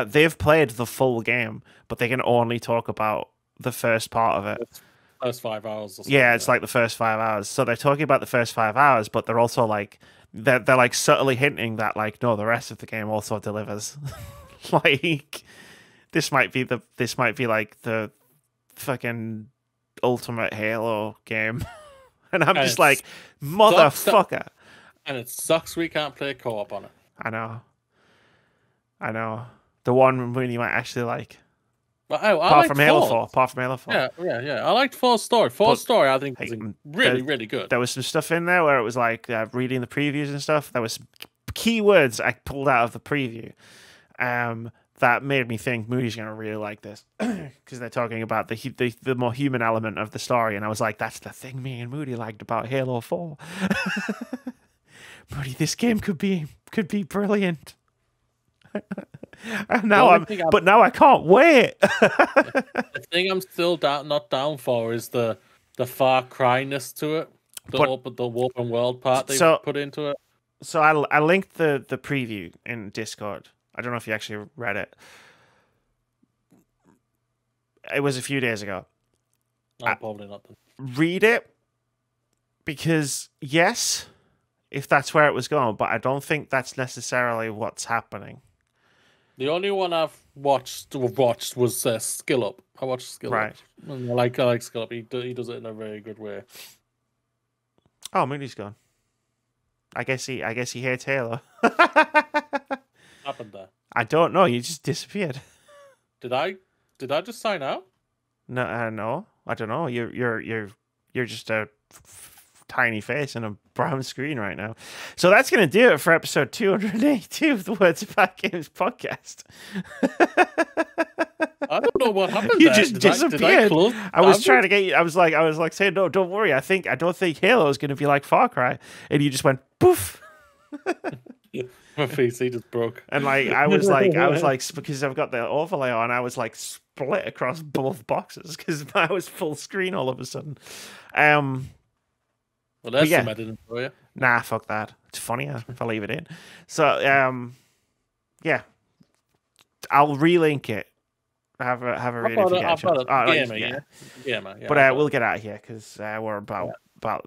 they've played the full game, but they can only talk about the first part of it. First 5 hours or something. Yeah, it's like the first 5 hours. So they're talking about the first 5 hours, but they're also like, they're like subtly hinting that, like, no, the rest of the game also delivers. Like... This might be like the fucking ultimate Halo game. And I'm just like, motherfucker. And it sucks we can't play co-op on it. I know. The one when you might actually like. Apart from Halo 4. Yeah. I liked 4's story. 4's story, I think, was really good. There was some stuff in there where it was like reading the previews and stuff. There was keywords I pulled out of the preview. That made me think Moody's going to really like this because they're talking about the more human element of the story, and I was like, that's the thing me and Moody liked about Halo 4. Moody, this game could be brilliant. And now now I can't wait. The thing I'm still not down for is the Far Cry-ness to it, the open world part they put into it. So I linked the preview in Discord. I don't know if you actually read it. It was a few days ago. Probably not. Read it, because yes, if that's where it was going, but I don't think that's necessarily what's happening. The only one I've watched was Skill Up. I watched Skill Up. And I like Skill Up. He does it in a very good way. Oh, Moody's gone. I guess he hates Halo. Happened there? I don't know. You just disappeared. Did I just sign out? No, no. I don't know. You're just a tiny face and a brown screen right now. So that's going to do it for episode 282 of the Words About Games podcast. I don't know what happened. You just disappeared. I was trying to get you. I was like saying, no, don't worry. I don't think Halo is going to be like Far Cry, and you just went poof. My PC just broke. And I was like, because I've got the overlay on, I was like split across both boxes because I was full screen all of a sudden. Well, that's some editing for you. Nah, fuck that. It's funnier if I leave it in. So, yeah. I'll relink it. Have a read if you get a chance. Gamer, yeah. But we'll get out of here because we're about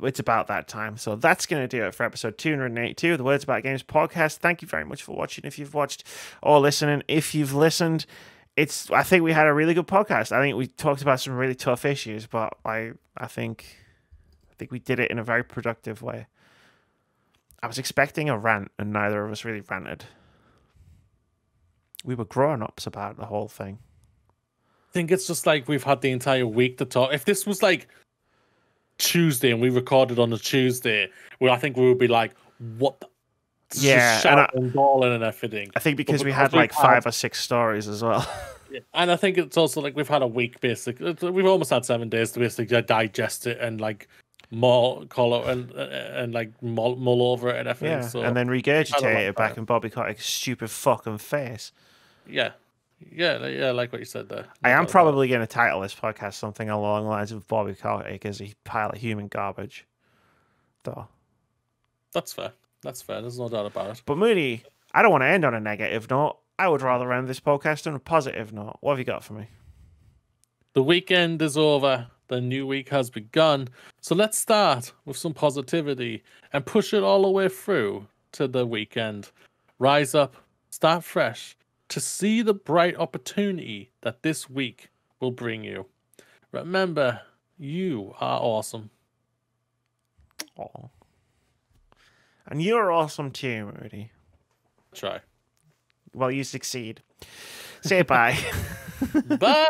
it's about that time. So that's going to do it for episode 282 of the Words About Games podcast. Thank you very much for watching. If you've watched or listening, if you've listened, I think we had a really good podcast. I think we talked about some really tough issues, but I think we did it in a very productive way. I was expecting a rant, and neither of us really ranted. We were grown-ups about the whole thing. I think it's just like we've had the entire week to talk. If this was like Tuesday and we recorded on a Tuesday, I think we would be like, what the... Yeah, and bawling and everything. I think because we had like 5 or 6 stories as well. Yeah. And I think it's also like we've had a week basically. We've almost had 7 days to basically digest it and like mull over it and everything. Yeah, so, and then regurgitate it back in Bobby Kotick's stupid fucking face. Yeah. I like what you said there. I am probably going to title this podcast something along the lines of Bobby Kotick as a pile of human garbage. Though. That's fair. There's no doubt about it. But Moody, I don't want to end on a negative note. I would rather end this podcast on a positive note. What have you got for me? The weekend is over. The new week has begun. So let's start with some positivity and push it all the way through to the weekend. Rise up, start fresh to see the bright opportunity that this week will bring you. Remember, you are awesome. Oh. And you're awesome too, Moody. Try. Well, you succeed. Say bye. Bye.